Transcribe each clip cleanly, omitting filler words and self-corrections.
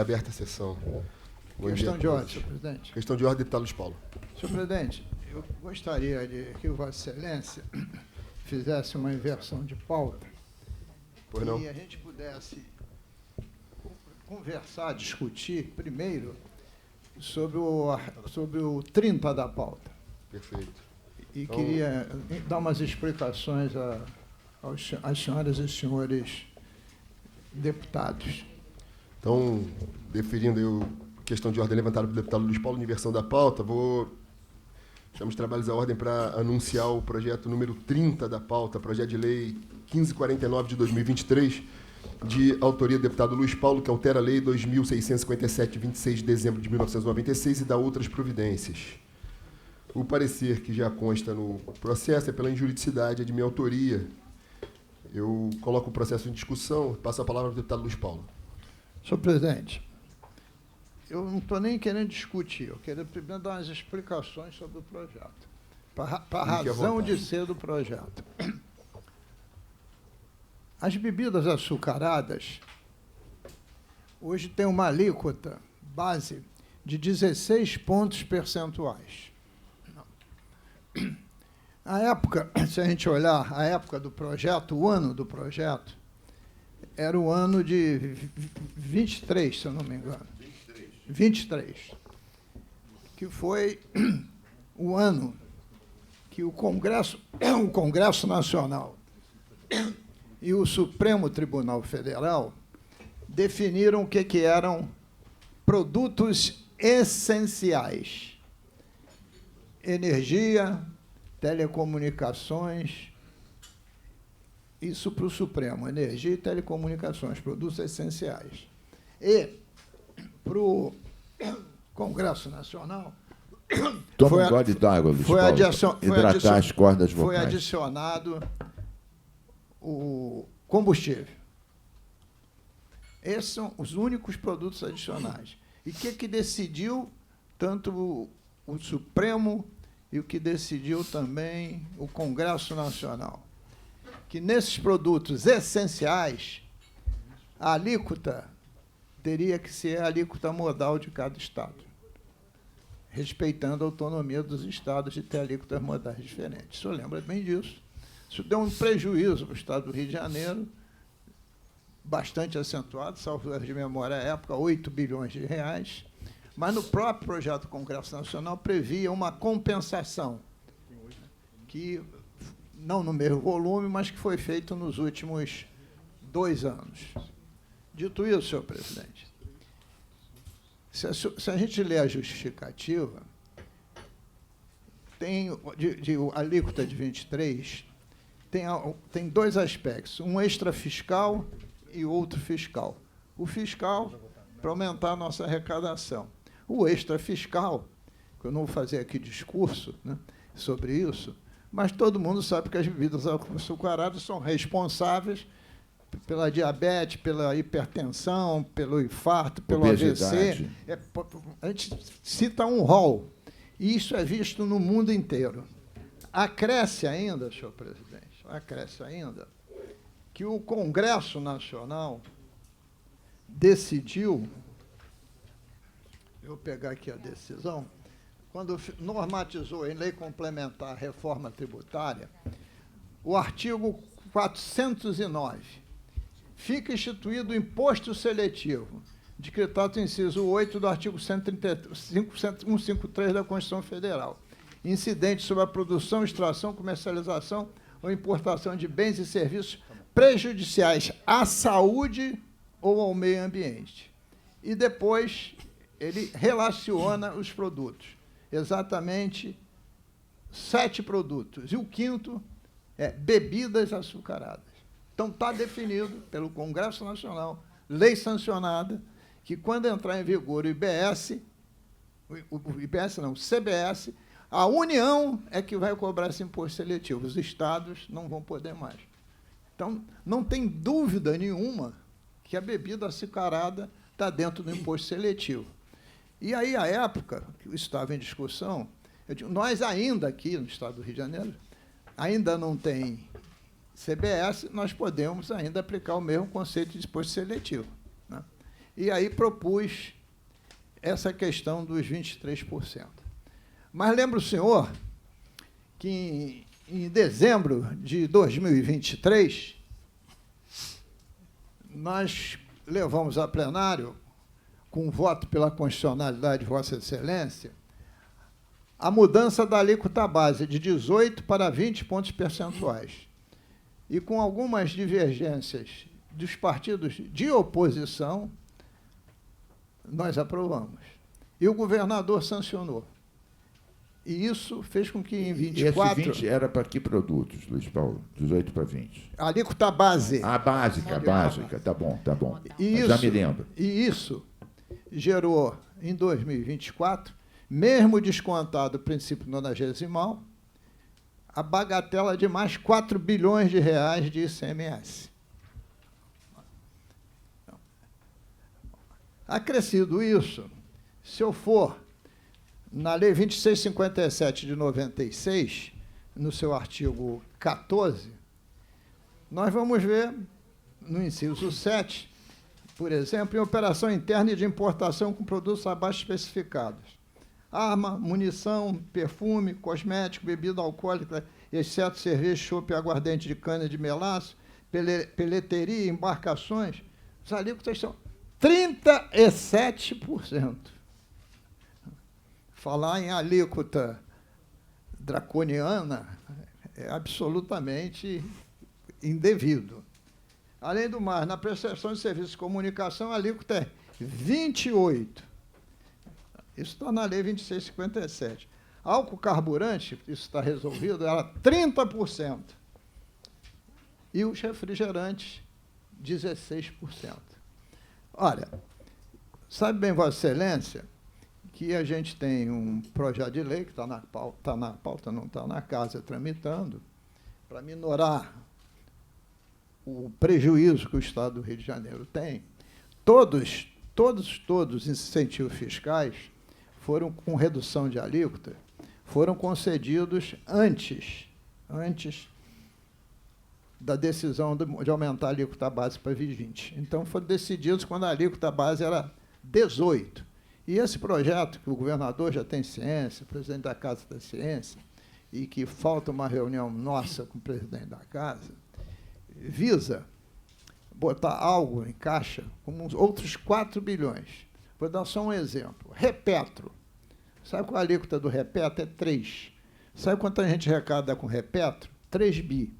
aberta a sessão. Questão de ordem, senhor presidente. Questão de ordem, deputado Luiz Paulo. Senhor presidente, eu gostaria de que Vossa Excelência fizesse uma inversão de pauta e a gente pudesse conversar, discutir primeiro sobre o 30 da pauta. Perfeito. E então, queria dar umas explicações às senhoras e senhores deputados. Então, deferindo eu questão de ordem levantada pelo deputado Luiz Paulo, inversão da pauta, chamo os trabalhos à ordem para anunciar o projeto número 30 da pauta, projeto de lei 1549 de 2023, de autoria do deputado Luiz Paulo, que altera a lei 2.657, de 26 de dezembro de 1996 e dá outras providências. O parecer que já consta no processo é pela injuridicidade, é de minha autoria. Eu coloco o processo em discussão, passo a palavra ao deputado Luiz Paulo. Senhor presidente, eu não estou nem querendo discutir, eu quero primeiro dar umas explicações sobre o projeto, para a razão de ser do projeto. As bebidas açucaradas hoje têm uma alíquota base de 16 pontos percentuais. A época, se a gente olhar a época do projeto, o ano do projeto, era o ano de 23, se eu não me engano. 23, que foi o ano que o Congresso Nacional e o Supremo Tribunal Federal definiram o que eram produtos essenciais: energia, telecomunicações. Isso para o Supremo, energia e telecomunicações, produtos essenciais. E para o Congresso Nacional... Toma um gole d'água, Luiz Paulo, hidratar as cordas vocais. Foi adicionado o combustível. Esses são os únicos produtos adicionais. E o que decidiu tanto o Supremo e o que decidiu também o Congresso Nacional? Que nesses produtos essenciais, a alíquota teria que ser a alíquota modal de cada estado, respeitando a autonomia dos estados de ter alíquotas modais diferentes. O senhor lembra bem disso. Isso deu um prejuízo para o estado do Rio de Janeiro, bastante acentuado, salvo erro de memória à época, 8 bilhões de reais, mas no próprio projeto do Congresso Nacional previa uma compensação, que não no mesmo volume, mas que foi feito nos últimos 2 anos. Dito isso, senhor presidente, se a gente ler a justificativa, tem a alíquota de 23, tem 2 aspectos, um extrafiscal e outro fiscal. O fiscal, para aumentar a nossa arrecadação. O extrafiscal, que eu não vou fazer aqui discurso, né, sobre isso, mas todo mundo sabe que as bebidas açucaradas são responsáveis pela diabetes, pela hipertensão, pelo infarto, pelo AVC. A gente cita um rol. E isso é visto no mundo inteiro. Acresce ainda, senhor presidente, que o Congresso Nacional decidiu, eu vou pegar aqui a decisão, quando normatizou em lei complementar a reforma tributária, o artigo 409, fica instituído o imposto seletivo, decretado no inciso 8 do artigo 153 da Constituição Federal, incidente sobre a produção, extração, comercialização ou importação de bens e serviços prejudiciais à saúde ou ao meio ambiente. E depois ele relaciona os produtos, exatamente 7 produtos, e o 5º é bebidas açucaradas. Então, está definido pelo Congresso Nacional, lei sancionada, que quando entrar em vigor o IBS, o CBS, a União é que vai cobrar esse imposto seletivo, os estados não vão poder mais. Então, não tem dúvida nenhuma que a bebida açucarada está dentro do imposto seletivo. E aí, à época que isso estava em discussão, nós ainda aqui no estado do Rio de Janeiro, ainda não tem CBS, nós podemos ainda aplicar o mesmo conceito de imposto seletivo, né? E aí propus essa questão dos 23%. Mas lembra o senhor que em dezembro de 2023, nós levamos a plenário, com voto pela constitucionalidade de Vossa Excelência, a mudança da alíquota base de 18 para 20 pontos percentuais. E com algumas divergências dos partidos de oposição, nós aprovamos. E o governador sancionou. E isso fez com que em 24... E esse 20 era para que produtos, Luiz Paulo? 18 para 20. A alíquota base. A básica. Tá bom. Isso, já me lembro. E isso gerou, em 2024, mesmo descontado o princípio nonagesimal, a bagatela de mais 4 bilhões de reais de ICMS. Acrescido isso, se eu for na Lei 2657 de 96, no seu artigo 14, nós vamos ver, no inciso 7, por exemplo, em operação interna e de importação com produtos abaixo especificados. Arma, munição, perfume, cosmético, bebida alcoólica, exceto cerveja, chopp, aguardente de cana de melaço, peleteria, embarcações, os alíquotas são 37%. Falar em alíquota draconiana é absolutamente indevido. Além do mais, na prestação de serviços de comunicação, a alíquota é 28%. Isso está na Lei 2657. Álcool carburante, isso está resolvido, era 30%. E os refrigerantes, 16%. Olha, sabe bem, Vossa Excelência, que a gente tem um projeto de lei que está na pauta, não está na casa, tramitando, para minorar o prejuízo que o Estado do Rio de Janeiro tem. Todos os incentivos fiscais foram com redução de alíquota, foram concedidos antes da decisão de aumentar a alíquota base para 20. Então, foram decididos quando a alíquota base era 18%. E esse projeto, que o governador já tem ciência, o presidente da Casa da Ciência, e que falta uma reunião nossa com o presidente da Casa, visa botar algo em caixa, como outros 4 bilhões. Vou dar só um exemplo. Repetro. Sabe qual a alíquota do Repetro? É 3. Sabe quanto a gente arrecada com Repetro? 3 bi.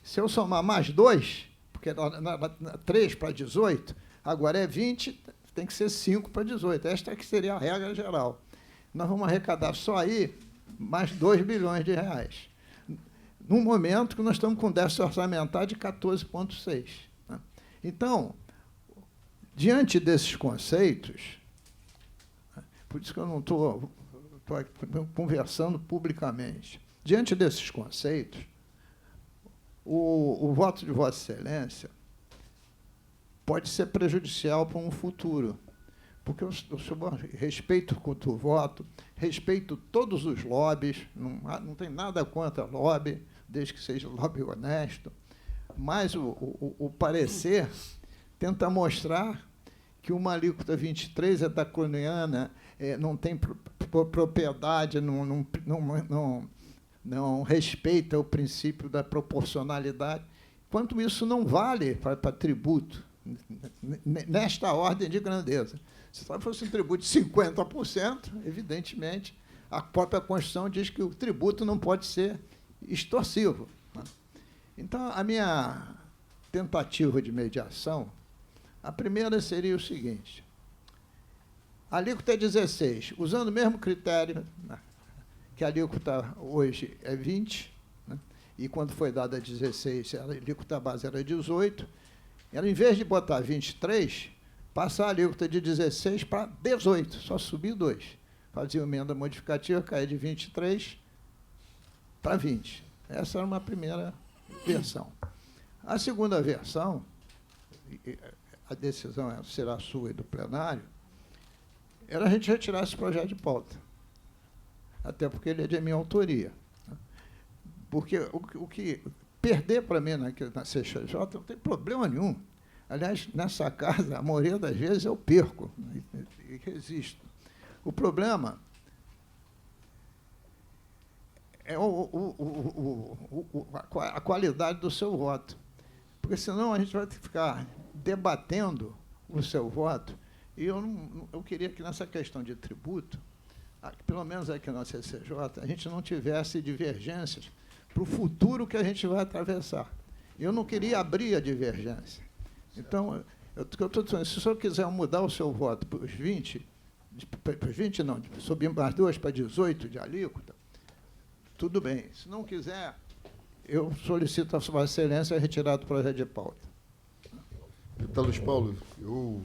Se eu somar mais 2, porque 3 para 18, agora é 20, tem que ser 5 para 18. Esta que seria a regra geral. Nós vamos arrecadar só aí mais 2 bilhões de reais. Num momento que nós estamos com déficit orçamentário de 14,6. Né? Então, diante desses conceitos, por isso que eu não estou conversando publicamente, diante desses conceitos, o voto de Vossa Excelência pode ser prejudicial para um futuro, porque eu respeito o voto, respeito todos os lobbies, não tem nada contra lobby, desde que seja lobby honesto, mas o parecer tenta mostrar que uma alíquota 23 é draconiana, não tem propriedade, não respeita o princípio da proporcionalidade, quanto isso não vale para tributo, nesta ordem de grandeza. Se fosse um tributo de 50%, evidentemente, a própria Constituição diz que o tributo não pode ser extorsivo. Então, a minha tentativa de mediação, a primeira seria o seguinte: a alíquota é 16, usando o mesmo critério, que a alíquota hoje é 20, né, e quando foi dada 16, a alíquota base era 18, ela, em vez de botar 23, passar a alíquota de 16 para 18, só subir 2. Fazia emenda modificativa, caía de 23 para 20. Essa era uma primeira versão. A segunda versão, a decisão será sua e do plenário, era a gente retirar esse projeto de pauta. Até porque ele é de minha autoria. Porque o que perder para mim na CCJ não tem problema nenhum. Aliás, nessa casa, a maioria das vezes eu perco e resisto. O problema é a qualidade do seu voto. Porque senão a gente vai ficar debatendo o seu voto. E eu queria que nessa questão de tributo, pelo menos aqui na CCJ, a gente não tivesse divergências para o futuro que a gente vai atravessar. Eu não queria abrir a divergência. Então, eu estou dizendo, se o senhor quiser mudar o seu voto para os 20 não, subir mais 2 para 18 de alíquota, tudo bem. Se não quiser, eu solicito a Vossa Excelência a retirada do projeto de pauta. Deputado Luiz Paulo, eu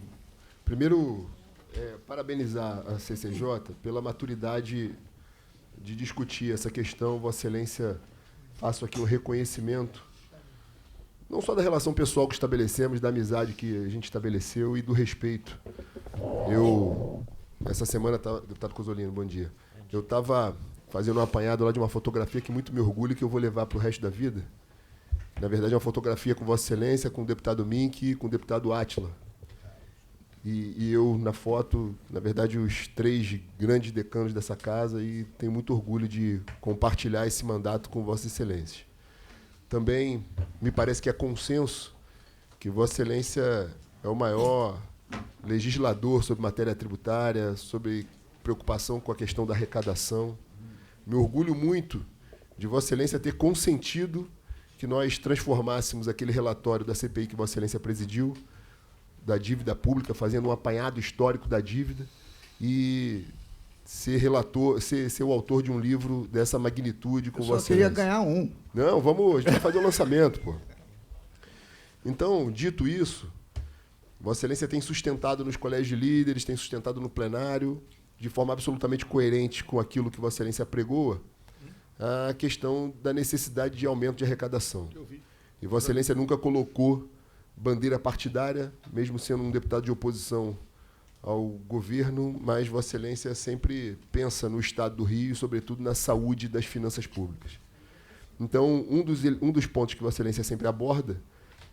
primeiro parabenizar a CCJ pela maturidade de discutir essa questão. Vossa Excelência, faço aqui um reconhecimento, não só da relação pessoal que estabelecemos, da amizade que a gente estabeleceu e do respeito. Essa semana, deputado Cozzolino, bom dia. Eu estava fazendo um apanhado lá de uma fotografia que muito me orgulha e que eu vou levar para o resto da vida. Na verdade, é uma fotografia com Vossa Excelência, com o deputado Mink e com o deputado Átila. E eu, na foto, na verdade, os 3 grandes decanos dessa casa, e tenho muito orgulho de compartilhar esse mandato com Vossa Excelência. Também me parece que é consenso que Vossa Excelência é o maior legislador sobre matéria tributária, sobre preocupação com a questão da arrecadação. Me orgulho muito de Vossa Excelência ter consentido que nós transformássemos aquele relatório da CPI que Vossa Excelência presidiu, da dívida pública, fazendo um apanhado histórico da dívida, e ser o autor de um livro dessa magnitude com Vossa Excelência. Eu só queria ganhar um. Não, a gente vai fazer o lançamento, pô. Então, dito isso, Vossa Excelência tem sustentado nos colégios de líderes, tem sustentado no plenário, de forma absolutamente coerente com aquilo que Vossa Excelência apregoa, a questão da necessidade de aumento de arrecadação. E Vossa Excelência nunca colocou bandeira partidária, mesmo sendo um deputado de oposição ao governo, mas Vossa Excelência sempre pensa no Estado do Rio e, sobretudo, na saúde das finanças públicas. Então, um dos pontos que Vossa Excelência sempre aborda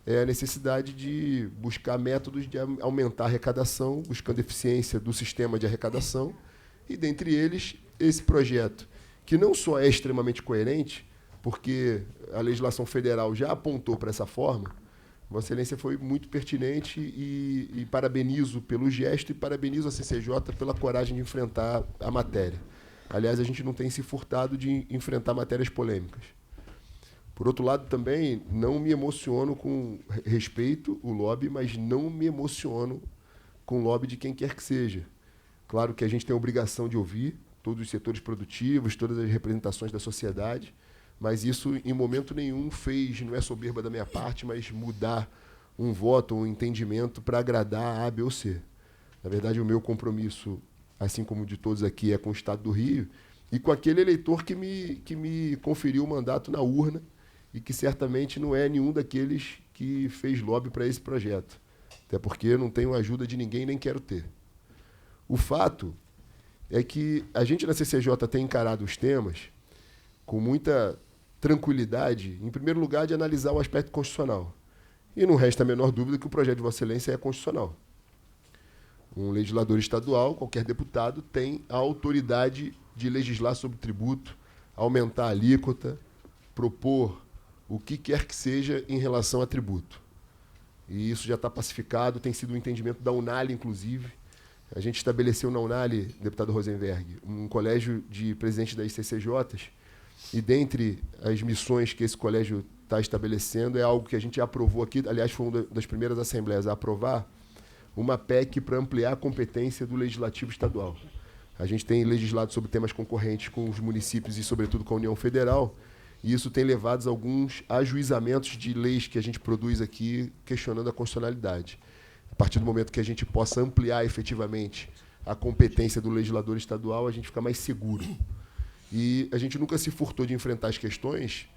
é a necessidade de buscar métodos de aumentar a arrecadação, buscando eficiência do sistema de arrecadação, e, dentre eles, esse projeto, que não só é extremamente coerente, porque a legislação federal já apontou para essa forma. Vossa Excelência foi muito pertinente e parabenizo pelo gesto e parabenizo a CCJ pela coragem de enfrentar a matéria. Aliás, a gente não tem se furtado de enfrentar matérias polêmicas. Por outro lado, também, não me emociono com respeito o lobby, mas não me emociono com o lobby de quem quer que seja. Claro que a gente tem a obrigação de ouvir todos os setores produtivos, todas as representações da sociedade, mas isso, em momento nenhum, não é soberba da minha parte, mas mudar um voto, um entendimento para agradar A, B ou C. Na verdade, o meu compromisso, assim como o de todos aqui, é com o Estado do Rio e com aquele eleitor que me conferiu o mandato na urna e que certamente não é nenhum daqueles que fez lobby para esse projeto. Até porque eu não tenho ajuda de ninguém, nem quero ter. O fato é que a gente na CCJ tem encarado os temas com muita tranquilidade, em primeiro lugar, de analisar o aspecto constitucional. E não resta a menor dúvida que o projeto de Vossa Excelência é constitucional. Um legislador estadual, qualquer deputado, tem a autoridade de legislar sobre tributo, aumentar a alíquota, propor o que quer que seja em relação a tributo. E isso já está pacificado, tem sido um entendimento da Unali, inclusive. A gente estabeleceu na Unali, deputado Rosenberg, um colégio de presidentes das CCJs, e dentre as missões que esse colégio está estabelecendo é algo que a gente aprovou aqui, aliás, foi uma das primeiras assembleias a aprovar, uma PEC para ampliar a competência do Legislativo Estadual. A gente tem legislado sobre temas concorrentes com os municípios e, sobretudo, com a União Federal, e isso tem levado a alguns ajuizamentos de leis que a gente produz aqui questionando a constitucionalidade. A partir do momento que a gente possa ampliar efetivamente a competência do legislador estadual, a gente fica mais seguro. E a gente nunca se furtou de enfrentar as questões,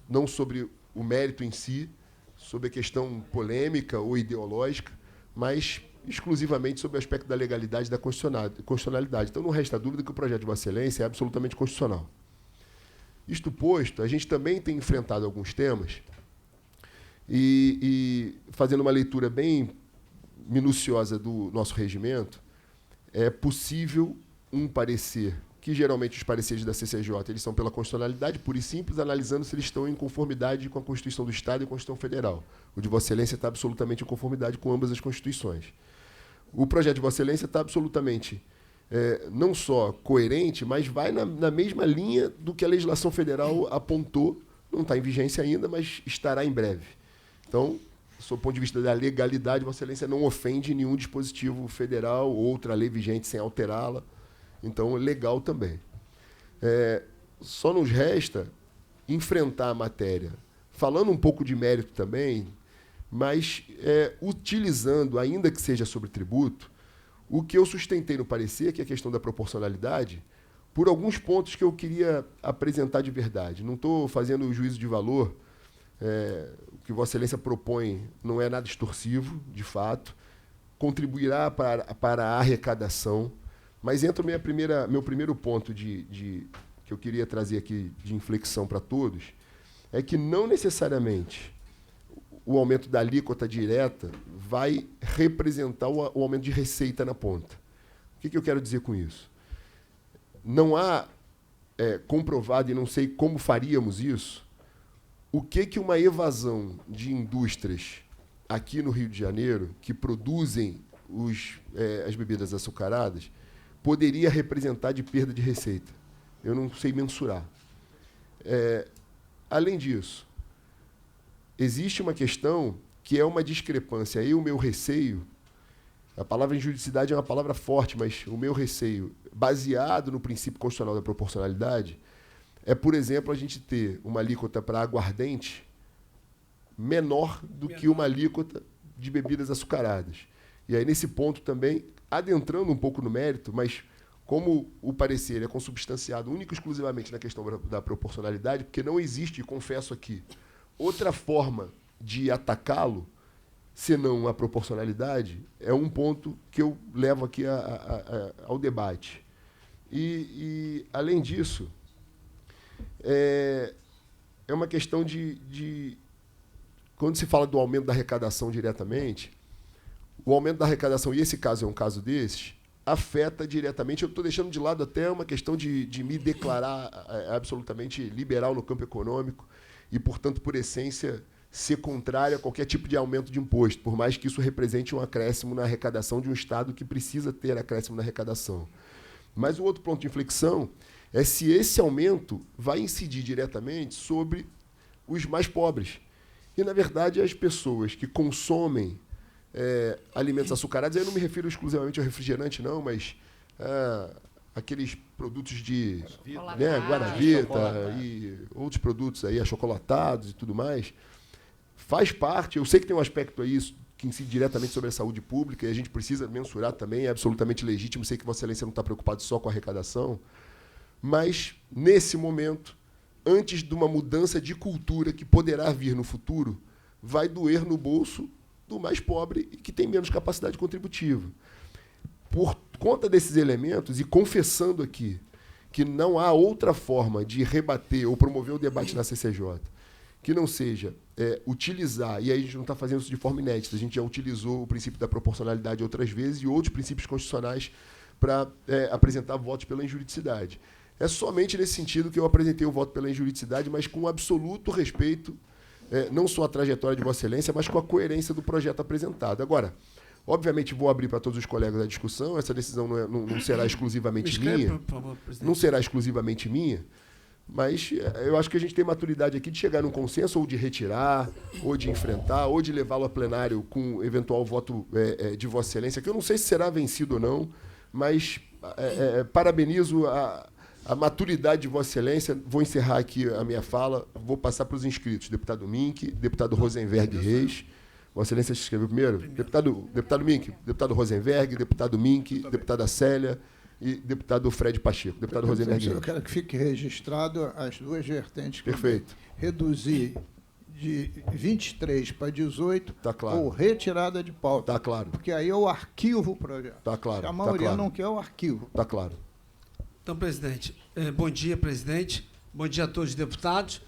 não sobre o mérito em si, sobre a questão polêmica ou ideológica, mas exclusivamente sobre o aspecto da legalidade e da constitucionalidade. Então, não resta dúvida que o projeto de Vossa Excelência é absolutamente constitucional. Isto posto, a gente também tem enfrentado alguns temas E fazendo uma leitura bem minuciosa do nosso regimento, é possível um parecer, que geralmente os pareceres da CCJ eles são pela constitucionalidade, pura e simples, analisando se eles estão em conformidade com a Constituição do Estado e a Constituição Federal. O de Vossa Excelência está absolutamente em conformidade com ambas as Constituições. O projeto de Vossa Excelência está absolutamente não só coerente, mas vai na mesma linha do que a legislação federal apontou. Não está em vigência ainda, mas estará em breve. Então, do ponto de vista da legalidade, Vossa Excelência não ofende nenhum dispositivo federal ou outra lei vigente sem alterá-la. Então, é legal também. Só nos resta enfrentar a matéria, falando um pouco de mérito também, mas utilizando, ainda que seja sobre tributo, o que eu sustentei no parecer, que é a questão da proporcionalidade, por alguns pontos que eu queria apresentar de verdade. Não estou fazendo juízo de valor. O que Vossa Excelência propõe não é nada extorsivo, de fato, contribuirá para a arrecadação, mas entra meu primeiro ponto que eu queria trazer aqui de inflexão para todos, é que não necessariamente o aumento da alíquota direta vai representar o aumento de receita na ponta. O que eu quero dizer com isso? Não há comprovado, e não sei como faríamos isso, o que uma evasão de indústrias aqui no Rio de Janeiro, que produzem as bebidas açucaradas, poderia representar de perda de receita. Eu não sei mensurar. Além disso, existe uma questão que é uma discrepância. Aí o meu receio, a palavra injuridicidade é uma palavra forte, mas o meu receio, baseado no princípio constitucional da proporcionalidade, é, por exemplo, a gente ter uma alíquota para aguardente menor do que uma alíquota de bebidas açucaradas. E aí, nesse ponto também, adentrando um pouco no mérito, mas como o parecer é consubstanciado único e exclusivamente na questão da proporcionalidade, porque não existe, confesso aqui, outra forma de atacá-lo, senão a proporcionalidade, é um ponto que eu levo aqui ao debate. E além disso, é uma questão de... Quando se fala do aumento da arrecadação diretamente, o aumento da arrecadação, e esse caso é um caso desses, afeta diretamente. Eu estou deixando de lado até uma questão de me declarar absolutamente liberal no campo econômico e, portanto, por essência, ser contrário a qualquer tipo de aumento de imposto, por mais que isso represente um acréscimo na arrecadação de um Estado que precisa ter acréscimo na arrecadação. Mas o outro ponto de inflexão é se esse aumento vai incidir diretamente sobre os mais pobres. E, na verdade, as pessoas que consomem alimentos açucarados, eu não me refiro exclusivamente ao refrigerante, não, mas aqueles produtos de Guaravita e outros produtos aí, achocolatados e tudo mais, faz parte. Eu sei que tem um aspecto aí que incide diretamente sobre a saúde pública e a gente precisa mensurar também, é absolutamente legítimo. Sei que Vossa Excelência não está preocupado só com a arrecadação, mas, nesse momento, antes de uma mudança de cultura que poderá vir no futuro, vai doer no bolso do mais pobre e que tem menos capacidade contributiva. Por conta desses elementos, e confessando aqui que não há outra forma de rebater ou promover o debate na CCJ que não seja utilizar, e aí a gente não está fazendo isso de forma inédita, a gente já utilizou o princípio da proporcionalidade outras vezes e outros princípios constitucionais para apresentar votos pela injuridicidade. É somente nesse sentido que eu apresentei o voto pela injuridicidade, mas com absoluto respeito, não só à trajetória de Vossa Excelência, mas com a coerência do projeto apresentado. Agora, obviamente, vou abrir para todos os colegas a discussão, essa decisão não será exclusivamente minha, por favor, não será exclusivamente minha, mas eu acho que a gente tem maturidade aqui de chegar num consenso, ou de retirar, ou de enfrentar, ou de levá-lo a plenário com eventual voto de Vossa Excelência, que eu não sei se será vencido ou não, mas parabenizo a maturidade de Vossa Excelência. Vou encerrar aqui a minha fala, vou passar para os inscritos. Deputado Mink, deputado Rosenberg Reis. Vossa Excelência se escreveu primeiro? Deputado Mink, deputado Rosenberg, deputado Mink, deputada Célia e deputado Fred Pacheco. Deputado Rosenberg Reis. Eu quero que fique registrado as duas vertentes. Perfeito. Reduzir de 23 para 18, tá claro, ou retirada de pauta. Tá claro. Porque aí eu arquivo o projeto. Tá claro. Se a maioria não quer, eu arquivo. Tá claro. Então, presidente, bom dia, presidente. Bom dia a todos os deputados.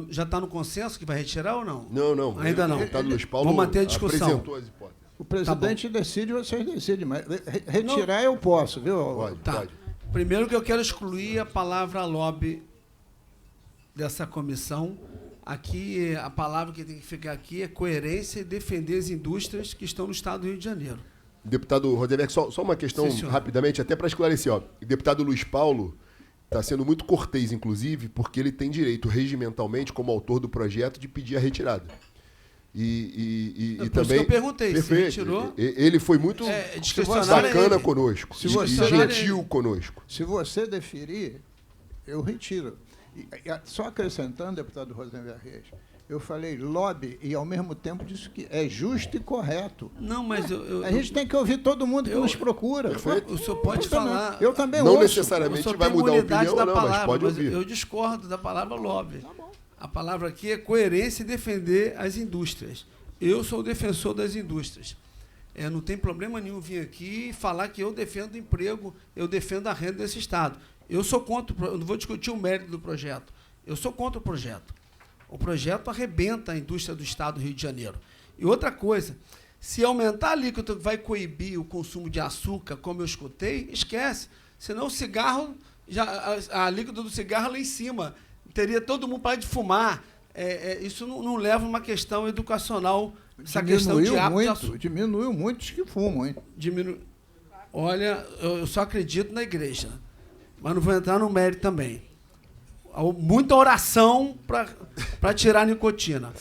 Já está no consenso que vai retirar ou não? Não. Ainda não. O deputado Luiz Paulo vamos manter a discussão. Apresentou as hipóteses. O presidente decide, vocês decidem, mas retirar eu posso, viu? Pode. Primeiro que eu quero excluir a palavra lobby dessa comissão. Aqui, a palavra que tem que ficar aqui é coerência e defender as indústrias que estão no estado do Rio de Janeiro. Deputado Rosenberg, só uma questão rapidamente, até para esclarecer. O deputado Luiz Paulo está sendo muito cortês, inclusive, porque ele tem direito regimentalmente, como autor do projeto, de pedir a retirada. E por também. Isso que eu perguntei, perfeito, se retirou. Ele foi muito bacana conosco, gentil conosco. Se você deferir, eu retiro. Só acrescentando, deputado Rosenberg Reis, eu falei lobby e, ao mesmo tempo, disse que é justo e correto. Não, mas a gente tem que ouvir todo mundo que nos procura. O senhor pode falar... Eu também não ouço. necessariamente vai mudar a opinião, da palavra, mas pode ouvir. Eu discordo da palavra lobby. Tá bom. A palavra aqui é coerência e defender as indústrias. Eu sou o defensor das indústrias. Não tem problema nenhum vir aqui e falar que eu defendo o emprego, eu defendo a renda desse Estado. Eu sou contra, eu não vou discutir o mérito do projeto. Eu sou contra o projeto. O projeto arrebenta a indústria do Estado do Rio de Janeiro. E outra coisa, se aumentar a alíquota que vai coibir o consumo de açúcar, como eu escutei, esquece. Senão o cigarro, a alíquota do cigarro lá em cima. Teria todo mundo para de fumar. Isso não leva a uma questão educacional. Essa questão de hábito. Diminuiu muito os que fumam, hein? Olha, eu só acredito na igreja. Mas não vou entrar no mérito também. Muita oração para tirar a nicotina.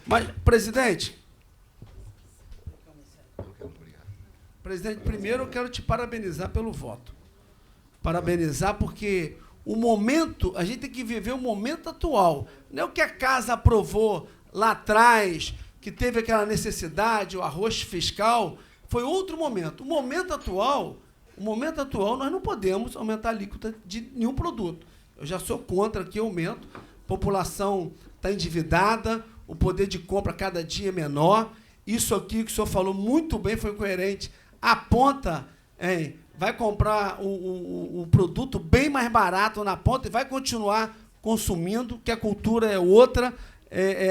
Mas, presidente, primeiro eu quero te parabenizar pelo voto. Parabenizar porque o momento, a gente tem que viver o momento atual. Não é o que a casa aprovou lá atrás, que teve aquela necessidade, o arroz fiscal, foi outro momento. O momento atual, nós não podemos aumentar a alíquota de nenhum produto. Eu já sou contra que aumento. A população está endividada, o poder de compra cada dia é menor. Isso aqui que o senhor falou muito bem, foi coerente. Aponta, vai comprar um produto bem mais barato na ponta e vai continuar consumindo, que a cultura é outra,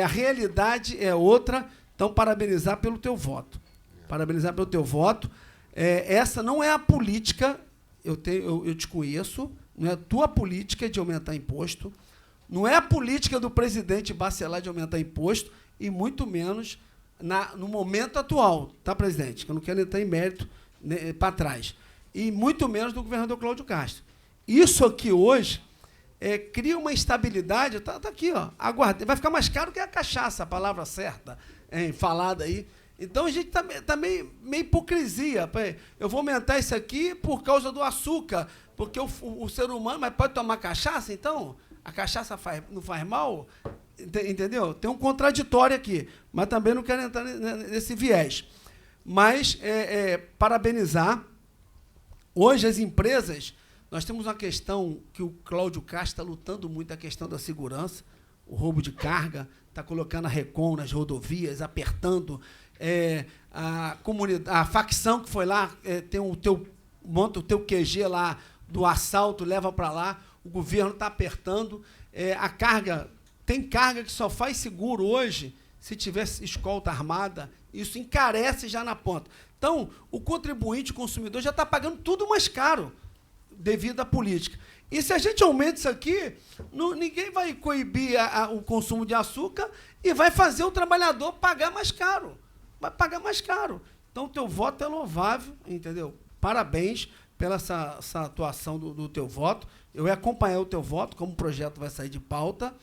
a realidade é outra. Então, parabenizar pelo teu voto. Parabenizar pelo teu voto. Essa não é a política, eu te conheço, não é a tua política de aumentar imposto, não é a política do presidente Bacelar de aumentar imposto, e muito menos no momento atual, tá, presidente? Que eu não quero entrar em mérito, né, para trás. E muito menos do governador Cláudio Castro. Isso aqui hoje cria uma instabilidade, tá aqui, ó, aguarde, vai ficar mais caro que a cachaça, a palavra certa, falada aí. Então, a gente está meio hipocrisia. Eu vou aumentar isso aqui por causa do açúcar, porque o ser humano... Mas pode tomar cachaça, então? A cachaça não faz mal? Entendeu? Tem um contraditório aqui, mas também não quero entrar nesse viés. Mas, parabenizar. Hoje, as empresas... Nós temos uma questão que o Cláudio Castro está lutando muito, a questão da segurança, o roubo de carga, está colocando a Recon nas rodovias, apertando... a facção que foi lá, monta o teu QG lá do assalto, leva para lá, o governo está apertando, a carga, tem carga que só faz seguro hoje se tiver escolta armada, isso encarece já na ponta. Então, o contribuinte, o consumidor, já está pagando tudo mais caro devido à política. E se a gente aumenta isso aqui, ninguém vai coibir o consumo de açúcar e vai fazer o trabalhador pagar mais caro. Vai pagar mais caro. Então, o teu voto é louvável, entendeu? Parabéns pela essa atuação do teu voto. Eu ia acompanhar o teu voto, como o projeto vai sair de pauta.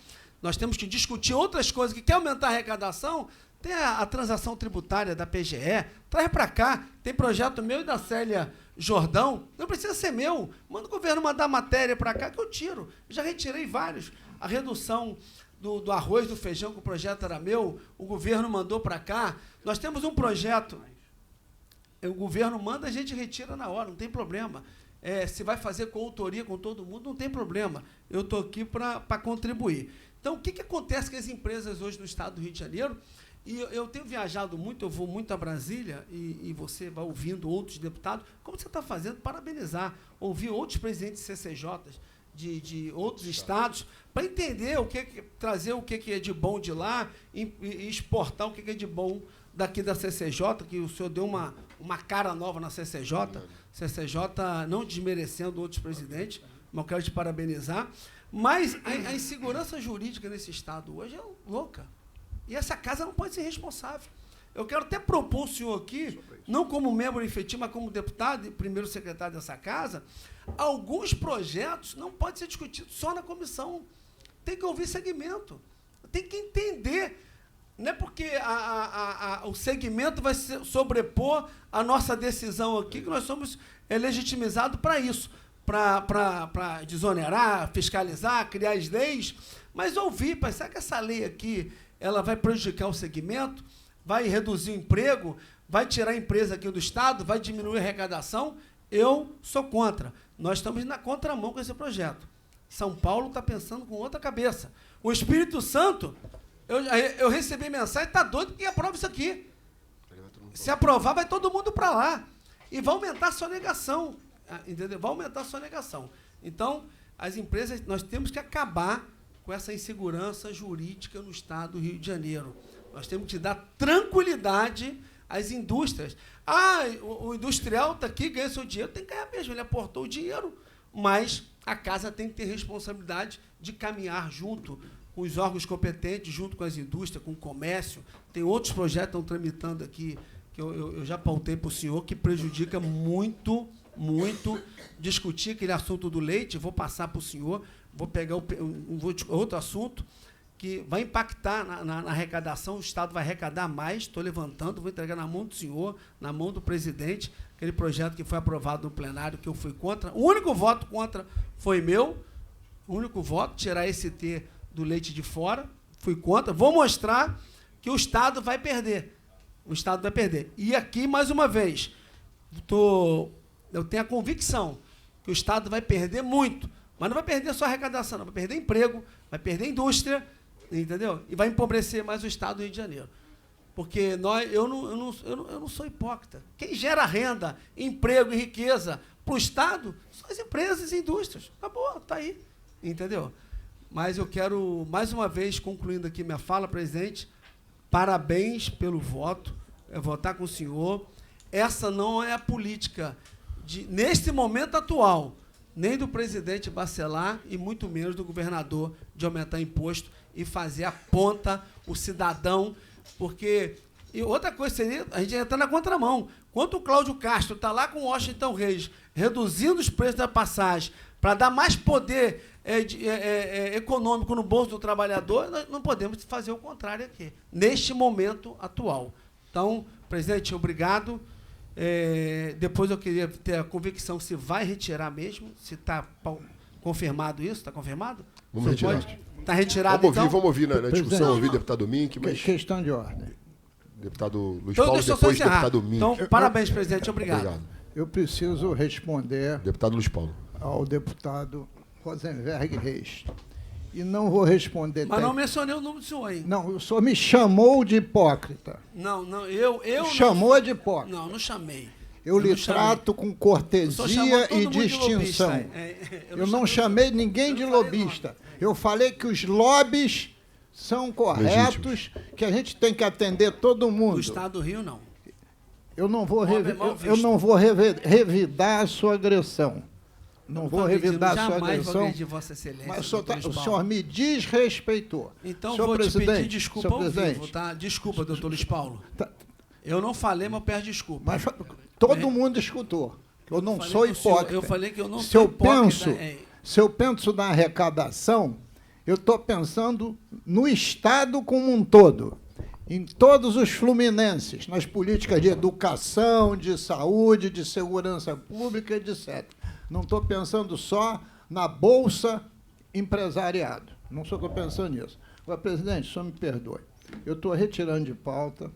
Nós temos que discutir outras coisas que quer aumentar a arrecadação. Tem a transação tributária da PGE, traz para cá. Tem projeto meu e da Célia Jordão. Não precisa ser meu. Manda o governo mandar matéria para cá que eu tiro. Já retirei vários. A redução do arroz, do feijão, que o projeto era meu, o governo mandou para cá. Nós temos um projeto, o governo manda, a gente retira na hora, não tem problema. Se vai fazer com autoria com todo mundo, não tem problema. Eu estou aqui para contribuir. Então, o que acontece com as empresas hoje no estado do Rio de Janeiro? E eu tenho viajado muito, eu vou muito a Brasília, e você vai ouvindo outros deputados, como você está fazendo, parabenizar, ouvir outros presidentes de CCJs, de outros estados, para entender trazer o que é de bom de lá e exportar o que é de bom daqui da CCJ, que o senhor deu uma cara nova na CCJ. CCJ não desmerecendo outros presidentes, mas eu quero te parabenizar. Mas a insegurança jurídica nesse estado hoje é louca. E essa casa não pode ser responsável. Eu quero até propor o senhor aqui, não como membro efetivo, mas como deputado e primeiro secretário dessa casa, alguns projetos não podem ser discutidos só na comissão. Tem que ouvir segmento. Tem que entender. Não é porque o segmento vai se sobrepor à nossa decisão aqui, que nós somos legitimizados para isso, para desonerar, fiscalizar, criar as leis, mas ouvir, será que essa lei aqui ela vai prejudicar o segmento, vai reduzir o emprego, vai tirar a empresa aqui do Estado, vai diminuir a arrecadação? Eu sou contra. Nós estamos na contramão com esse projeto. São Paulo está pensando com outra cabeça. O Espírito Santo, eu recebi mensagem, está doido que aprova isso aqui. Se aprovar, vai todo mundo para lá. E vai aumentar a sonegação. Entendeu? Vai aumentar a sonegação. Então, as empresas, nós temos que acabar com essa insegurança jurídica no Estado do Rio de Janeiro. Nós temos que dar tranquilidade às indústrias. O industrial está aqui, ganha seu dinheiro, tem que ganhar mesmo, ele aportou o dinheiro, mas a casa tem que ter responsabilidade de caminhar junto com os órgãos competentes, junto com as indústrias, com o comércio. Tem outros projetos que estão tramitando aqui, que eu já pautei para o senhor, que prejudica muito discutir aquele assunto do leite. Vou passar para o senhor, vou pegar outro assunto que vai impactar na arrecadação. O Estado vai arrecadar mais, estou levantando, vou entregar na mão do senhor, na mão do presidente, aquele projeto que foi aprovado no plenário, que eu fui contra. O único voto contra foi meu, o único voto, tirar esse T do leite de fora, fui contra. Vou mostrar que o Estado vai perder. O Estado vai perder. E aqui, mais uma vez, eu tenho a convicção que o Estado vai perder muito, mas não vai perder só a arrecadação, não, vai perder emprego, vai perder indústria, entendeu? E vai empobrecer mais o Estado do Rio de Janeiro. Porque eu não sou hipócrita. Quem gera renda, emprego e riqueza para o Estado são as empresas e indústrias. Acabou, está aí. Entendeu? Mas eu quero, mais uma vez, concluindo aqui minha fala, presidente, parabéns pelo voto, votar com o senhor. Essa não é a política, neste momento atual, nem do presidente Bacelar e muito menos do governador, de aumentar imposto e fazer a ponta o cidadão, porque... E outra coisa seria, a gente entrar na contramão. Quando o Cláudio Castro está lá com o Washington Reis, reduzindo os preços da passagem, para dar mais poder econômico no bolso do trabalhador, nós não podemos fazer o contrário aqui, neste momento atual. Então, presidente, obrigado. Depois eu queria ter a convicção se vai retirar mesmo, se está confirmado isso. Está confirmado? Vamos retirar. Está retirado, vamos ouvir na discussão, ouvir o deputado Mink. Mas... Questão de ordem. Deputado Luiz Paulo, depois deputado Mink. Então, parabéns, presidente. Obrigado. Eu preciso responder... Deputado Luiz Paulo. Ao deputado Rosenberg Reis. E não vou responder... Mas não mencionei o nome do senhor aí. Não, o senhor me chamou de hipócrita. Não, eu chamou de hipócrita. Não chamei. Eu lhe trato com cortesia e distinção. Eu não chamei ninguém de lobista. Eu falei que os lobbies são corretos, que a gente tem que atender todo mundo. Do Estado do Rio, não. Eu não vou revidar a sua agressão. Não vou revidar a sua agressão. Mas o senhor me desrespeitou. Então, vou te pedir desculpa ao vivo, tá? Desculpa, doutor Luiz Paulo. Eu não falei, mas eu peço desculpa. Mas todo mundo escutou. Eu não sou hipócrita. Eu falei que eu não sou hipócrita. Se eu penso na arrecadação, eu estou pensando no Estado como um todo. Em todos os fluminenses, nas políticas de educação, de saúde, de segurança pública, etc. Não estou pensando só na Bolsa Empresariado. Não estou pensando nisso. Agora, presidente, só me perdoe. Eu estou retirando de pauta,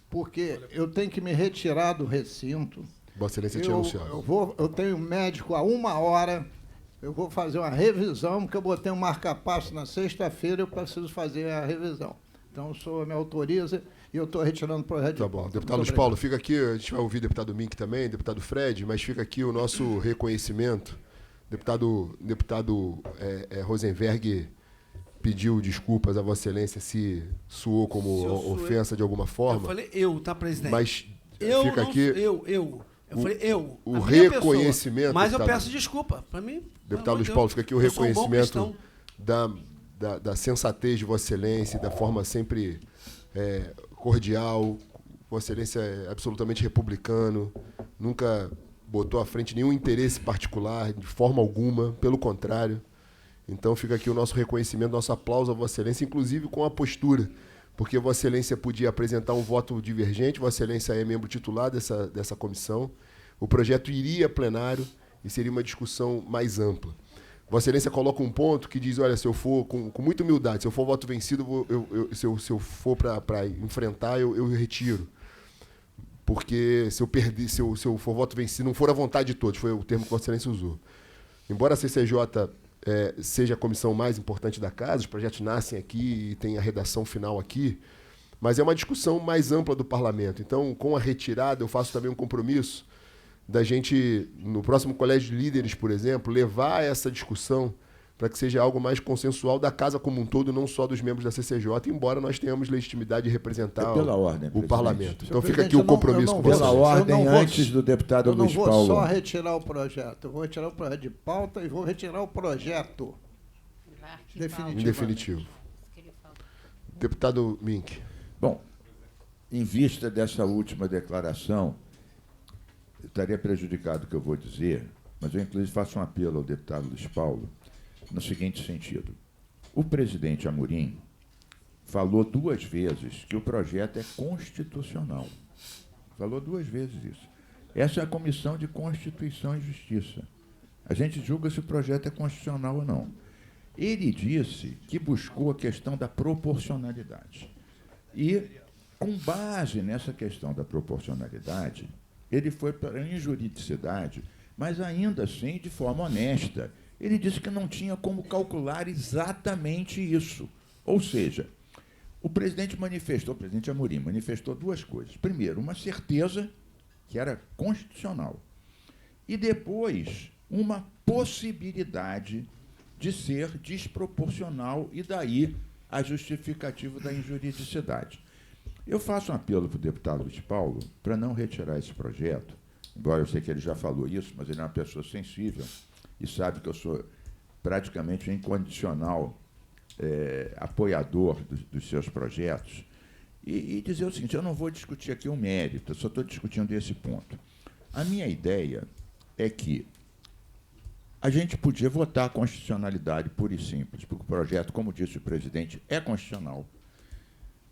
porque eu tenho que me retirar do recinto. Vossa Excelência tinha anunciado. Eu tenho médico a 1h, eu vou fazer uma revisão, porque eu botei um marca-passo na sexta-feira, eu preciso fazer a revisão. Então, o senhor me autoriza e eu estou retirando o projeto de pauta. Tá bom. Deputado Luiz Paulo, fica aqui, a gente vai ouvir o deputado Mink também, deputado Fred, mas fica aqui o nosso reconhecimento Deputado Rosenberg pediu desculpas a Vossa Excelência se soou como ofensa de alguma forma. Eu falei tá, presidente? Mas fica aqui... Eu falei o reconhecimento... Pessoa, mas eu peço desculpa. Para mim... Deputado Luiz Paulo, fica aqui o reconhecimento da sensatez de Vossa Excelência, da forma sempre cordial. Vossa Excelência é absolutamente republicano, nunca botou à frente nenhum interesse particular, de forma alguma, pelo contrário. Então fica aqui o nosso reconhecimento, nosso aplauso a Vossa Excelência, inclusive com a postura, porque Vossa Excelência podia apresentar um voto divergente, Vossa Excelência é membro titular dessa comissão, o projeto iria a plenário e seria uma discussão mais ampla. Vossa Excelência coloca um ponto que diz, olha, se eu for, com muita humildade, se eu for voto vencido, se eu for para enfrentar, eu retiro. Porque se eu perder, se eu for voto vencido, não for à vontade de todos, foi o termo que Vossa Excelência usou. Embora a CCJ seja a comissão mais importante da casa, os projetos nascem aqui e tem a redação final aqui, mas é uma discussão mais ampla do parlamento. Então, com a retirada, eu faço também um compromisso da gente, no próximo Colégio de Líderes, por exemplo, levar essa discussão para que seja algo mais consensual da casa como um todo, não só dos membros da CCJ, embora nós tenhamos legitimidade de representar o parlamento. Então fica aqui o compromisso com vocês. Pela ordem, antes do deputado Luiz Paulo. Eu não vou só retirar o projeto, eu vou retirar o projeto de pauta e vou retirar o projeto em definitivo. Deputado Mink. Bom, em vista dessa última declaração, eu estaria prejudicado o que eu vou dizer, mas eu, inclusive, faço um apelo ao deputado Luiz Paulo, no seguinte sentido. O presidente Amorim falou 2 vezes que o projeto é constitucional. Falou 2 vezes isso. Essa é a Comissão de Constituição e Justiça. A gente julga se o projeto é constitucional ou não. Ele disse que buscou a questão da proporcionalidade. E, com base nessa questão da proporcionalidade, ele foi para a injuridicidade, mas ainda assim de forma honesta. Ele disse que não tinha como calcular exatamente isso. Ou seja, o presidente Amorim manifestou 2 coisas. Primeiro, uma certeza que era constitucional. E depois, uma possibilidade de ser desproporcional e daí a justificativa da injuridicidade. Eu faço um apelo para o deputado Luiz Paulo para não retirar esse projeto, embora eu sei que ele já falou isso, mas ele é uma pessoa sensível e sabe que eu sou praticamente um incondicional apoiador dos seus projetos, e dizer o seguinte, eu não vou discutir aqui o mérito, eu só estou discutindo esse ponto. A minha ideia é que a gente podia votar a constitucionalidade pura e simples, porque o projeto, como disse o presidente, é constitucional,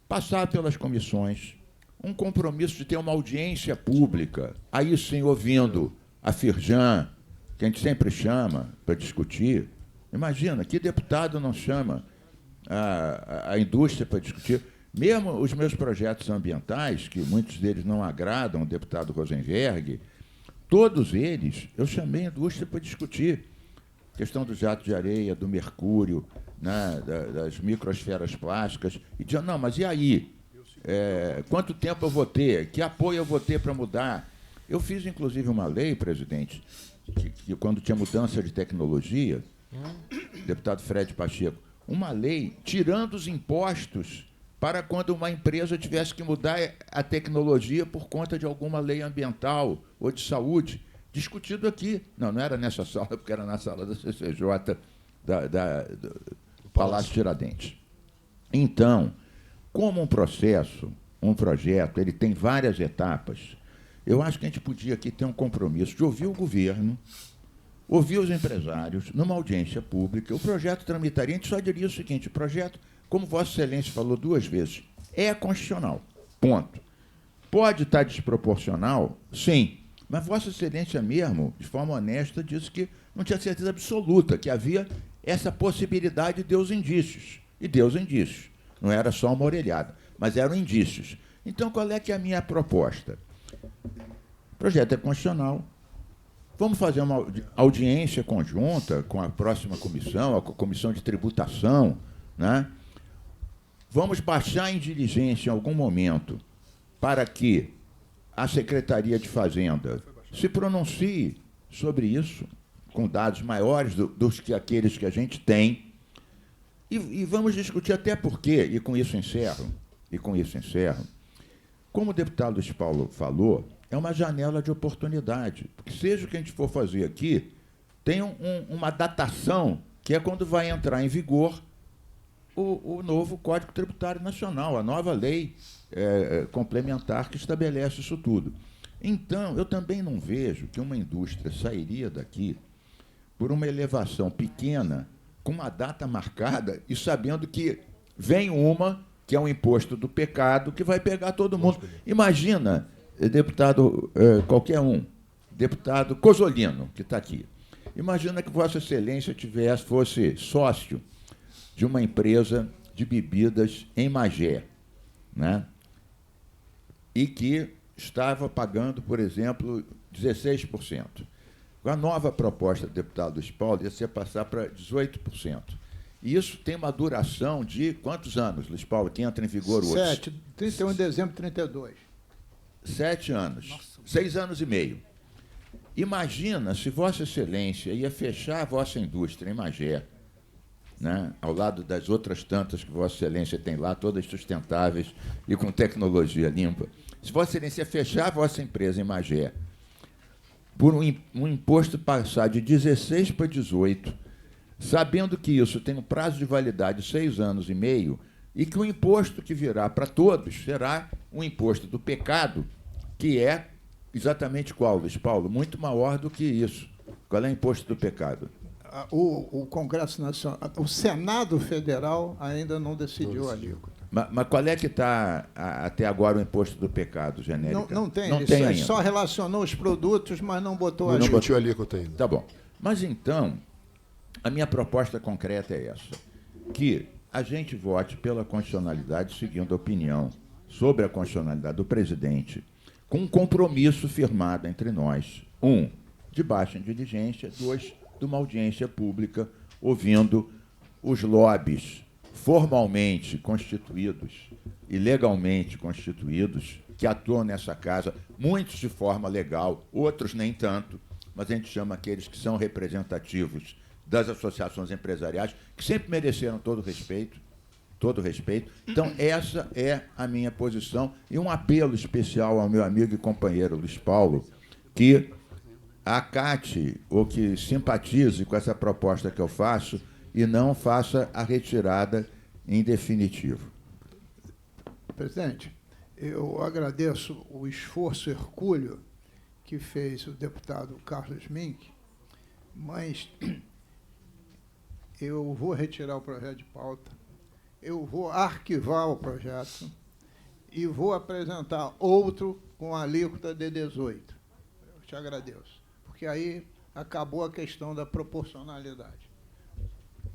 passar pelas comissões, um compromisso de ter uma audiência pública, aí sim ouvindo a Firjan, que a gente sempre chama para discutir. Imagina, que deputado não chama a indústria para discutir? Mesmo os meus projetos ambientais, que muitos deles não agradam ao deputado Rosenberg, todos eles eu chamei a indústria para discutir. A questão do jato de areia, do mercúrio, né, das microsferas plásticas. E diziam, não, mas e aí? Quanto tempo eu vou ter? Que apoio eu vou ter para mudar? Eu fiz, inclusive, uma lei, presidente, que quando tinha mudança de tecnologia, deputado Fred Pacheco, uma lei tirando os impostos para quando uma empresa tivesse que mudar a tecnologia por conta de alguma lei ambiental ou de saúde, discutido aqui. Não era nessa sala, porque era na sala da CCJ do Palácio Tiradentes. Então, como um projeto, ele tem várias etapas, eu acho que a gente podia aqui ter um compromisso de ouvir o governo, ouvir os empresários, numa audiência pública. O projeto tramitaria, a gente só diria o seguinte, o projeto, como Vossa Excelência falou 2 vezes, é constitucional, ponto. Pode estar desproporcional? Sim, mas Vossa Excelência mesmo, de forma honesta, disse que não tinha certeza absoluta, que havia essa possibilidade de os indícios. E deu os indícios. Não era só uma orelhada, mas eram indícios. Então, qual é que é a minha proposta? O projeto é constitucional. Vamos fazer uma audiência conjunta com a próxima comissão, a comissão de tributação, né? Vamos baixar em diligência em algum momento para que a Secretaria de Fazenda se pronuncie sobre isso, com dados maiores dos que aqueles que a gente tem, e vamos discutir até por quê, e com isso encerro, como o deputado Luiz Paulo falou, é uma janela de oportunidade, porque seja o que a gente for fazer aqui, tem uma datação, que é quando vai entrar em vigor o novo Código Tributário Nacional, a nova lei complementar que estabelece isso tudo. Então, eu também não vejo que uma indústria sairia daqui por uma elevação pequena, com uma data marcada e sabendo que vem uma, que é um imposto do pecado, que vai pegar todo mundo. Imagina, deputado qualquer um, deputado Cosolino, que está aqui. Imagina que Vossa Excelência fosse sócio de uma empresa de bebidas em Magé, né? E que estava pagando, por exemplo, 16%. Com a nova proposta do deputado Luiz Paulo, ia ser passar para 18%. E isso tem uma duração de quantos anos, Luiz Paulo, que entra em vigor hoje? 7, 31 de dezembro de 32. 7 anos. Nossa. 6 anos e meio. Imagina se Vossa Excelência ia fechar a vossa indústria em Magé, né, ao lado das outras tantas que Vossa Excelência tem lá, todas sustentáveis e com tecnologia limpa. Se Vossa Excelência ia fechar a vossa empresa em Magé, por um imposto passar de 16 para 18, sabendo que isso tem um prazo de validade de 6 anos e meio, e que o imposto que virá para todos será um imposto do pecado, que é exatamente qual, Luiz Paulo? Muito maior do que isso. Qual é o imposto do pecado? O Congresso Nacional, o Senado Federal ainda não decidiu a alíquota. Mas qual é que está até agora o imposto do pecado, genérico? Não tem. Não Ele tem ainda. só relacionou os produtos, mas não botou a Não alíquota. discutiu a alíquota ainda. Tá bom. Mas então, a minha proposta concreta é essa, que a gente vote pela constitucionalidade seguindo a opinião sobre a constitucionalidade do presidente, com um compromisso firmado entre nós. 1, de baixa diligência. 2, de uma audiência pública, ouvindo os lobbies formalmente constituídos e legalmente constituídos, que atuam nessa casa, muitos de forma legal, outros nem tanto, mas a gente chama aqueles que são representativos das associações empresariais, que sempre mereceram todo respeito. Então, essa é a minha posição, e um apelo especial ao meu amigo e companheiro Luiz Paulo, que acate ou que simpatize com essa proposta que eu faço e não faça a retirada em definitivo. Presidente, eu agradeço o esforço hercúleo que fez o deputado Carlos Mink, mas eu vou retirar o projeto de pauta, eu vou arquivar o projeto e vou apresentar outro com a alíquota de 18. Eu te agradeço, porque aí acabou a questão da proporcionalidade.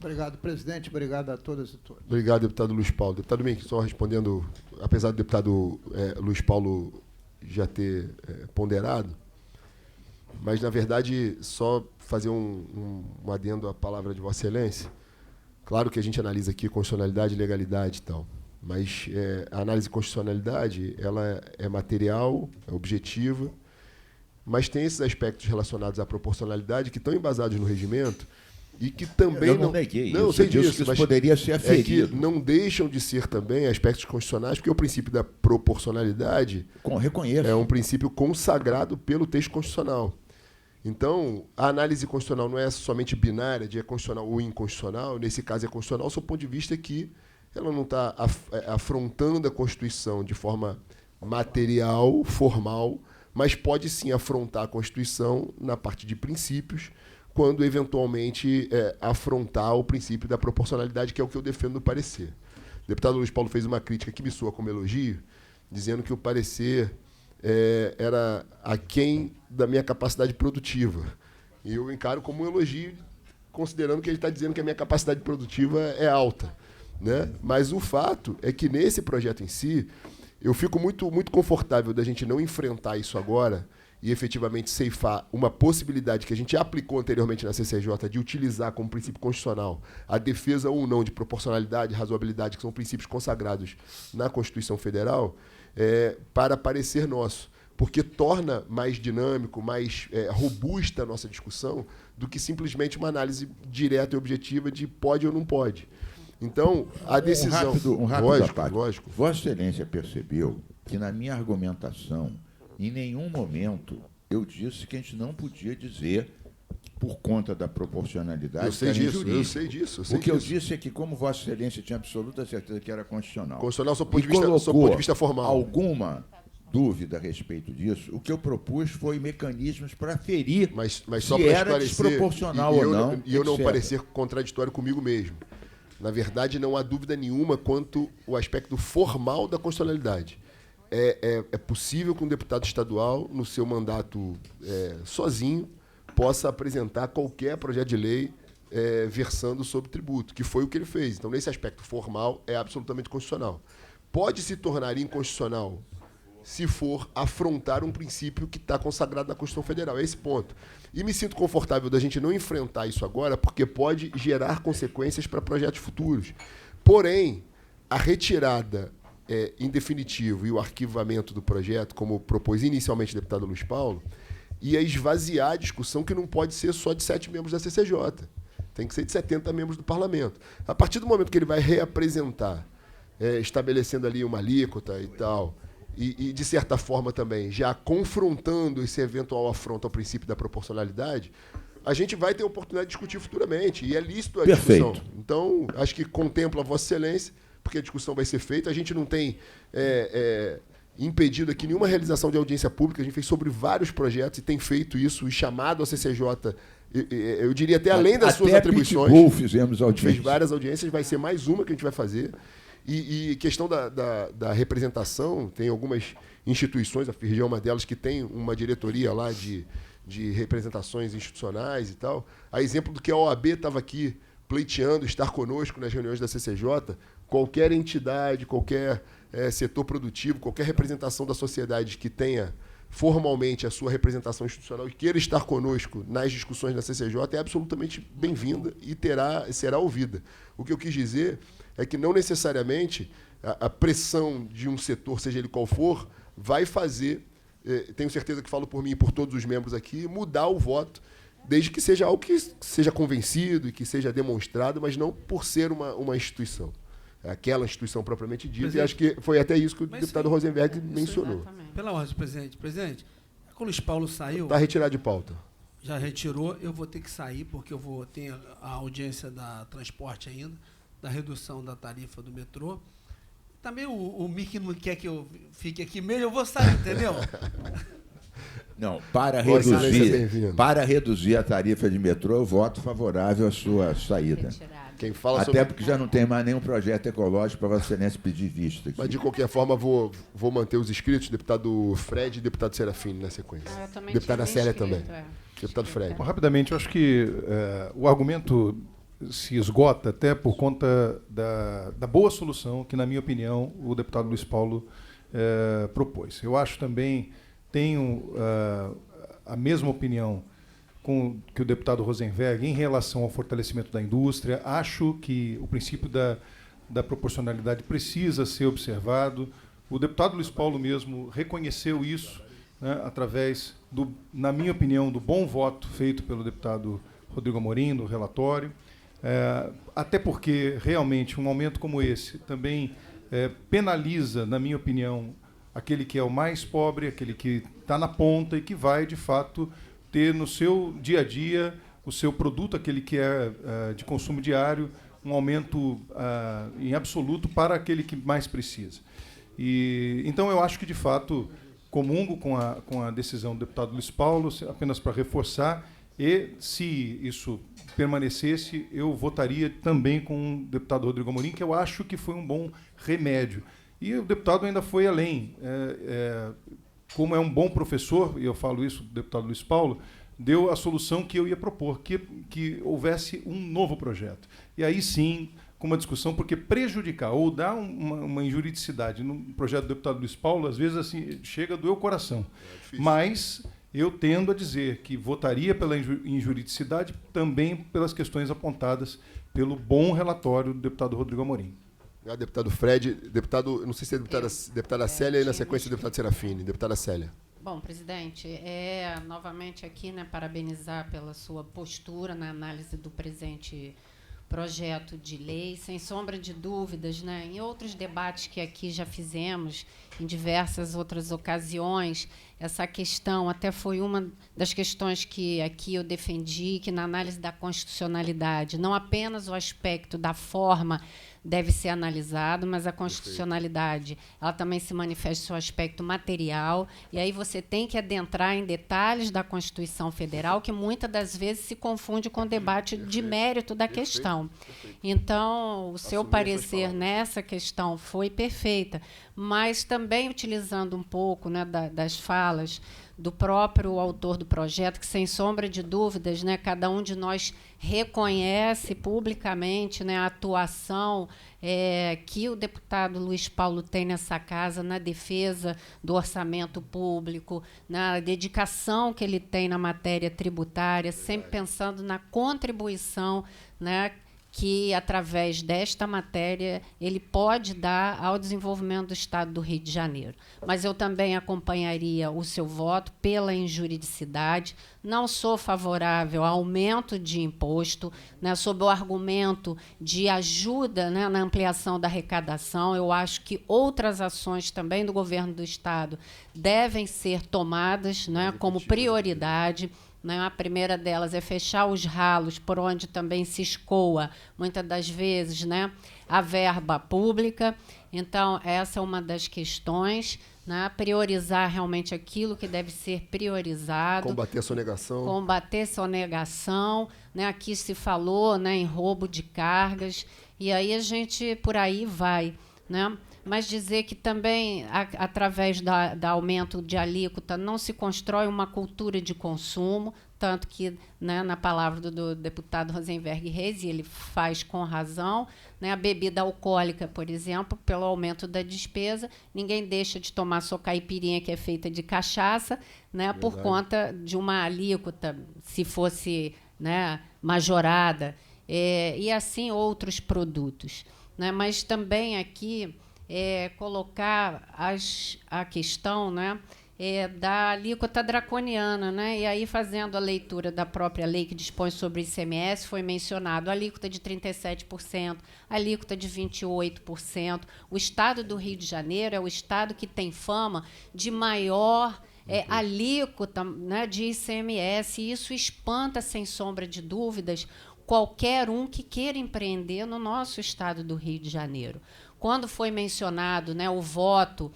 Obrigado, presidente. Obrigado a todas e todos. Obrigado, deputado Luiz Paulo. Deputado Mink, só respondendo, apesar do deputado Luiz Paulo já ter ponderado, mas, na verdade, só fazer um adendo à palavra de Vossa Excelência. Claro que a gente analisa aqui constitucionalidade, legalidade e tal, mas a análise de constitucionalidade ela é material, é objetiva, mas tem esses aspectos relacionados à proporcionalidade que estão embasados no regimento e que também eu não neguei não isso, sei eu disse disso, que isso mas poderia ser aferido. é que não deixam de ser também aspectos constitucionais, porque o princípio da proporcionalidade Reconheço. é um princípio consagrado pelo texto constitucional. Então, a análise constitucional não é somente binária, de é constitucional ou inconstitucional. Nesse caso, é constitucional, sob o ponto de vista que ela não está afrontando a Constituição de forma material, formal, mas pode sim afrontar a Constituição na parte de princípios, quando eventualmente afrontar o princípio da proporcionalidade, que é o que eu defendo no parecer. O deputado Luiz Paulo fez uma crítica que me soa como elogio, dizendo que o parecer era aquém da minha capacidade produtiva. E eu encaro como um elogio, considerando que ele está dizendo que a minha capacidade produtiva é alta, né? Mas o fato é que, nesse projeto em si, eu fico muito, muito confortável da gente não enfrentar isso agora e efetivamente ceifar uma possibilidade que a gente aplicou anteriormente na CCJ de utilizar como princípio constitucional a defesa ou não de proporcionalidade, razoabilidade, que são princípios consagrados na Constituição Federal, para parecer nosso, porque torna mais dinâmico, mais robusta a nossa discussão do que simplesmente uma análise direta e objetiva de pode ou não pode. Então, a decisão... Um rápido à lógico, parte. lógico. Vossa Excelência percebeu que, na minha argumentação, em nenhum momento eu disse que a gente não podia dizer, por conta da proporcionalidade, Eu sei que era disso, injurídico. eu sei disso. Eu sei O que eu disso. disse é que, como Vossa Excelência tinha absoluta certeza que era constitucional, Constitucional, sob o e ponto de vista formal. alguma dúvida a respeito disso, o que eu propus foi mecanismos para ferir Mas só se para era esclarecer, desproporcional e ou eu não, e eu não etc. parecer contraditório comigo mesmo. Na verdade, não há dúvida nenhuma quanto ao aspecto formal da constitucionalidade. É possível que um deputado estadual, no seu mandato sozinho, possa apresentar qualquer projeto de lei versando sobre tributo, que foi o que ele fez. Então, nesse aspecto formal, é absolutamente constitucional. Pode se tornar inconstitucional se for afrontar um princípio que está consagrado na Constituição Federal. É esse ponto. E me sinto confortável da gente não enfrentar isso agora, porque pode gerar consequências para projetos futuros. Porém, a retirada em definitivo e o arquivamento do projeto, como propôs inicialmente o deputado Luiz Paulo, ia esvaziar a discussão, que não pode ser só de 7 membros da CCJ. Tem que ser de 70 membros do Parlamento. A partir do momento que ele vai reapresentar, estabelecendo ali uma alíquota e tal, e, de certa forma, também já confrontando esse eventual afronto ao princípio da proporcionalidade, a gente vai ter a oportunidade de discutir futuramente. E é lícito a Perfeito. discussão. Então, acho que contempla Vossa Excelência, porque a discussão vai ser feita. A gente não tem impedido aqui nenhuma realização de audiência pública. A gente fez sobre vários projetos e tem feito isso, e chamado a CCJ, eu diria até além das suas atribuições. Pitbull fizemos A gente audiência. fez várias audiências, vai ser mais uma que a gente vai fazer. E questão da representação, tem algumas instituições, a FIRG é uma delas, que tem uma diretoria lá de representações institucionais e tal. A exemplo do que a OAB estava aqui pleiteando estar conosco nas reuniões da CCJ, qualquer entidade, qualquer setor produtivo, qualquer representação da sociedade que tenha formalmente a sua representação institucional e queira estar conosco nas discussões da CCJ é absolutamente bem-vinda e será ouvida. O que eu quis dizer é que não necessariamente a pressão de um setor, seja ele qual for, vai fazer, tenho certeza que falo por mim e por todos os membros aqui, mudar o voto, desde que seja algo que seja convencido e que seja demonstrado, mas não por ser uma instituição. Aquela instituição propriamente dita, Presidente, e acho que foi até isso que o mas deputado sim, Rosenberg mencionou. Exatamente. Pela ordem, presidente. Presidente, quando o Luiz Paulo saiu, Está retirado de pauta. já retirou, eu vou ter que sair, porque eu vou ter a audiência da transporte ainda, da redução da tarifa do metrô. Também o Mickey não quer que eu fique aqui mesmo, eu vou sair, entendeu? Não, para Vossa Excelência, reduzir, bem-vindo. para reduzir a tarifa de metrô, eu voto favorável à sua saída. Retirado. Quem fala Até sobre... porque já não tem mais nenhum projeto ecológico para Vossa Excelência pedir vista. Mas, Aqui. de qualquer forma, vou manter os inscritos, deputado Fred e deputado Serafini, na sequência. Eu também Deputada tinha Célia inscrito, também. Deputado Fred. Bom, rapidamente, eu acho que o argumento se esgota até por conta da boa solução que, na minha opinião, o deputado Luiz Paulo propôs. Eu acho também, tenho a mesma opinião que o deputado Rosenberg em relação ao fortalecimento da indústria. Acho que o princípio da proporcionalidade precisa ser observado. O deputado Luiz Paulo mesmo reconheceu isso, né, através, na minha opinião, do bom voto feito pelo deputado Rodrigo Amorim, no relatório. Até porque, realmente, um aumento como esse também penaliza, na minha opinião, aquele que é o mais pobre, aquele que está na ponta e que vai, de fato, ter no seu dia a dia o seu produto, aquele que é de consumo diário, um aumento em absoluto para aquele que mais precisa. Então, eu acho que, de fato, comungo com a decisão do deputado Luiz Paulo, apenas para reforçar, e, se isso permanecesse, eu votaria também com o deputado Rodrigo Amorim, que eu acho que foi um bom remédio. E o deputado ainda foi além. Como é um bom professor, e eu falo isso do deputado Luiz Paulo, deu a solução que eu ia propor, que houvesse um novo projeto. E aí sim, com uma discussão, porque prejudicar ou dar uma injuridicidade no projeto do deputado Luiz Paulo, às vezes assim, chega a doer o coração. Mas eu tendo a dizer que votaria pela injuridicidade também pelas questões apontadas pelo bom relatório do deputado Rodrigo Amorim. Deputado Fred, não sei se é deputada Célia e na sequência o deputado Serafini. Deputada Célia. Bom, presidente, novamente aqui, né, parabenizar pela sua postura na análise do presente projeto de lei. Sem sombra de dúvidas, né, em outros debates que aqui já fizemos, em diversas outras ocasiões, essa questão até foi uma das questões que aqui eu defendi, que na análise da constitucionalidade, não apenas o aspecto da forma deve ser analisado, mas a constitucionalidade, ela também se manifesta em seu aspecto material, e aí você tem que adentrar em detalhes da Constituição Federal, que muitas das vezes se confunde com o debate de mérito da questão. Então, o seu parecer nessa questão foi perfeita, mas também utilizando um pouco, né, das falas do próprio autor do projeto, que, sem sombra de dúvidas, né, cada um de nós reconhece publicamente, né, a atuação que o deputado Luiz Paulo tem nessa casa na defesa do orçamento público, na dedicação que ele tem na matéria tributária, sempre pensando na contribuição, né, que, através desta matéria, ele pode dar ao desenvolvimento do Estado do Rio de Janeiro. Mas eu também acompanharia o seu voto pela injuridicidade. Não sou favorável ao aumento de imposto, né, sob o argumento de ajuda, né, na ampliação da arrecadação. Eu acho que outras ações também do governo do Estado devem ser tomadas, né, como prioridade. Né? A primeira delas é fechar os ralos por onde também se escoa, muitas das vezes, né, a verba pública. Então, essa é uma das questões, né? Priorizar realmente aquilo que deve ser priorizado. Combater a sonegação. Combater a sonegação. Né? Aqui se falou, né, em roubo de cargas, e aí a gente por aí vai, né? Mas dizer que também, através da aumento de alíquota, não se constrói uma cultura de consumo, tanto que, né, na palavra do deputado Rosenberg Reis, e ele faz com razão, né, a bebida alcoólica, por exemplo, pelo aumento da despesa, ninguém deixa de tomar sua caipirinha, que é feita de cachaça, né, por conta de uma alíquota, se fosse, né, majorada, e assim outros produtos. Né, mas também aqui colocar a questão, né, da alíquota draconiana, né, e aí, fazendo a leitura da própria lei que dispõe sobre o ICMS, foi mencionado a alíquota de 37%, a alíquota de 28%. O Estado do Rio de Janeiro é o estado que tem fama de maior alíquota, né, de ICMS, e isso espanta, sem sombra de dúvidas, qualquer um que queira empreender no nosso estado do Rio de Janeiro. Quando foi mencionado, né, o voto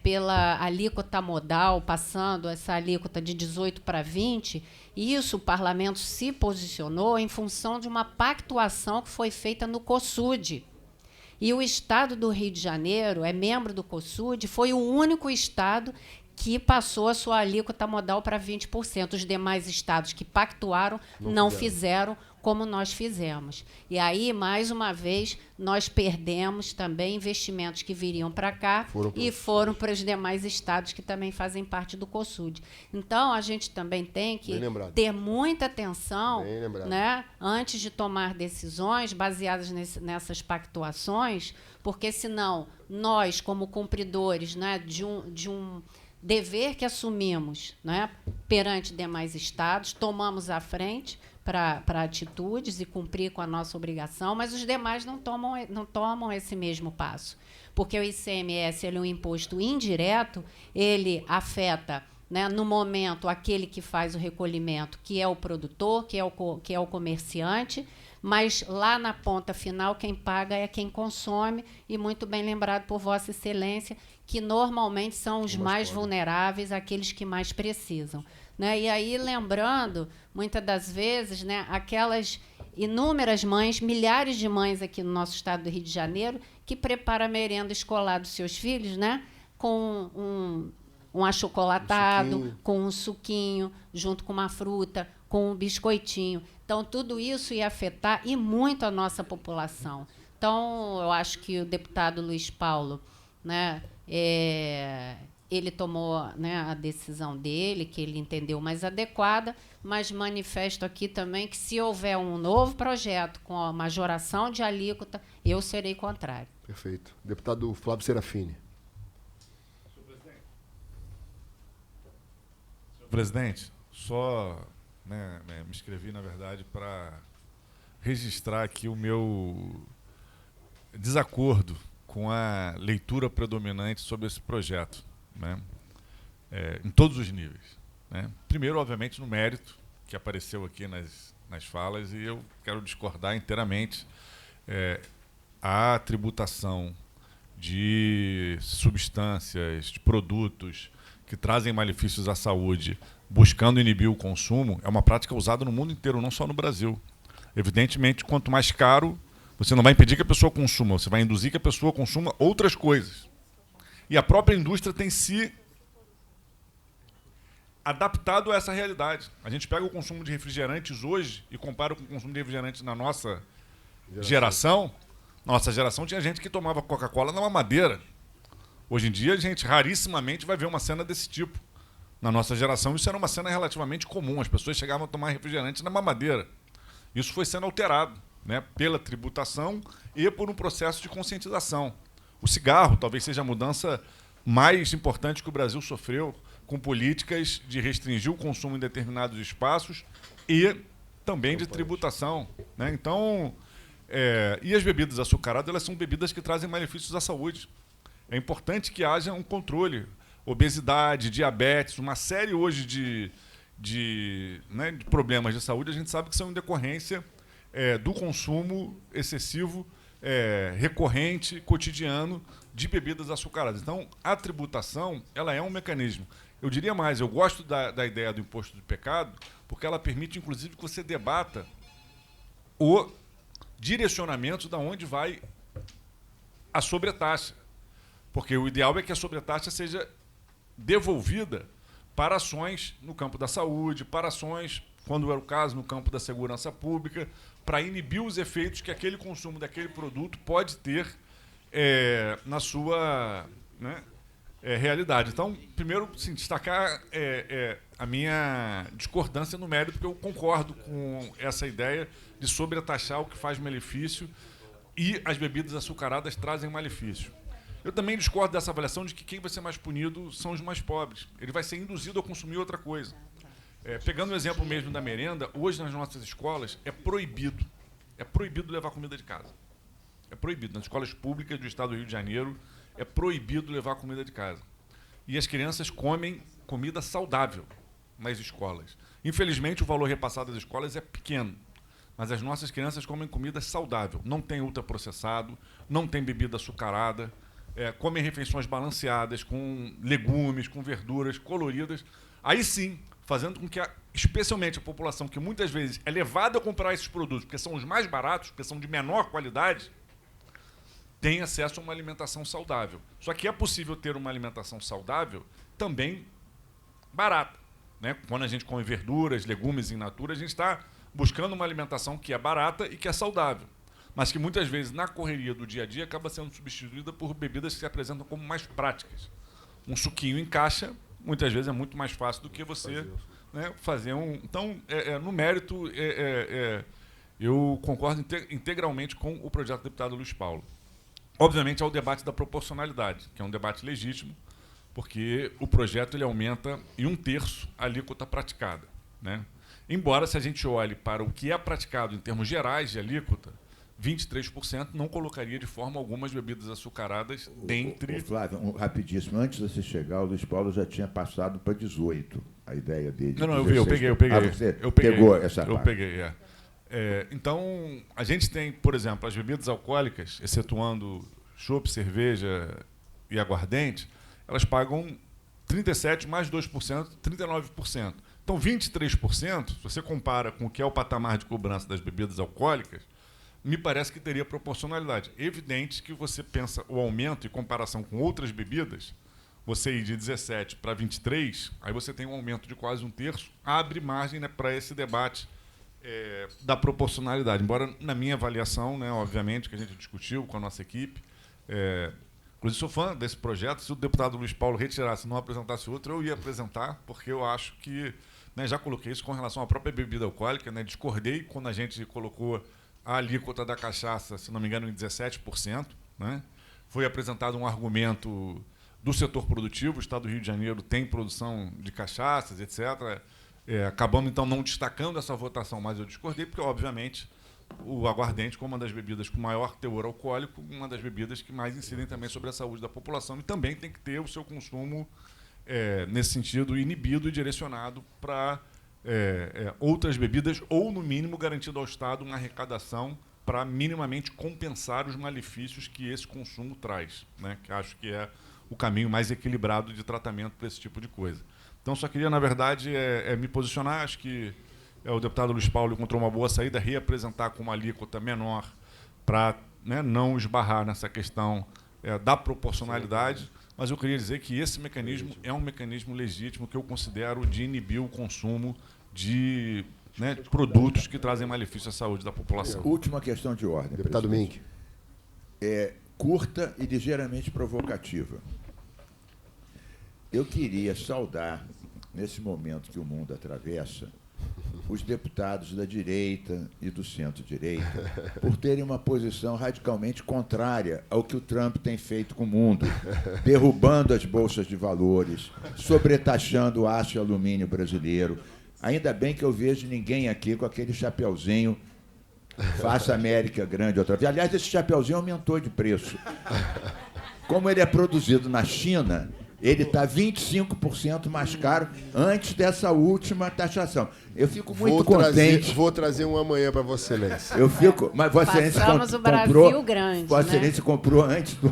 pela alíquota modal, passando essa alíquota de 18 para 20, isso o parlamento se posicionou em função de uma pactuação que foi feita no COSUD. E o estado do Rio de Janeiro é membro do COSUD, foi o único estado que passou a sua alíquota modal para 20%. Os demais estados que pactuaram não fizeram como nós fizemos. E aí, mais uma vez, nós perdemos também investimentos que viriam para cá e foram para os demais estados que também fazem parte do COSUD. Então, a gente também tem que ter muita atenção, né, antes de tomar decisões baseadas nessas pactuações, porque, senão, nós, como cumpridores, né, de um dever que assumimos, né, perante demais estados, tomamos à frente para atitudes e cumprir com a nossa obrigação, mas os demais não tomam esse mesmo passo. Porque o ICMS ele é um imposto indireto, ele afeta, né, no momento, aquele que faz o recolhimento, que é o produtor, que é o comerciante, mas lá na ponta final quem paga é quem consome, e muito bem lembrado por Vossa Excelência, que normalmente são os mais vulneráveis, aqueles que mais precisam. Né? E aí, lembrando, muitas das vezes, né, aquelas inúmeras mães, milhares de mães aqui no nosso estado do Rio de Janeiro, que preparam a merenda escolar dos seus filhos, né, com um achocolatado, com um suquinho, junto com uma fruta, com um biscoitinho. Então, tudo isso ia afetar e muito a nossa população. Então, eu acho que o deputado Luiz Paulo, né, ele tomou, né, a decisão dele, que ele entendeu mais adequada, mas manifesto aqui também que, se houver um novo projeto com a majoração de alíquota, eu serei contrário. Perfeito. Deputado Flávio Serafini. presidente, só me inscrevi, na verdade, para registrar aqui o meu desacordo com a leitura predominante sobre esse projeto, né? Em todos os níveis, né? Primeiro, obviamente, no mérito, que apareceu aqui nas falas, e eu quero discordar inteiramente. A tributação de substâncias, de produtos que trazem malefícios à saúde, buscando inibir o consumo, é uma prática usada no mundo inteiro, não só no Brasil. Evidentemente, quanto mais caro, você não vai impedir que a pessoa consuma, você vai induzir que a pessoa consuma outras coisas. E a própria indústria tem se adaptado a essa realidade. A gente pega o consumo de refrigerantes hoje e compara com o consumo de refrigerantes na nossa geração. Nossa geração tinha gente que tomava Coca-Cola na mamadeira. Hoje em dia, a gente rarissimamente vai ver uma cena desse tipo. Na nossa geração, isso era uma cena relativamente comum. As pessoas chegavam a tomar refrigerante na mamadeira. Isso foi sendo alterado, né, pela tributação e por um processo de conscientização. O cigarro talvez seja a mudança mais importante que o Brasil sofreu, com políticas de restringir o consumo em determinados espaços e também de tributação, né? Então, e as bebidas açucaradas, elas são bebidas que trazem malefícios à saúde. É importante que haja um controle. Obesidade, diabetes, uma série hoje de problemas de saúde, a gente sabe que são em decorrência do consumo excessivo, recorrente, cotidiano, de bebidas açucaradas. Então, a tributação, ela é um mecanismo. Eu diria mais, eu gosto da ideia do imposto de pecado, porque ela permite, inclusive, que você debata o direcionamento de onde vai a sobretaxa. Porque o ideal é que a sobretaxa seja devolvida para ações no campo da saúde, para ações, quando é o caso, no campo da segurança pública, para inibir os efeitos que aquele consumo daquele produto pode ter na sua realidade. Então, primeiro, sim, destacar a minha discordância no mérito, porque eu concordo com essa ideia de sobretaxar o que faz malefício e as bebidas açucaradas trazem malefício. Eu também discordo dessa avaliação de que quem vai ser mais punido são os mais pobres. Ele vai ser induzido a consumir outra coisa. Pegando o exemplo mesmo da merenda, hoje nas nossas escolas é proibido levar comida de casa. É proibido. Nas escolas públicas do estado do Rio de Janeiro, é proibido levar comida de casa. E as crianças comem comida saudável nas escolas. Infelizmente, o valor repassado às escolas é pequeno, mas as nossas crianças comem comida saudável. Não tem ultraprocessado, não tem bebida açucarada, comem refeições balanceadas, com legumes, com verduras coloridas. Aí sim, fazendo com que, especialmente a população que muitas vezes é levada a comprar esses produtos, porque são os mais baratos, porque são de menor qualidade, tem acesso a uma alimentação saudável. Só que é possível ter uma alimentação saudável também barata, né? Quando a gente come verduras, legumes in natura, a gente está buscando uma alimentação que é barata e que é saudável, mas que muitas vezes, na correria do dia a dia, acaba sendo substituída por bebidas que se apresentam como mais práticas. Um suquinho em caixa, muitas vezes, é muito mais fácil do que você fazer um... Então, no mérito, eu concordo integralmente com o projeto do deputado Luiz Paulo. Obviamente, há o debate da proporcionalidade, que é um debate legítimo, porque o projeto ele aumenta em 1/3 a alíquota praticada, né? Embora, se a gente olhe para o que é praticado em termos gerais de alíquota, 23% não colocaria de forma alguma as bebidas açucaradas dentre... Flávio, rapidíssimo, antes de você chegar, o Luiz Paulo já tinha passado para 18, a ideia dele. Não, eu peguei. Você pegou essa parte. Eu peguei, então, a gente tem, por exemplo, as bebidas alcoólicas, excetuando chopp, cerveja e aguardente, elas pagam 37% mais 2%, 39%. Então, 23%, se você compara com o que é o patamar de cobrança das bebidas alcoólicas, me parece que teria proporcionalidade. Evidente que você pensa o aumento em comparação com outras bebidas, você ir de 17 para 23, aí você tem um aumento de quase 1/3, abre margem, né, para esse debate da proporcionalidade. Embora, na minha avaliação, né, obviamente, que a gente discutiu com a nossa equipe, inclusive sou fã desse projeto, se o deputado Luiz Paulo retirasse e não apresentasse outro, eu ia apresentar, porque eu acho que, né, já coloquei isso com relação à própria bebida alcoólica, né, discordei quando a gente colocou a alíquota da cachaça, se não me engano, em 17%. Né? Foi apresentado um argumento do setor produtivo. O Estado do Rio de Janeiro tem produção de cachaças, etc. Acabamos, então, não destacando essa votação, mas eu discordei, porque, obviamente, o aguardente, como uma das bebidas com maior teor alcoólico, uma das bebidas que mais incidem também sobre a saúde da população, e também tem que ter o seu consumo, nesse sentido, inibido e direcionado para outras bebidas, ou, no mínimo, garantido ao Estado uma arrecadação para minimamente compensar os malefícios que esse consumo traz, né? Que acho que é o caminho mais equilibrado de tratamento para esse tipo de coisa. Então, só queria, na verdade, me posicionar. Acho que o deputado Luiz Paulo encontrou uma boa saída, reapresentar com uma alíquota menor para, né, não esbarrar nessa questão da proporcionalidade, mas eu queria dizer que esse mecanismo é um mecanismo legítimo que eu considero de inibir o consumo de, né, produtos que trazem malefício à saúde da população. Última questão de ordem. Deputado Mink. Curta e ligeiramente provocativa. Eu queria saudar, nesse momento que o mundo atravessa, os deputados da direita e do centro-direita por terem uma posição radicalmente contrária ao que o Trump tem feito com o mundo, derrubando as bolsas de valores, sobretaxando o aço e alumínio brasileiro. Ainda bem que eu vejo ninguém aqui com aquele chapeuzinho Faça América grande outra vez. Aliás, esse chapeuzinho aumentou de preço. Como ele é produzido na China, ele está 25% mais caro antes dessa última taxação. Eu fico muito contente. Vou trazer um amanhã para Vossa Excelência. Eu fico, mas Vossa Excelência Passamos o Brasil comprou, grande, Vossa né? Excelência comprou antes do...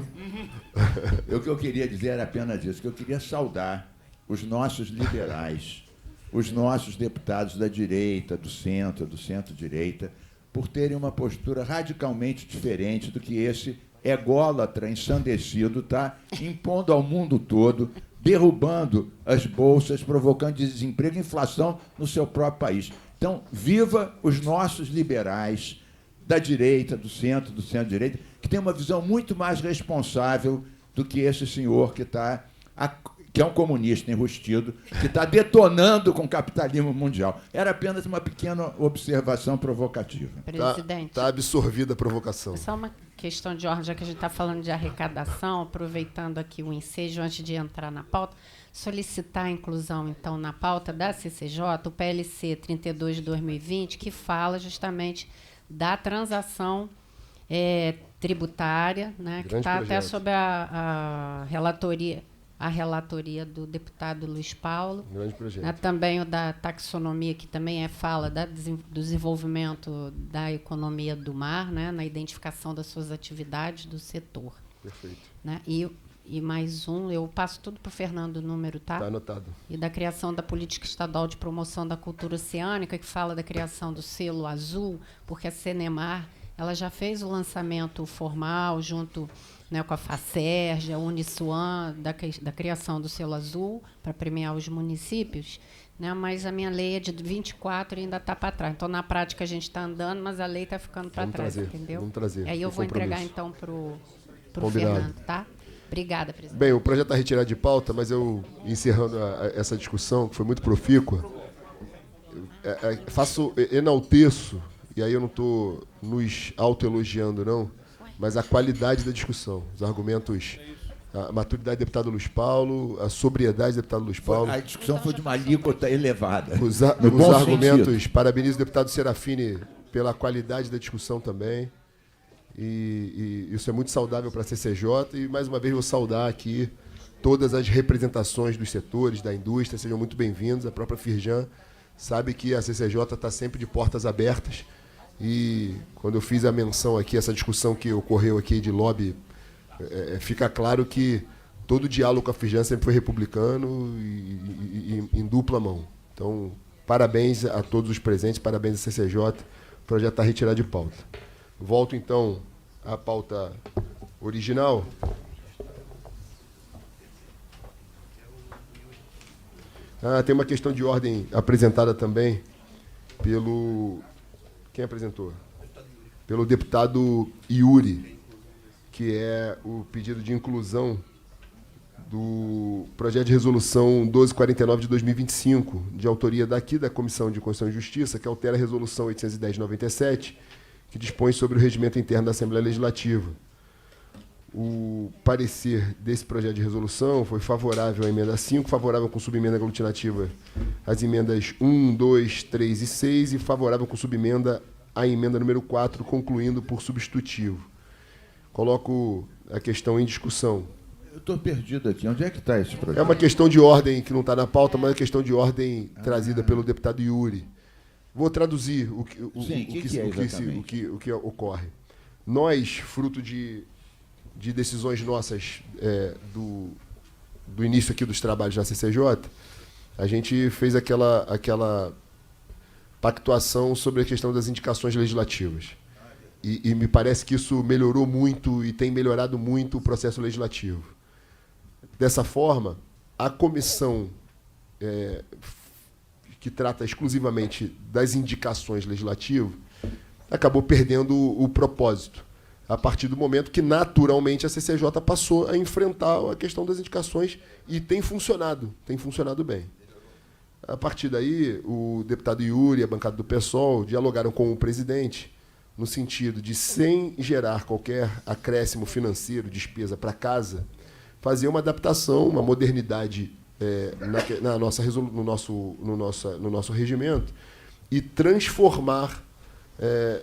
O que eu queria dizer era apenas isso, que eu queria saudar os nossos liberais, os nossos deputados da direita, do centro-direita, por terem uma postura radicalmente diferente do que esse ególatra ensandecido está impondo ao mundo todo, derrubando as bolsas, provocando desemprego e inflação no seu próprio país. Então, viva os nossos liberais da direita, do centro-direita, que tem uma visão muito mais responsável do que esse senhor que é um comunista enrustido, que está detonando com o capitalismo mundial. Era apenas uma pequena observação provocativa. Presidente. Está absorvida a provocação. Só uma questão de ordem, já que a gente está falando de arrecadação, aproveitando aqui o ensejo antes de entrar na pauta, solicitar a inclusão, então, na pauta da CCJ, o PLC 32 de 2020, que fala justamente da transação tributária, né, que está até sob a relatoria do deputado Luiz Paulo. Grande projeto. Né, também o da taxonomia, que também fala do desenvolvimento da economia do mar, né, na identificação das suas atividades do setor. Perfeito. Né, e mais um, eu passo tudo para o Fernando o número, tá? Está anotado. E da criação da política estadual de promoção da cultura oceânica, que fala da criação do selo azul, porque a Cenemar ela já fez o lançamento formal junto, né, com a FACERJ, a Uniswan, da criação do selo azul para premiar os municípios, né, mas a minha lei é de 24 e ainda está para trás. Então, na prática, a gente está andando, mas a lei está ficando para trás, entendeu? Vamos trazer. Aí eu vou entregar, então, para o Fernando, tá? Obrigada, presidente. Bem, o projeto está retirado de pauta, mas eu, encerrando essa discussão, que foi muito profícua, enalteço, e aí eu não estou nos autoelogiando, não, mas a qualidade da discussão, os argumentos, a maturidade do deputado Luiz Paulo, a sobriedade do deputado Luiz Paulo. A discussão foi de uma alíquota elevada. Os argumentos, parabenizo o deputado Serafini pela qualidade da discussão também. E isso é muito saudável para a CCJ. E, mais uma vez, vou saudar aqui todas as representações dos setores, da indústria. Sejam muito bem-vindos. A própria Firjan sabe que a CCJ está sempre de portas abertas. E quando eu fiz a menção aqui, essa discussão que ocorreu aqui de lobby, fica claro que todo o diálogo com a Firjan sempre foi republicano e em dupla mão. Então, parabéns a todos os presentes, parabéns à CCJ. O projeto está retirado de pauta. Volto, então, à pauta original. Tem uma questão de ordem apresentada também pelo... Quem apresentou? Pelo deputado Yuri, que é o pedido de inclusão do projeto de resolução 1249 de 2025, de autoria daqui da Comissão de Constituição e Justiça, que altera a resolução 810 de 97, que dispõe sobre o regimento interno da Assembleia Legislativa. O parecer desse projeto de resolução foi favorável à emenda 5, favorável com subemenda aglutinativa às emendas 1, 2, 3 e 6 e favorável com subemenda à emenda número 4, concluindo por substitutivo. Coloco a questão em discussão. Eu estou perdido aqui. Onde é que está esse projeto? É uma questão de ordem que não está na pauta, mas é uma questão de ordem trazida pelo deputado Yuri. Vou traduzir o que ocorre. Nós, fruto de decisões nossas do início aqui dos trabalhos na CCJ, a gente fez aquela pactuação sobre a questão das indicações legislativas. E me parece que isso melhorou muito e tem melhorado muito o processo legislativo. Dessa forma, a comissão que trata exclusivamente das indicações legislativas acabou perdendo o propósito, a partir do momento que, naturalmente, a CCJ passou a enfrentar a questão das indicações e tem funcionado bem. A partir daí, o deputado Yuri e a bancada do PSOL dialogaram com o presidente no sentido de, sem gerar qualquer acréscimo financeiro, despesa para casa, fazer uma adaptação, uma modernidade no nosso regimento e transformar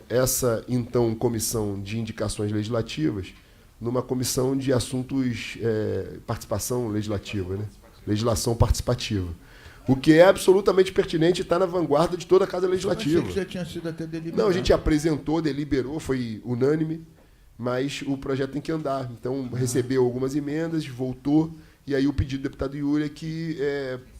essa, então, comissão de indicações legislativas numa comissão de assuntos, participação legislativa, né? Legislação participativa. O que é absolutamente pertinente e está na vanguarda de toda a Casa Legislativa. Eu achei que já tinha sido até deliberado. Não, a gente apresentou, deliberou, foi unânime, mas o projeto tem que andar. Então, recebeu algumas emendas, voltou, e aí o pedido do deputado Yuri é que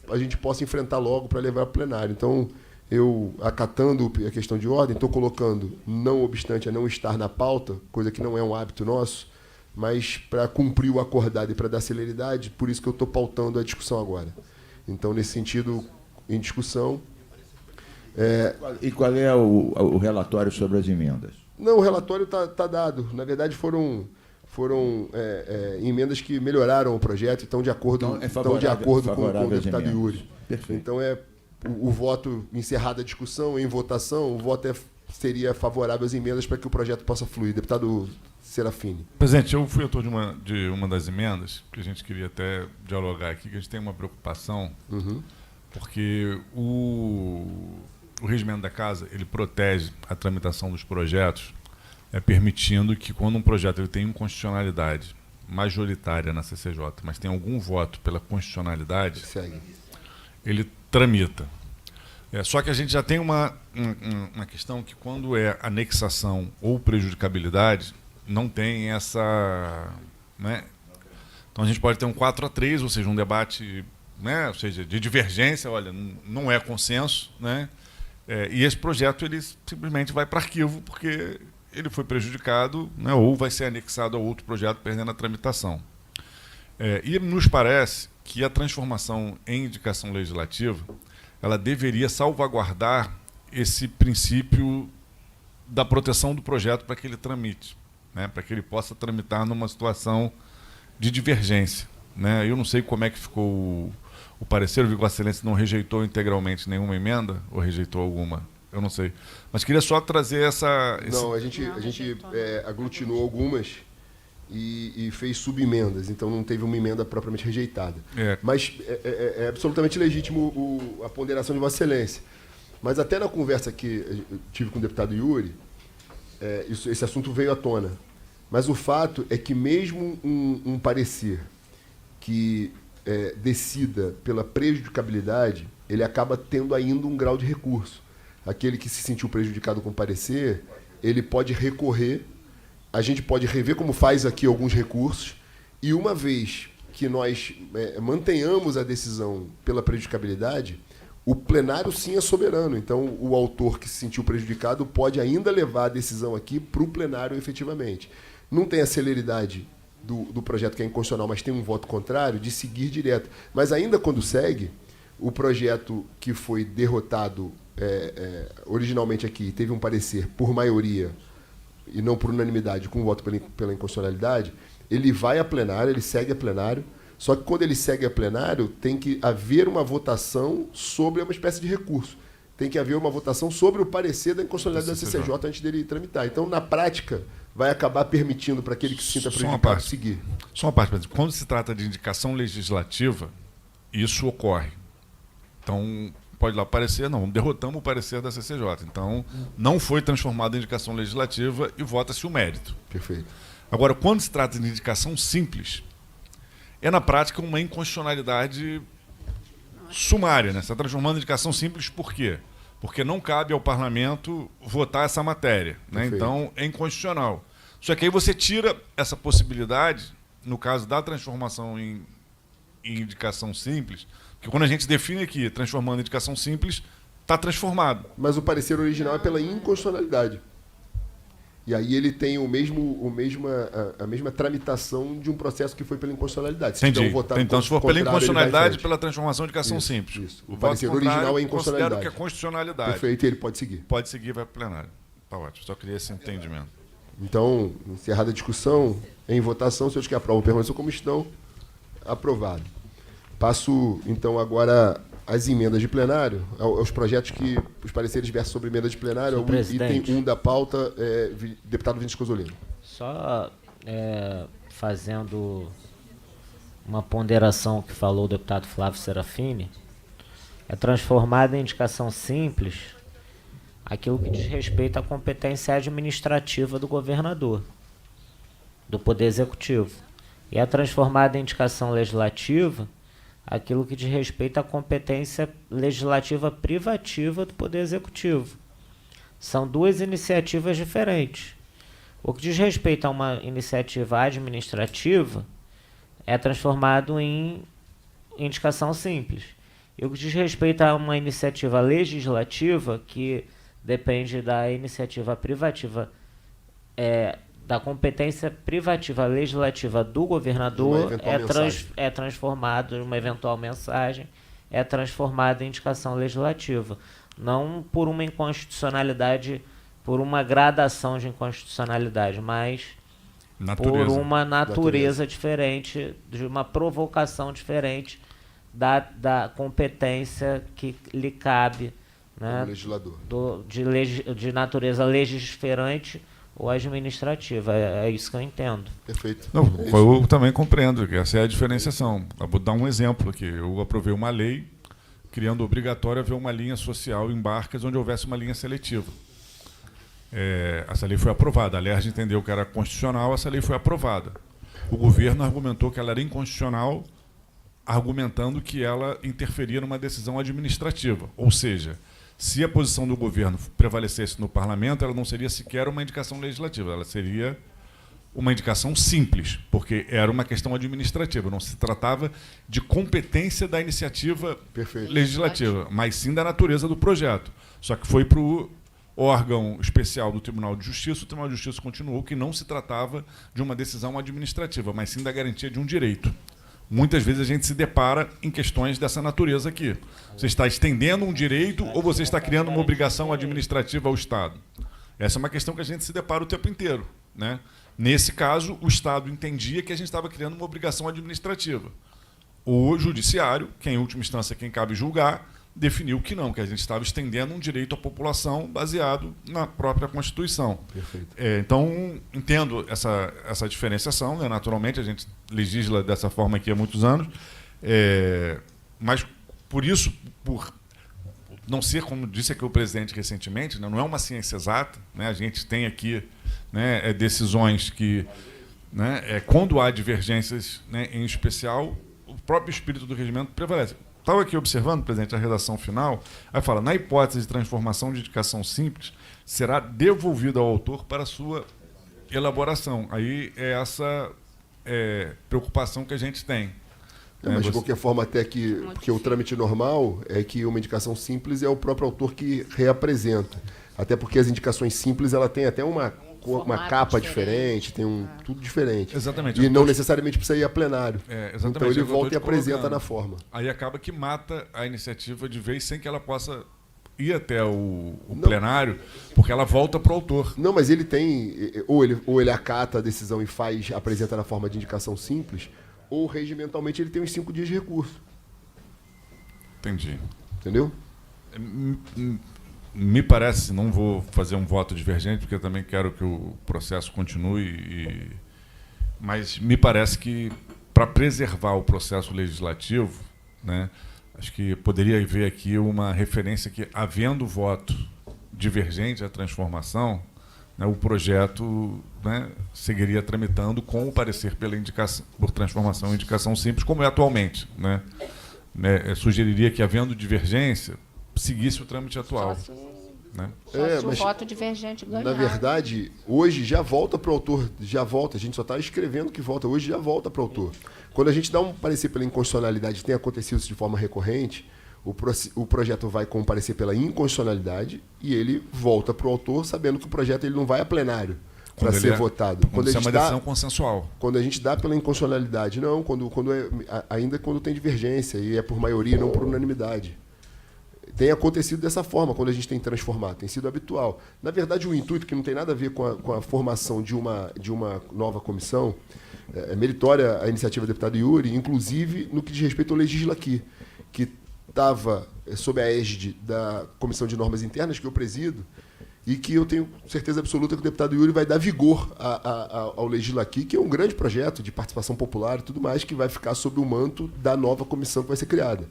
a gente possa enfrentar logo para levar para o plenário. Então, eu, acatando a questão de ordem, estou colocando, não obstante a não estar na pauta, coisa que não é um hábito nosso, mas para cumprir o acordado e para dar celeridade, por isso que eu estou pautando a discussão agora. Então, nesse sentido, em discussão... E qual é o relatório sobre as emendas? Não, o relatório está dado. Na verdade, foram emendas que melhoraram o projeto e estão de acordo, com o deputado Yuri. Perfeito. Então, o voto, encerrada a discussão, em votação, o voto seria favorável às emendas para que o projeto possa fluir. Deputado Serafini. Presidente, eu fui autor de uma das emendas, que a gente queria até dialogar aqui, que a gente tem uma preocupação, porque o regimento da Casa, ele protege a tramitação dos projetos, permitindo que, quando um projeto ele tem inconstitucionalidade majoritária na CCJ, mas tem algum voto pela constitucionalidade, ele tramita. Só que a gente já tem uma questão que, quando é anexação ou prejudicabilidade, não tem essa... Né? Então, a gente pode ter um 4-3, ou seja, um debate, né? Ou seja, de divergência, olha, não é consenso, né? E esse projeto ele simplesmente vai para arquivo, porque ele foi prejudicado, né? Ou vai ser anexado a outro projeto, perdendo a tramitação. E nos parece que a transformação em indicação legislativa ela deveria salvaguardar esse princípio da proteção do projeto para que ele tramite, né? Para que ele possa tramitar numa situação de divergência, né? Eu não sei como é que ficou o parecer, eu vi que Vossa Excelência não rejeitou integralmente nenhuma emenda, ou rejeitou alguma, eu não sei. Mas queria só trazer Não, a gente aglutinou algumas e fez subemendas, então não teve uma emenda propriamente rejeitada. Mas é absolutamente legítimo a ponderação de Vossa Excelência. Mas até na conversa que eu tive com o deputado Yuri, esse assunto veio à tona. Mas o fato é que mesmo um parecer que decida pela prejudicabilidade, ele acaba tendo ainda um grau de recurso. Aquele que se sentiu prejudicado com o parecer, ele pode recorrer, a gente pode rever, como faz aqui, alguns recursos, e uma vez que nós mantenhamos a decisão pela prejudicabilidade, o plenário sim é soberano. Então, o autor que se sentiu prejudicado pode ainda levar a decisão aqui para o plenário efetivamente. Não tem a celeridade do projeto que é inconstitucional, mas tem um voto contrário, de seguir direto. Mas ainda quando segue, o projeto que foi derrotado originalmente aqui, teve um parecer por maioria e não por unanimidade, com voto pela inconstitucionalidade, ele vai a plenário, ele segue a plenário, só que quando ele segue a plenário, tem que haver uma votação sobre uma espécie de recurso. Tem que haver uma votação sobre o parecer da inconstitucionalidade da CCJ antes dele tramitar. Então, na prática, vai acabar permitindo para aquele que se sinta Só uma prejudicado parte. seguir. Só uma parte, presidente. Quando se trata de indicação legislativa, isso ocorre. Então, pode lá parecer, não, derrotamos o parecer da CCJ. Então, não foi transformado em indicação legislativa e vota-se o mérito. Perfeito. Agora, quando se trata de indicação simples, é na prática uma inconstitucionalidade sumária, né? Você está transformando em indicação simples por quê? Porque não cabe ao parlamento votar essa matéria, né? Perfeito. Então é inconstitucional. Só que aí você tira essa possibilidade, no caso da transformação em indicação simples, que quando a gente define aqui, transformando em indicação simples, está transformado. Mas o parecer original é pela inconstitucionalidade. E aí ele tem a mesma tramitação de um processo que foi pela inconstitucionalidade. Se Entendi. tiver um votado Então, se for pela contrário, ele vai em inconstitucionalidade, frente. pela transformação em indicação Isso, simples. isso. O voto parecer contrário, original é considero inconstitucionalidade. que é constitucionalidade. Perfeito, e ele pode seguir. Pode seguir, vai para o plenário. Está ótimo, só queria esse entendimento. Então, encerrada a discussão, em votação, senhores que aprovam permaneçam como estão, aprovado. Passo, então, agora às emendas de plenário, aos projetos que os pareceres versam sobre emendas de plenário, Senhor ao presidente. item 1 da pauta, deputado Vinícius Cozzolino. Só fazendo uma ponderação que falou o deputado Flávio Serafini, é transformado em indicação simples aquilo que diz respeito à competência administrativa do governador, do Poder Executivo. E é transformado em indicação legislativa aquilo que diz respeito à competência legislativa privativa do Poder Executivo. São duas iniciativas diferentes. O que diz respeito a uma iniciativa administrativa é transformado em indicação simples. E o que diz respeito a uma iniciativa legislativa, que depende da iniciativa privativa, da competência privativa legislativa do governador, é transformado em uma eventual mensagem, é transformado em indicação legislativa. Não por uma inconstitucionalidade, por uma gradação de inconstitucionalidade, mas por uma natureza diferente, de uma provocação diferente da competência que lhe cabe, né, legislador. De natureza legiferante ou administrativa. É isso que eu entendo. Perfeito. Não, eu também compreendo que essa é a diferenciação. Eu vou dar um exemplo aqui. Eu aprovei uma lei criando obrigatório haver uma linha social em barcas onde houvesse uma linha seletiva. Essa lei foi aprovada. A LERJ entendeu que era constitucional, essa lei foi aprovada. O governo argumentou que ela era inconstitucional, argumentando que ela interferia numa decisão administrativa. Ou seja, se a posição do governo prevalecesse no parlamento, ela não seria sequer uma indicação legislativa, ela seria uma indicação simples, porque era uma questão administrativa, não se tratava de competência da iniciativa legislativa, mas sim da natureza do projeto. Só que foi para o órgão especial do Tribunal de Justiça, o Tribunal de Justiça continuou que não se tratava de uma decisão administrativa, mas sim da garantia de um direito. Muitas vezes a gente se depara em questões dessa natureza aqui. Você está estendendo um direito ou você está criando uma obrigação administrativa ao Estado? Essa é uma questão que a gente se depara o tempo inteiro, né? Nesse caso, o Estado entendia que a gente estava criando uma obrigação administrativa. O Judiciário, que em última instância quem cabe julgar, definiu que não, que a gente estava estendendo um direito à população baseado na própria Constituição. Perfeito. Então, entendo essa diferenciação, né? Naturalmente, a gente legisla dessa forma aqui há muitos anos, mas por isso, por não ser, como disse aqui o presidente recentemente, né? Não é uma ciência exata, né? A gente tem aqui, né, decisões que, né, quando há divergências, né, em especial, o próprio espírito do regimento prevalece. Estava aqui observando, presidente, a redação final, aí fala, na hipótese de transformação de indicação simples, será devolvido ao autor para a sua elaboração. Aí é essa preocupação que a gente tem. Mas, de qualquer forma, até que... Porque o trâmite normal é que uma indicação simples é o próprio autor que reapresenta. Até porque as indicações simples ela tem até uma capa diferente, tem tudo diferente. Exatamente. E não necessariamente precisa ir a plenário. Então ele volta e apresenta na forma. Aí acaba que mata a iniciativa de vez sem que ela possa ir até o plenário, porque ela volta para o autor. Não, mas ele tem... Ou ele acata a decisão e apresenta na forma de indicação simples, ou regimentalmente ele tem uns 5 dias de recurso. Entendi. Entendeu? Me parece, não vou fazer um voto divergente, porque eu também quero que o processo continue, mas me parece que, para preservar o processo legislativo, né, acho que poderia haver aqui uma referência que, havendo voto divergente à transformação, né, o projeto, né, seguiria tramitando com o parecer pela indicação, por transformação em indicação simples, como é atualmente. Né? Sugeriria que, havendo divergência, seguisse o trâmite atual. Só se, né? só se o voto divergente ganhar. Na verdade, hoje já volta para o autor, já volta, a gente só está escrevendo que volta, hoje já volta para o autor. Quando a gente dá um parecer pela inconstitucionalidade, tem acontecido isso de forma recorrente, o projeto vai com um parecer pela inconstitucionalidade e ele volta para o autor sabendo que o projeto ele não vai a plenário para ser votado. Quando isso é uma decisão consensual. Quando a gente dá pela inconstitucionalidade, não, ainda quando tem divergência e é por maioria, não por unanimidade. Tem acontecido dessa forma, quando a gente tem transformado, tem sido habitual. Na verdade, o intuito, que não tem nada a ver com a formação de uma nova comissão, é meritória a iniciativa do deputado Yuri, inclusive no que diz respeito ao Legisla Aqui, que estava sob a égide da Comissão de Normas Internas, que eu presido, e que eu tenho certeza absoluta que o deputado Yuri vai dar vigor ao Legisla Aqui, que é um grande projeto de participação popular e tudo mais, que vai ficar sob o manto da nova comissão que vai ser criada.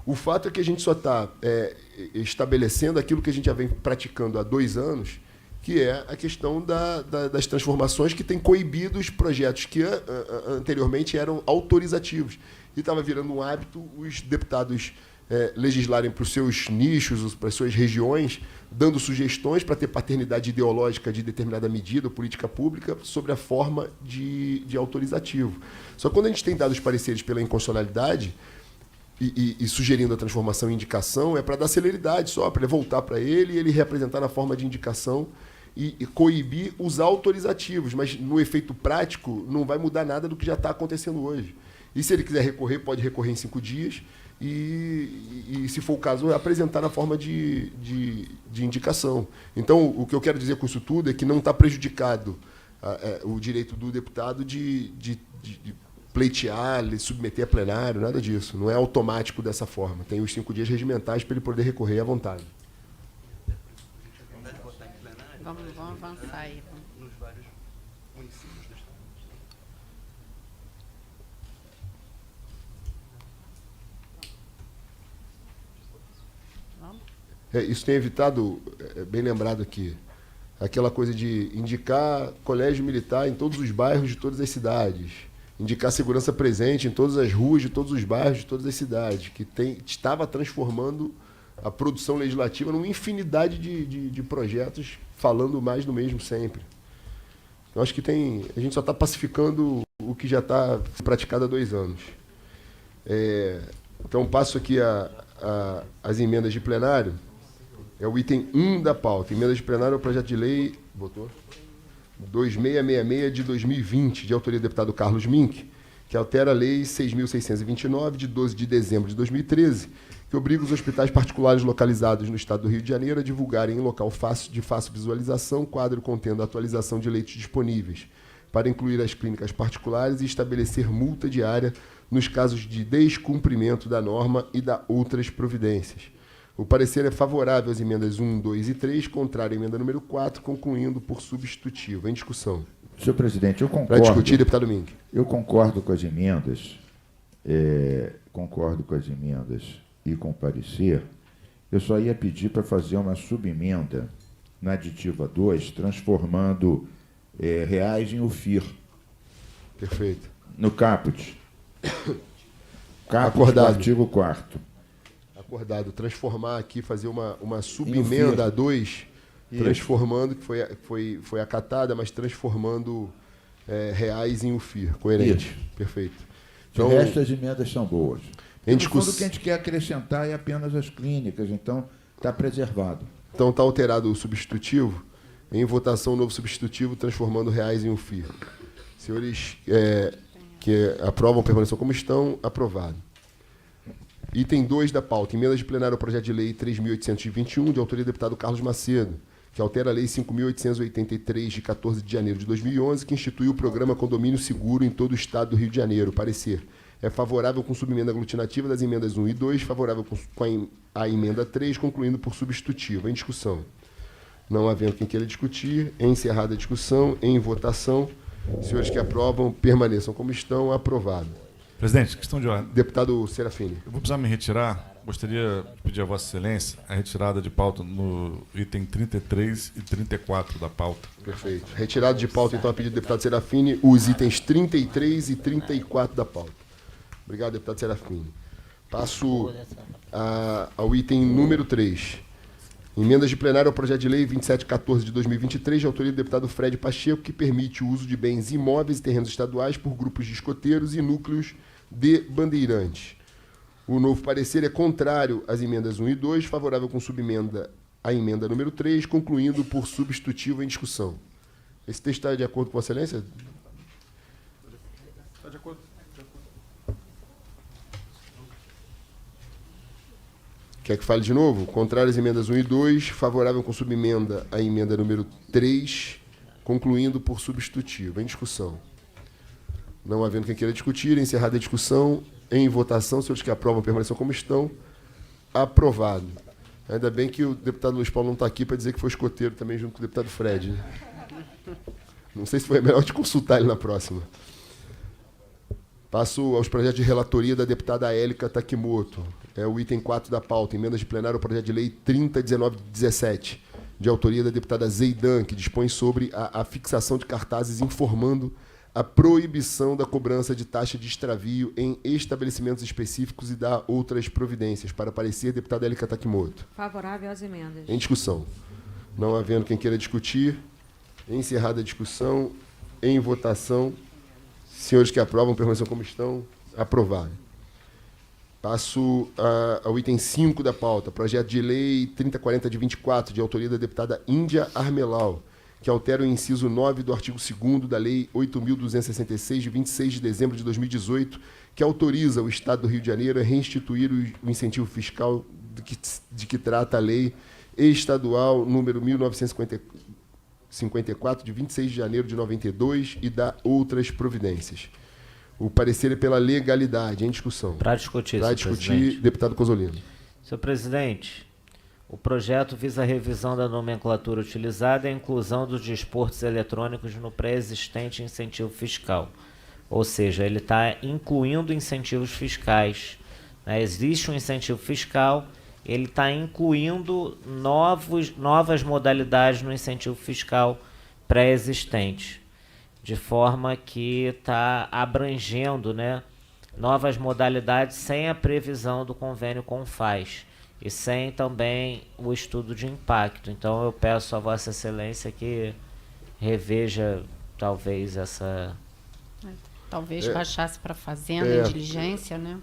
O fato é que a gente só está estabelecendo aquilo que a gente já vem praticando há 2 anos, que é a questão das transformações que tem coibido os projetos que anteriormente eram autorizativos. E estava virando um hábito os deputados legislarem para os seus nichos, para as suas regiões, dando sugestões para ter paternidade ideológica de determinada medida ou política pública sobre a forma de autorizativo. Só que quando a gente tem dado os pareceres pela inconstitucionalidade, e sugerindo a transformação em indicação, é para dar celeridade só, para ele voltar para ele e ele representar na forma de indicação e coibir os autorizativos. Mas, no efeito prático, não vai mudar nada do que já está acontecendo hoje. E, se ele quiser recorrer, pode recorrer em 5 dias e, se for o caso, apresentar na forma de indicação. Então, o que eu quero dizer com isso tudo é que não está prejudicado o direito do deputado de pleitear, submeter a plenário, nada disso. Não é automático dessa forma. Tem os 5 dias regimentais para ele poder recorrer à vontade. Vamos avançar aí. Nos vários municípios do estado. Isso tem evitado, bem lembrado aqui, aquela coisa de indicar colégio militar em todos os bairros de todas as cidades, indicar segurança presente em todas as ruas de todos os bairros de todas as cidades, que estava transformando a produção legislativa numa infinidade de projetos, falando mais do mesmo sempre. Eu acho que a gente só está pacificando o que já está praticado há 2 anos. Então, passo aqui as emendas de plenário. É o item 1 da pauta. Emendas de plenário é o projeto de lei 2666 de 2020, de autoria do deputado Carlos Mink, que altera a lei 6.629, de 12 de dezembro de 2013, que obriga os hospitais particulares localizados no estado do Rio de Janeiro a divulgarem em local de fácil visualização quadro contendo a atualização de leitos disponíveis, para incluir as clínicas particulares e estabelecer multa diária nos casos de descumprimento da norma e da outras providências. O parecer é favorável às emendas 1, 2 e 3, contrário à emenda número 4, concluindo por substitutivo. Em discussão. Senhor presidente, eu concordo. Para discutir, deputado Mink. Eu concordo com as emendas, e com o parecer. Eu só ia pedir para fazer uma subemenda na aditiva 2, transformando reais em UFIR. Perfeito. No caput. Acordado. Do artigo 4º. Acordado. Transformar aqui, fazer uma subemenda a 2, transformando, que foi acatada, mas transformando reais em UFIR. Coerente. Isso. Perfeito. Então, o resto das emendas são boas. Em discussão, o que a gente quer acrescentar é apenas as clínicas, então está preservado. Então está alterado o substitutivo. Em votação, o novo substitutivo, transformando reais em UFIR. Senhores que aprovam, permaneçam como estão, aprovado. Item 2 da pauta, emenda de plenário ao projeto de lei 3.821, de autoria do deputado Carlos Macedo, que altera a lei 5.883, de 14 de janeiro de 2011, que institui o programa Condomínio Seguro em todo o estado do Rio de Janeiro. Parecer. é favorável com subemenda aglutinativa das emendas 1 e 2, favorável com a emenda 3, concluindo por substitutiva. Em discussão. Não havendo quem queira discutir, encerrada a discussão, em votação. Senhores que aprovam, permaneçam como estão. Aprovado. Presidente, questão de ordem. Deputado Serafini. Eu vou precisar me retirar. Gostaria de pedir a Vossa Excelência a retirada de pauta no item 33 e 34 da pauta. Perfeito. Retirado de pauta, então, a pedido do deputado Serafini, os itens 33 e 34 da pauta. Obrigado, deputado Serafini. Passo ao item número 3. Emendas de plenário ao projeto de lei 2714 de 2023, de autoria do deputado Fred Pacheco, que permite o uso de bens imóveis e terrenos estaduais por grupos de escoteiros e núcleos de bandeirantes. O novo parecer é contrário às emendas 1 e 2, favorável com subemenda à emenda número 3, concluindo por substitutivo em discussão. Esse texto está de acordo com Vossa Excelência? Está de acordo. Quer que fale de novo? Contrário às emendas 1 e 2, favorável com subemenda à emenda número 3, concluindo por substitutivo. Em discussão. Não havendo quem queira discutir, encerrada a discussão, em votação, senhores que aprovam permaneçam como estão. Aprovado. Ainda bem que o deputado Luiz Paulo não está aqui para dizer que foi escoteiro também junto com o deputado Fred. Né? Não sei se foi melhor te consultar ele na próxima. Passo aos projetos de relatoria da deputada Élica Takimoto. É o item 4 da pauta, emendas de plenário ao projeto de lei 301917, de autoria da deputada Zeidan, que dispõe sobre a fixação de cartazes informando a proibição da cobrança de taxa de extravio em estabelecimentos específicos e da outras providências. Para parecer, deputada Élica Takimoto. Favorável às emendas. Em discussão. Não havendo quem queira discutir, encerrada a discussão, em votação. Senhores que aprovam, permaneçam como estão. Aprovado. Passo ao item 5 da pauta, projeto de lei 3040 de 24, de autoria da deputada Índia Armelau, que altera o inciso 9 do artigo 2º da Lei 8.266, de 26 de dezembro de 2018, que autoriza o Estado do Rio de Janeiro a reinstituir o incentivo fiscal de que trata a Lei Estadual número 1954, de 26 de janeiro de 92, e da outras providências. O parecer é pela legalidade. Em discussão. Para discutir, Para discutir, deputado Cozzolino. Senhor presidente, o projeto visa a revisão da nomenclatura utilizada e a inclusão dos desportos eletrônicos no pré-existente incentivo fiscal. Ou seja, ele está incluindo incentivos fiscais. Né? Existe um incentivo fiscal, ele está incluindo novas modalidades no incentivo fiscal pré-existente, de forma que está abrangendo, né, novas modalidades sem a previsão do convênio com o FAS e sem também o estudo de impacto. Então eu peço a Vossa Excelência que reveja talvez essa... Talvez baixasse para a Fazenda em diligência, né?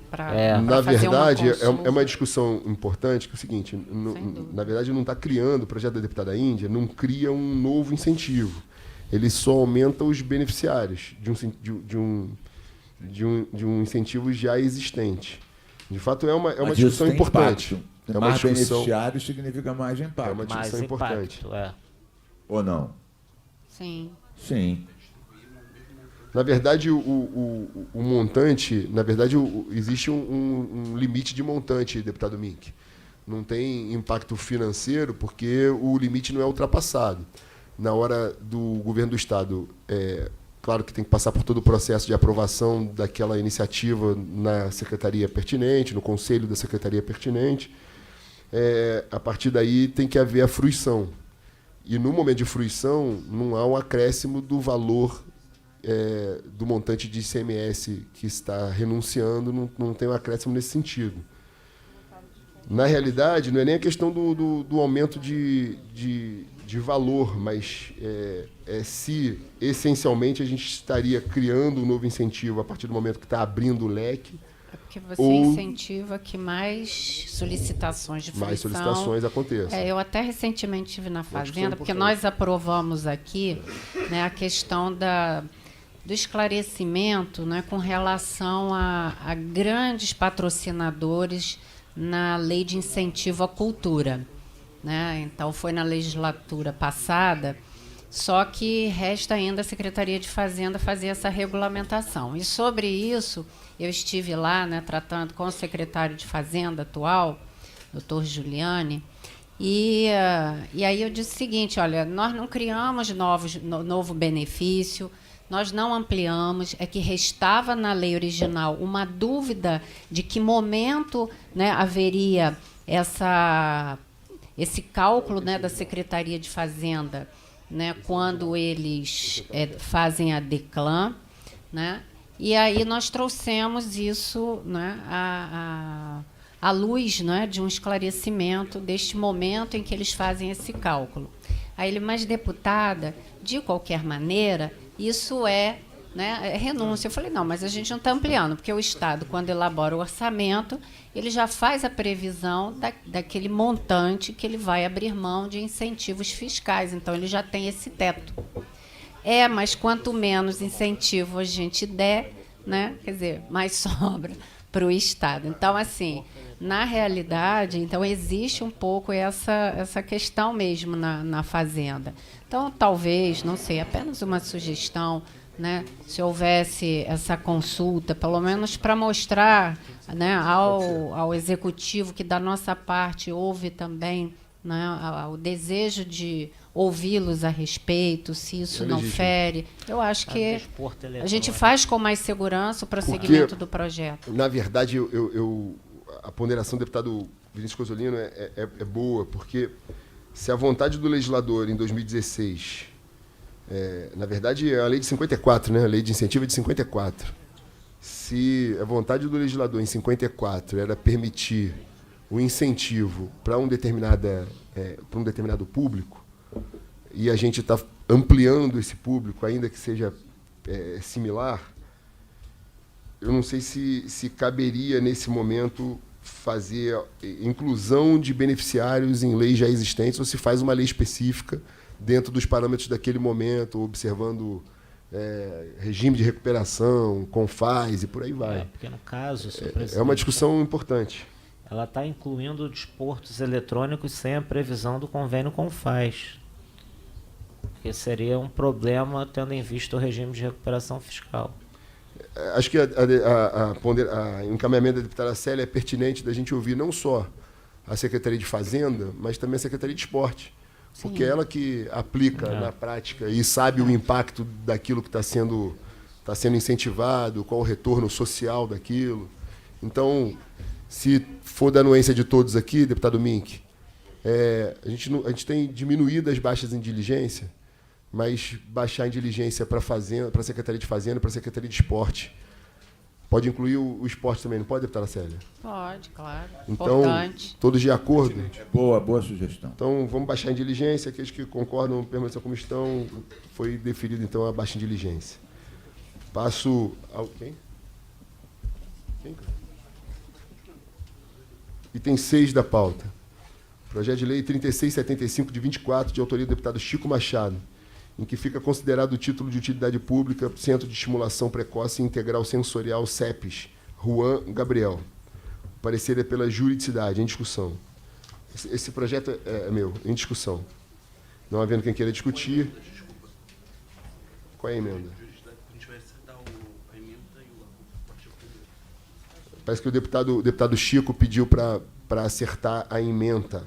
Na verdade, é uma discussão importante, que é o seguinte, na verdade não está criando, o projeto da deputada Índia não cria um novo incentivo. Ele só aumenta os beneficiários de um incentivo já existente. De fato, é uma discussão importante. É uma discussão... beneficiários significa mais impacto. É uma discussão importante. Ou não? Sim. Sim. Na verdade, o montante... Na verdade, existe um limite de montante, deputado Mink. Não tem impacto financeiro porque o limite não é ultrapassado. Na hora do governo do Estado, claro que tem que passar por todo o processo de aprovação daquela iniciativa na secretaria pertinente, no conselho da secretaria pertinente. A partir daí tem que haver a fruição. E no momento de fruição, não há um acréscimo do valor do montante de ICMS que está renunciando, não tem um acréscimo nesse sentido. Na realidade, não é nem a questão do aumento de valor, mas se, essencialmente, a gente estaria criando um novo incentivo a partir do momento que está abrindo o leque. É porque você incentiva que mais solicitações de fruição... Mais solicitações aconteçam. Eu até recentemente estive na Fazenda, porque nós aprovamos aqui, né, a questão do esclarecimento, né, com relação a grandes patrocinadores na lei de incentivo à cultura. Né? Então, foi na legislatura passada Só que resta ainda a Secretaria de Fazenda fazer essa regulamentação. E sobre isso, eu estive lá, né, tratando com o secretário de Fazenda atual, doutor Giuliani, e aí eu disse o seguinte, olha, nós não criamos novo benefício, nós não ampliamos, é que restava na lei original uma dúvida de que momento, né, haveria esse cálculo, né, da Secretaria de Fazenda, né, quando eles fazem a DECLAM, né, e aí nós trouxemos isso, né, à luz, né, de um esclarecimento deste momento em que eles fazem esse cálculo. Aí ele, mas deputada, de qualquer maneira, isso é, né, renúncia. Eu falei, não, mas a gente não está ampliando, porque o Estado, quando elabora o orçamento, ele já faz a previsão daquele montante que ele vai abrir mão de incentivos fiscais. Então, ele já tem esse teto. Mas quanto menos incentivo a gente der, né, quer dizer, mais sobra para o Estado. Então, assim, na realidade, então existe um pouco essa questão mesmo na Fazenda. Então, talvez, não sei, apenas uma sugestão, né, se houvesse essa consulta, pelo menos para mostrar, né, ao Executivo que, da nossa parte, houve também, né, o desejo de ouvi-los a respeito, se isso não fere. Eu acho que a gente faz com mais segurança o prosseguimento do projeto. Na verdade, a ponderação do deputado Vinícius Cozzolino é boa, porque se a vontade do legislador em 2016, na verdade, é a lei de 54, né? A lei de incentivo é de 54. Se a vontade do legislador em 54 era permitir o incentivo para um determinado público, e a gente está ampliando esse público, ainda que seja similar, eu não sei se caberia, nesse momento, fazer inclusão de beneficiários em leis já existentes, ou se faz uma lei específica dentro dos parâmetros daquele momento, observando regime de recuperação, CONFAS e por aí vai. Porque, no caso, senhor presidente, é uma discussão importante. Ela está incluindo desportos eletrônicos sem a previsão do convênio CONFAS, porque seria um problema tendo em vista o regime de recuperação fiscal. Acho que o encaminhamento da deputada Célia é pertinente da gente ouvir não só a Secretaria de Fazenda, mas também a Secretaria de Esporte, porque é ela que aplica na prática e sabe o impacto daquilo que está sendo incentivado, qual o retorno social daquilo. Então, se for da anuência de todos aqui, deputado Mink, a gente tem diminuído as baixas em diligência, mas baixar em diligência para a Secretaria de Fazenda, para a Secretaria de Esporte. Pode incluir o esporte também, não pode, deputada Célia? Pode, claro. Então, importante. Todos de acordo? Boa sugestão. Então, vamos baixar em diligência. Aqueles que concordam permanecer como estão, foi deferido, então, a baixa em diligência. Passo ao... Quem? Item 6 da pauta. Projeto de Lei 3675, de 24, de autoria do deputado Chico Machado, em que fica considerado o título de utilidade pública Centro de Estimulação Precoce e Integral Sensorial CEPES, Juan Gabriel. O parecer é pela juridicidade, em discussão. Esse projeto é meu, em discussão. Não havendo quem queira discutir. Qual é a emenda? A gente vai acertar a emenda e o artigo primeiro. Parece que o deputado Chico pediu para acertar a emenda.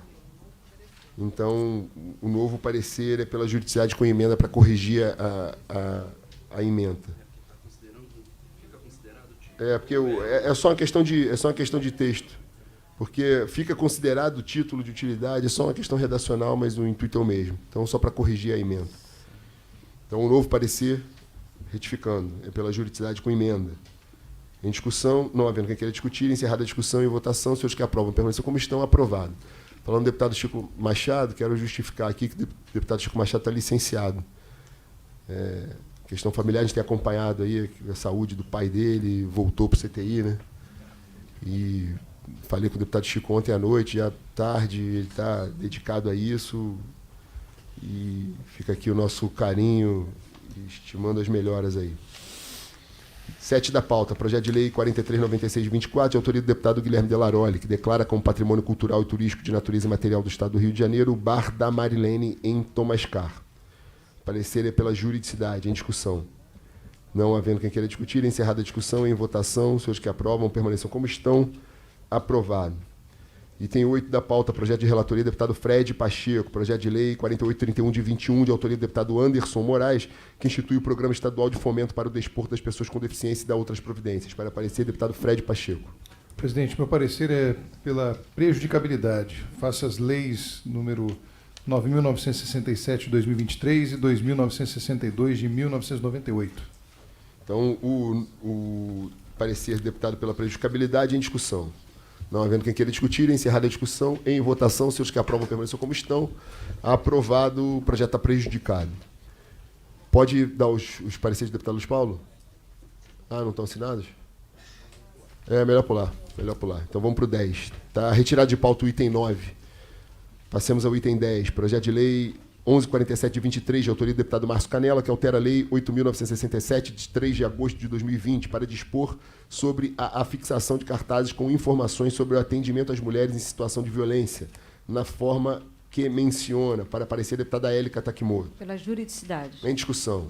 Então, o novo parecer é pela juridicidade com emenda para corrigir a emenda. Fica considerado Porque é só uma questão de texto. Porque fica considerado título de utilidade, é só uma questão redacional, mas o intuito é o mesmo. Então, só para corrigir a emenda. Então, o novo parecer, retificando, é pela juridicidade com emenda. Em discussão, não havendo quem queira discutir, encerrada a discussão e votação, os senhores que aprovam permaneçam como estão, aprovado. Falando do deputado Chico Machado, quero justificar aqui que o deputado Chico Machado está licenciado. Questão familiar, a gente tem acompanhado aí a saúde do pai dele, voltou para o CTI, né? E falei com o deputado Chico ontem à noite, já tarde, ele está dedicado a isso. E fica aqui o nosso carinho, estimando as melhoras aí. 7 da pauta, projeto de lei 4396/24, de autoria do deputado Guilherme Delaroli, que declara como patrimônio cultural e turístico de natureza e material do Estado do Rio de Janeiro o Bar da Marilene, em Thomas Carr. Parecer é pela juridicidade. Em discussão. Não havendo quem queira discutir, encerrada a discussão, em votação, os senhores que aprovam permaneçam como estão. Aprovado. Item 8 da pauta, projeto de relatoria, deputado Fred Pacheco, projeto de lei 4831 de 21, de autoria do deputado Anderson Moraes, que institui o Programa Estadual de Fomento para o Desporto das Pessoas com Deficiência e dá outras providências. Para parecer, deputado Fred Pacheco. Presidente, meu parecer é pela prejudicabilidade. Faça as leis número 9.967 de 2023 e 2.962 de 1998. Então, o parecer deputado pela prejudicabilidade em discussão. Não havendo quem queira discutir, encerrada a discussão, em votação, os senhores que aprovam permaneçam como estão. Aprovado, o projeto está prejudicado. Pode dar os pareceres do deputado Luiz Paulo? Ah, não estão assinados? É, melhor pular. Melhor pular. Então vamos para o 10. Está retirado de pauta o item 9. Passemos ao item 10. Projeto de lei 1147 de 23, de autoria do deputado Márcio Canela, que altera a lei 8.967, de 3 de agosto de 2020, para dispor sobre a afixação de cartazes com informações sobre o atendimento às mulheres em situação de violência, na forma que menciona, para parecer a deputada Élica Takimoto. Pela juridicidade. Em discussão.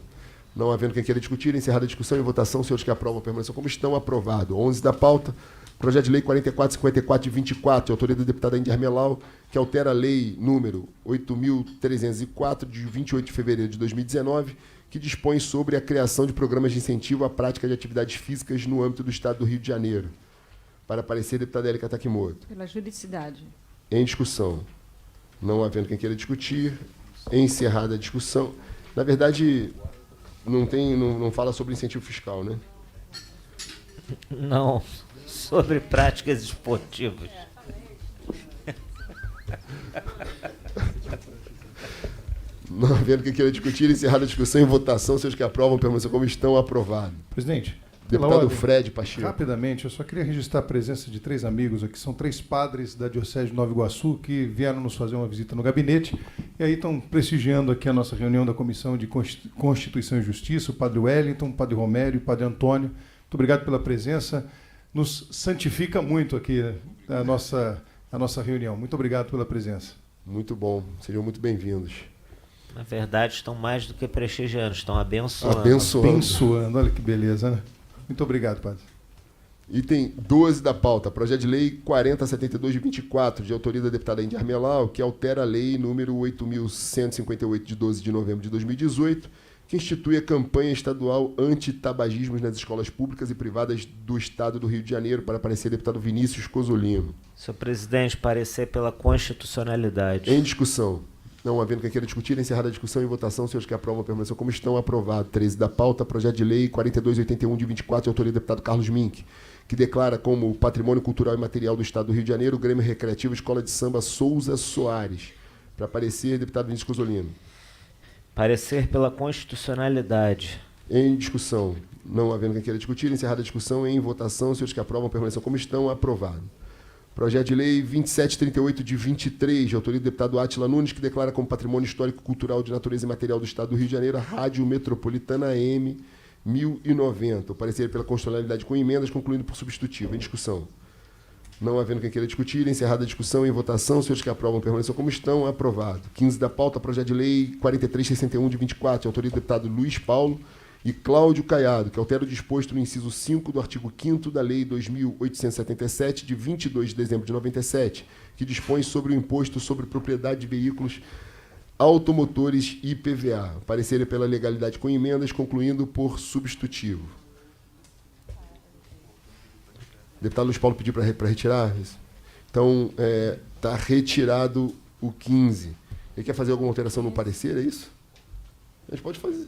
Não havendo quem queira discutir, encerrada a discussão e votação, os senhores que aprovam permaneçam como estão. Aprovado. 11 da pauta. Projeto de lei 4454 de 24, de autoria do deputado Ender Melau, que altera a lei número 8.304, de 28 de fevereiro de 2019, que dispõe sobre a criação de programas de incentivo à prática de atividades físicas no âmbito do Estado do Rio de Janeiro. Para parecer, deputada Élica Takimoto. Pela juridicidade. Em discussão. Não havendo quem queira discutir, encerrada a discussão. Na verdade, não fala sobre incentivo fiscal, né? Não, sobre práticas esportivas. Não havendo quem queira discutir, encerrada a discussão em votação, seus que aprovam permaneçam como estão. Aprovado. Presidente, deputado Fred Pacheco. Rapidamente, eu só queria registrar a presença de 3 amigos aqui, são 3 padres da Diocese de Nova Iguaçu que vieram nos fazer uma visita no gabinete e aí estão prestigiando aqui a nossa reunião da Comissão de Constituição e Justiça, o padre Wellington, o padre Romério e o padre Antônio. Muito obrigado pela presença, nos santifica muito aqui a nossa reunião. Muito obrigado pela presença. Muito bom, sejam muito bem-vindos. Na verdade, estão mais do que prestigiando, estão abençoando. Abençoando, olha que beleza, né? Muito obrigado, padre. Item 12 da pauta, projeto de lei 4072 de 24, de autoria da deputada Ender Melau, que altera a lei número 8.158 de 12 de novembro de 2018, que institui a campanha estadual anti-tabagismos nas escolas públicas e privadas do Estado do Rio de Janeiro, para parecer deputado Vinícius Cosolino. Senhor presidente, parecer pela constitucionalidade. Em discussão. Não havendo quem queira discutir, encerrada a discussão e votação, os senhores que aprovam permaneçam como estão. Aprovado. 13 da pauta, projeto de lei 4281 de 24, de autoria do deputado Carlos Mink, que declara como patrimônio cultural e material do Estado do Rio de Janeiro o Grêmio Recreativo Escola de Samba Souza Soares. Para parecer, deputado Vinícius Cosolino. Parecer pela constitucionalidade. Em discussão. Não havendo quem queira discutir, encerrada a discussão em votação, os senhores que aprovam permaneçam como estão. Aprovado. Projeto de lei 2738 de 23, de autoria do deputado Átila Nunes, que declara como patrimônio histórico-cultural de natureza e material do Estado do Rio de Janeiro a Rádio Metropolitana AM 1090. O parecer pela constitucionalidade com emendas, concluindo por substitutivo. Em discussão. Não havendo quem queira discutir, encerrada a discussão em votação, os senhores que aprovam permaneçam como estão. Aprovado. 15 da pauta, projeto de lei 4361 de 24, de autoria do deputado Luiz Paulo e Cláudio Caiado, que altera o disposto no inciso 5 do artigo 5º da Lei 2.877, de 22 de dezembro de 97, que dispõe sobre o imposto sobre propriedade de veículos automotores e IPVA. Parecer pela legalidade com emendas, concluindo por substitutivo. O deputado Luiz Paulo pediu para retirar isso. Então, está retirado o 15. Ele quer fazer alguma alteração no parecer, é isso? A gente pode fazer.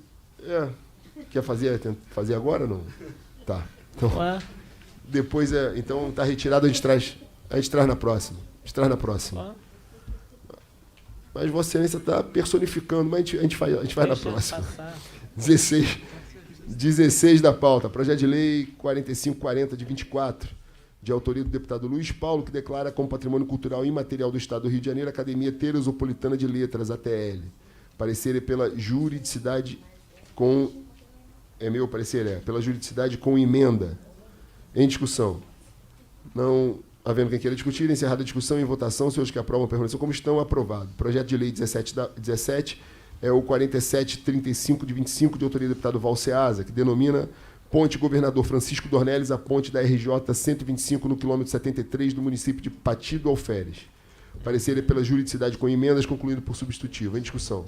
Quer fazer agora ou não? Tá. Então, depois então está retirado, a gente traz na próxima. A gente traz na próxima. Mas Vossa Excelência está personificando, mas a gente vai na próxima. 16 da pauta. Projeto de lei 4540 de 24, de autoria do deputado Luiz Paulo, que declara como patrimônio cultural imaterial do Estado do Rio de Janeiro a Academia Teresopolitana de Letras, ATL. Parecer pela juridicidade com... meu parecer pela juridicidade com emenda. Em discussão. Não havendo quem queira discutir, encerrada a discussão em votação, os senhores que aprovam permaneçam como estão. Aprovado. Projeto de lei 17 é o 4735 de 25, de autoria do deputado Val Ceasa, que denomina Ponte Governador Francisco Dornelles, a ponte da RJ 125 no quilômetro 73 do município de Pati do Alferes. Parecer é pela juridicidade com emendas, concluído por substitutivo. Em discussão.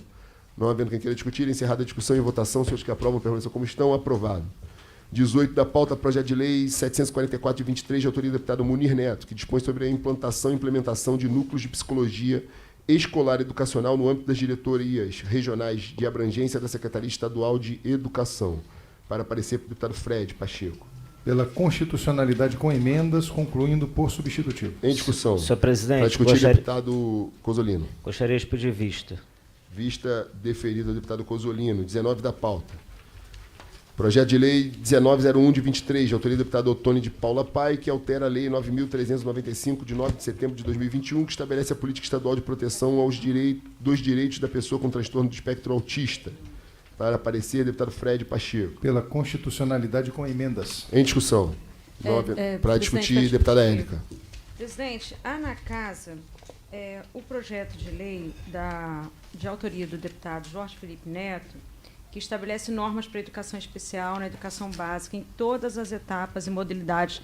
Não havendo quem queira discutir, encerrada a discussão e votação, os senhores que aprovam permaneçam como estão, aprovado. 18 da pauta, projeto de lei 744 de 23, de autoria do deputado Munir Neto, que dispõe sobre a implantação e implementação de núcleos de psicologia escolar educacional no âmbito das diretorias regionais de abrangência da Secretaria Estadual de Educação. Para parecer para o deputado Fred Pacheco. Pela constitucionalidade com emendas, concluindo por substitutivo. Em discussão. Senhor presidente, para discutir, deputado Cozzolino. Gostaria de pedir vista. Vista deferida ao deputado Cozzolino. 19 da pauta. Projeto de lei 1901 de 23, de autoria do deputado Otônio de Paula Pai, que altera a lei 9.395, de 9 de setembro de 2021, que estabelece a política estadual de proteção dos direitos da pessoa com transtorno do espectro autista. Para aparecer, deputado Fred Pacheco. Pela constitucionalidade com emendas. Em discussão. Para discutir, deputada Élica. Presidente, há na casa o projeto de lei de autoria do deputado Jorge Felipe Neto, que estabelece normas para a educação especial na educação básica em todas as etapas e modalidades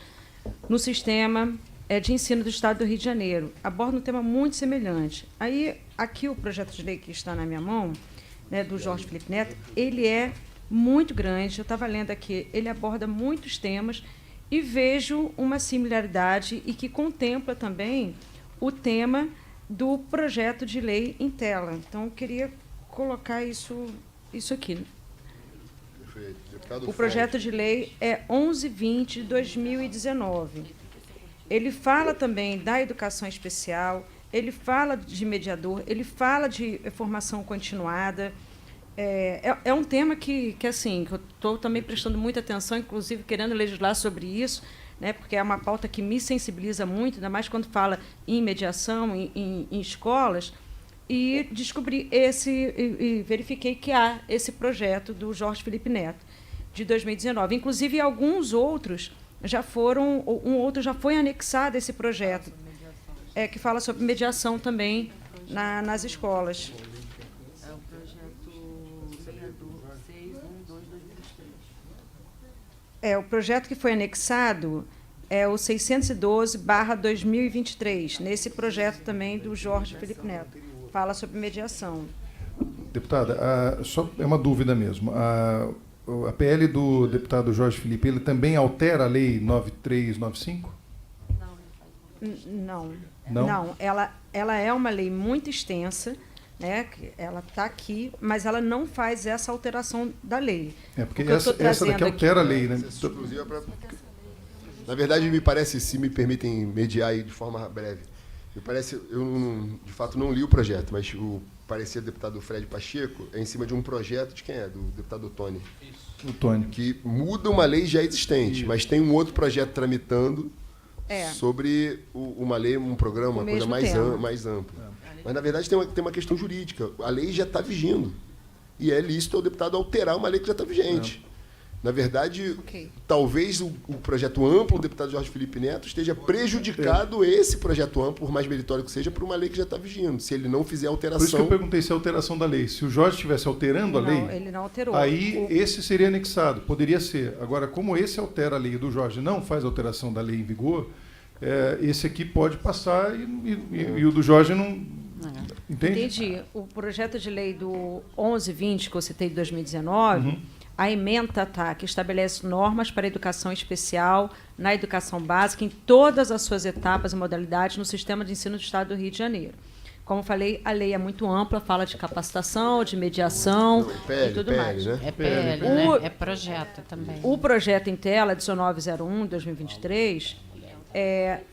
no sistema de ensino do Estado do Rio de Janeiro. Aborda um tema muito semelhante. Aí, aqui o projeto de lei que está na minha mão, né, do Jorge Felipe Neto, ele é muito grande. Eu estava lendo aqui, ele aborda muitos temas e vejo uma similaridade e que contempla também o tema do projeto de lei em tela. Então, eu queria colocar isso aqui. Perfeito. O projeto de lei é 1120 de 2019. Ele fala também da educação especial, ele fala de mediador, ele fala de formação continuada. É um tema que eu estou também prestando muita atenção, inclusive querendo legislar sobre isso, né, porque é uma pauta que me sensibiliza muito, ainda mais quando fala em mediação, em escolas. E descobri e verifiquei que há esse projeto do Jorge Felipe Neto, de 2019. Inclusive, alguns outros já foram, um outro já foi anexado a esse projeto, que fala sobre mediação também nas escolas. É o projeto vereador 612/2023. O projeto que foi anexado é o 612/2023, nesse projeto também do Jorge Felipe Neto. Fala sobre mediação. Deputada, só é uma dúvida mesmo. A PL do deputado Jorge Felipe, ele também altera a lei 9395? Não. Não? Não, ela é uma lei muito extensa, né? Ela está aqui, mas ela não faz essa alteração da lei. Porque essa daqui altera a lei, né? Na verdade, me parece, se me permitem mediar aí de forma breve, me parece, de fato não li o projeto, mas o parecer do deputado Fred Pacheco é em cima de um projeto de quem é? Do deputado Tony. Isso. O Tony. Que muda uma lei já existente, Isso. Mas tem um outro projeto tramitando sobre uma lei, um programa, uma coisa mais ampla. Mas, na verdade, tem uma questão jurídica. A lei já está vigindo. E é lícito ao deputado alterar uma lei que já está vigente. Na verdade, talvez o projeto amplo do deputado Jorge Felipe Neto esteja prejudicado esse projeto amplo, por mais meritório que seja, por uma lei que já está vigindo. Se ele não fizer alteração... Por isso que eu perguntei se é alteração da lei. Se o Jorge estivesse alterando a lei... Não, ele não alterou. Aí esse seria anexado. Poderia ser. Agora, como esse altera a lei do Jorge não faz alteração da lei em vigor, esse aqui pode passar e o do Jorge não... Entende? Entendi. O projeto de lei do 1120, que eu citei de 2019... A ementa que estabelece normas para a educação especial na educação básica em todas as suas etapas e modalidades no sistema de ensino do Estado do Rio de Janeiro. Como falei, a lei é muito ampla, fala de capacitação, de mediação e tudo mais. Né? É PL, né? É projeto também. O projeto em tela, 1901, 2023,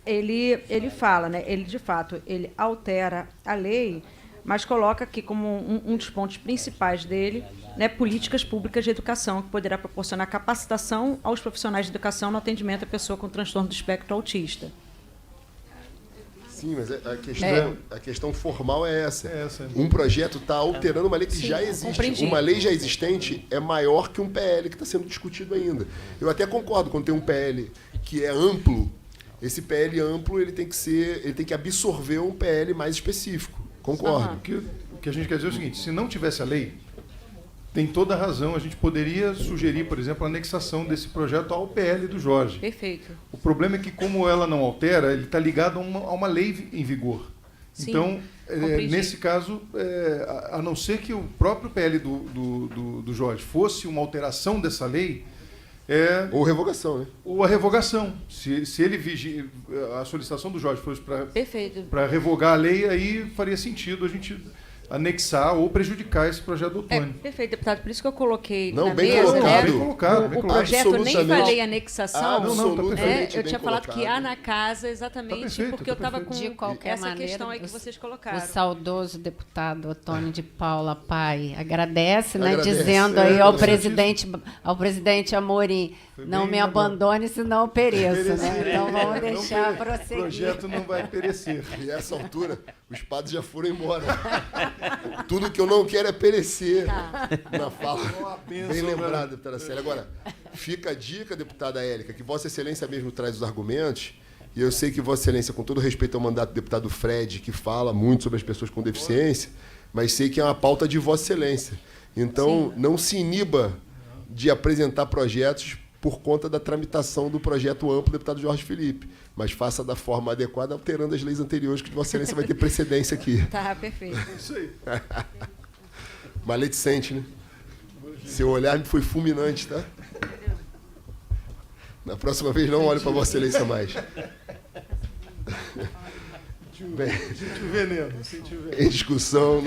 ele fala, né? Ele, de fato, ele altera a lei, mas coloca aqui como um dos pontos principais dele, né, políticas públicas de educação, que poderá proporcionar capacitação aos profissionais de educação no atendimento à pessoa com transtorno do espectro autista. Sim, mas a questão formal é essa. Um projeto está alterando uma lei que já existe. Compreendi. Uma lei já existente é maior que um PL que está sendo discutido ainda. Eu até concordo, quando tem um PL que é amplo, esse PL amplo ele tem que absorver um PL mais específico. Concordo. o que a gente quer dizer é o seguinte, se não tivesse a lei, tem toda a razão, a gente poderia sugerir, por exemplo, a anexação desse projeto ao PL do Jorge. Perfeito. O problema é que, como ela não altera, ele está ligado a uma lei em vigor. Sim, então, compreendi. nesse caso, a não ser que o próprio PL do Jorge fosse uma alteração dessa lei, ou revogação, né? Ou a revogação. Se ele a solicitação do Jorge fosse para revogar a lei, aí faria sentido a gente anexar ou prejudicar esse projeto do Otônio. Perfeito, deputado. Por isso que eu coloquei Não, na bem mesa, colocado, né? bem colocado. O projeto, nem Absolutamente. falei anexação. Absolutamente Eu bem tinha falado colocado. que há na casa, exatamente, Tá perfeito, porque eu tá estava com De qualquer essa maneira, questão aí que vocês colocaram. O saudoso deputado Otônio de Paula Pai agradece, né, Agradece. dizendo aí ao presidente Amorim, não me bem abandone, senão eu pereço. Né? Então vamos deixar O prosseguir. projeto não vai perecer. E a essa altura, os padres já foram embora. Tudo que eu não quero é perecer na fala. Bem lembrado, deputada Célia. Agora, fica a dica, deputada Érica, que Vossa Excelência mesmo traz os argumentos, e eu sei que Vossa Excelência, com todo respeito ao mandato do deputado Fred, que fala muito sobre as pessoas com deficiência, mas sei que é uma pauta de Vossa Excelência. Então, não se iniba de apresentar projetos por conta da tramitação do projeto amplo do deputado Jorge Felipe, mas faça da forma adequada, alterando as leis anteriores, que Vossa Excelência vai ter precedência aqui. Tá, perfeito. Isso aí. Maledicente, né? Seu olhar foi fulminante, tá? Na próxima vez não olhe para Vossa Excelência mais. Bem, em discussão,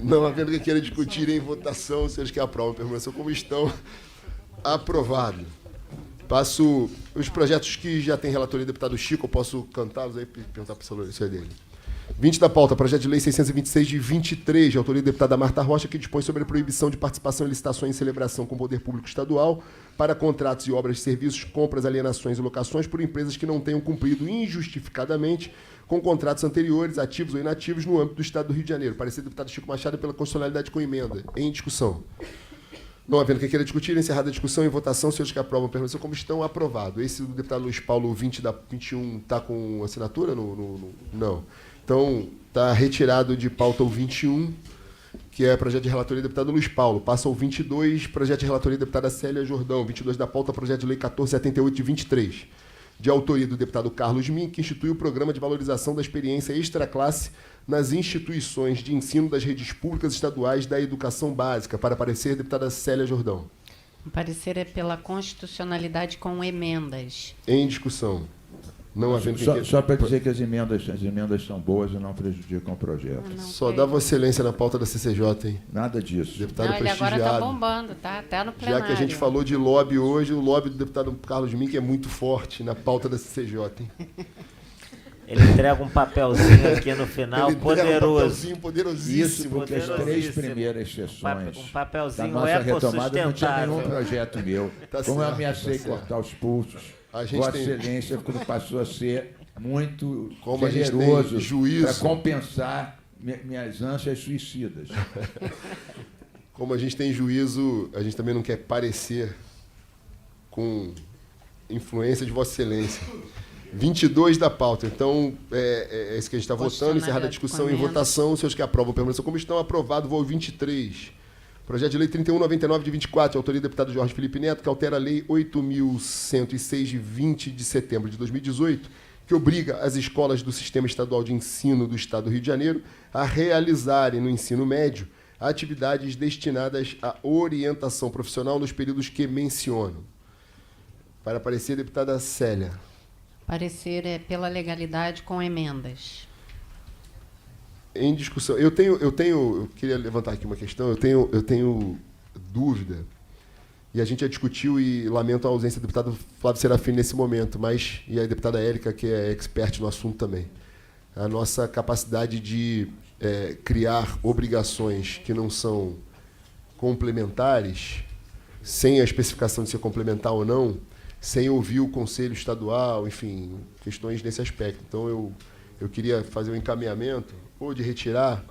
não havendo que queira discutir em votação, seja que aprovam permaneçam como estão. Aprovado. Passo os projetos que já tem relatoria do deputado Chico, eu posso cantá-los aí, perguntar para o senhor dele. 20 da pauta, projeto de lei 626 de 23, de autoria da deputada Marta Rocha, que dispõe sobre a proibição de participação em licitações e celebração com o poder público estadual para contratos e obras de serviços, compras, alienações e locações por empresas que não tenham cumprido injustificadamente com contratos anteriores, ativos ou inativos, no âmbito do Estado do Rio de Janeiro. Parecer do deputado Chico Machado pela constitucionalidade com emenda. Em discussão. Não havendo quem queira discutir, encerrada a discussão, em votação, senhores que aprovam permaneçam como estão, aprovado. Esse do deputado Luiz Paulo 21 está com assinatura? Não. Então, está retirado de pauta o 21, que é projeto de relatoria do deputado Luiz Paulo. Passa o 22, projeto de relatoria da deputada Célia Jordão. 22 da pauta, projeto de lei 1478 de 23, de autoria do deputado Carlos Min, que institui o programa de valorização da experiência extraclasse nas instituições de ensino das redes públicas estaduais da educação básica. Para parecer, deputada Célia Jordão. O parecer é pela constitucionalidade com emendas. Em discussão. Não havendo Só para dizer que as emendas são boas e não prejudicam o projeto. Só dá Vossa Excelência na pauta da CCJ, hein? Nada disso. Deputado Não, ele agora prestigiado. está bombando, tá até no plenário. Já que a gente falou de lobby hoje, o lobby do deputado Carlos Min, é muito forte na pauta da CCJ, hein? Ele entrega um papelzinho aqui no final, Ele entrega poderoso. um papelzinho poderosíssimo. Isso porque as três primeiras sessões Um papelzinho da nossa retomada não tinha nenhum ecossustentável. projeto meu. Tá Como eu certo, ameacei tá certo. cortar os pulsos, A gente Vossa tem- Excelência passou a ser muito Como a gente tem generoso juízo. para compensar minhas ânsias suicidas. Como a gente tem juízo, a gente também não quer parecer com influência de Vossa Excelência. 22 da pauta. Então, é isso que a gente está votando. Encerrada a discussão em votação. Os senhores que aprovam permaneçam como estão. Aprovado. Vou ao 23. Projeto de lei 3199 de 24, de autoria do deputado Jorge Felipe Neto, que altera a lei 8.106 de 20 de setembro de 2018, que obriga as escolas do Sistema Estadual de Ensino do Estado do Rio de Janeiro a realizarem no ensino médio atividades destinadas à orientação profissional nos períodos que menciono. Para aparecer, a deputada Célia. Parecer é pela legalidade com emendas. Em discussão. Eu queria levantar aqui uma questão. Eu tenho dúvida, e a gente já discutiu e lamento a ausência do deputado Flávio Serafini nesse momento, mas, e a deputada Érica, que é expert no assunto também. A nossa capacidade de criar obrigações que não são complementares, sem a especificação de ser complementar ou não, sem ouvir o Conselho Estadual, enfim, questões nesse aspecto. Então, eu queria fazer um encaminhamento, ou de retirar,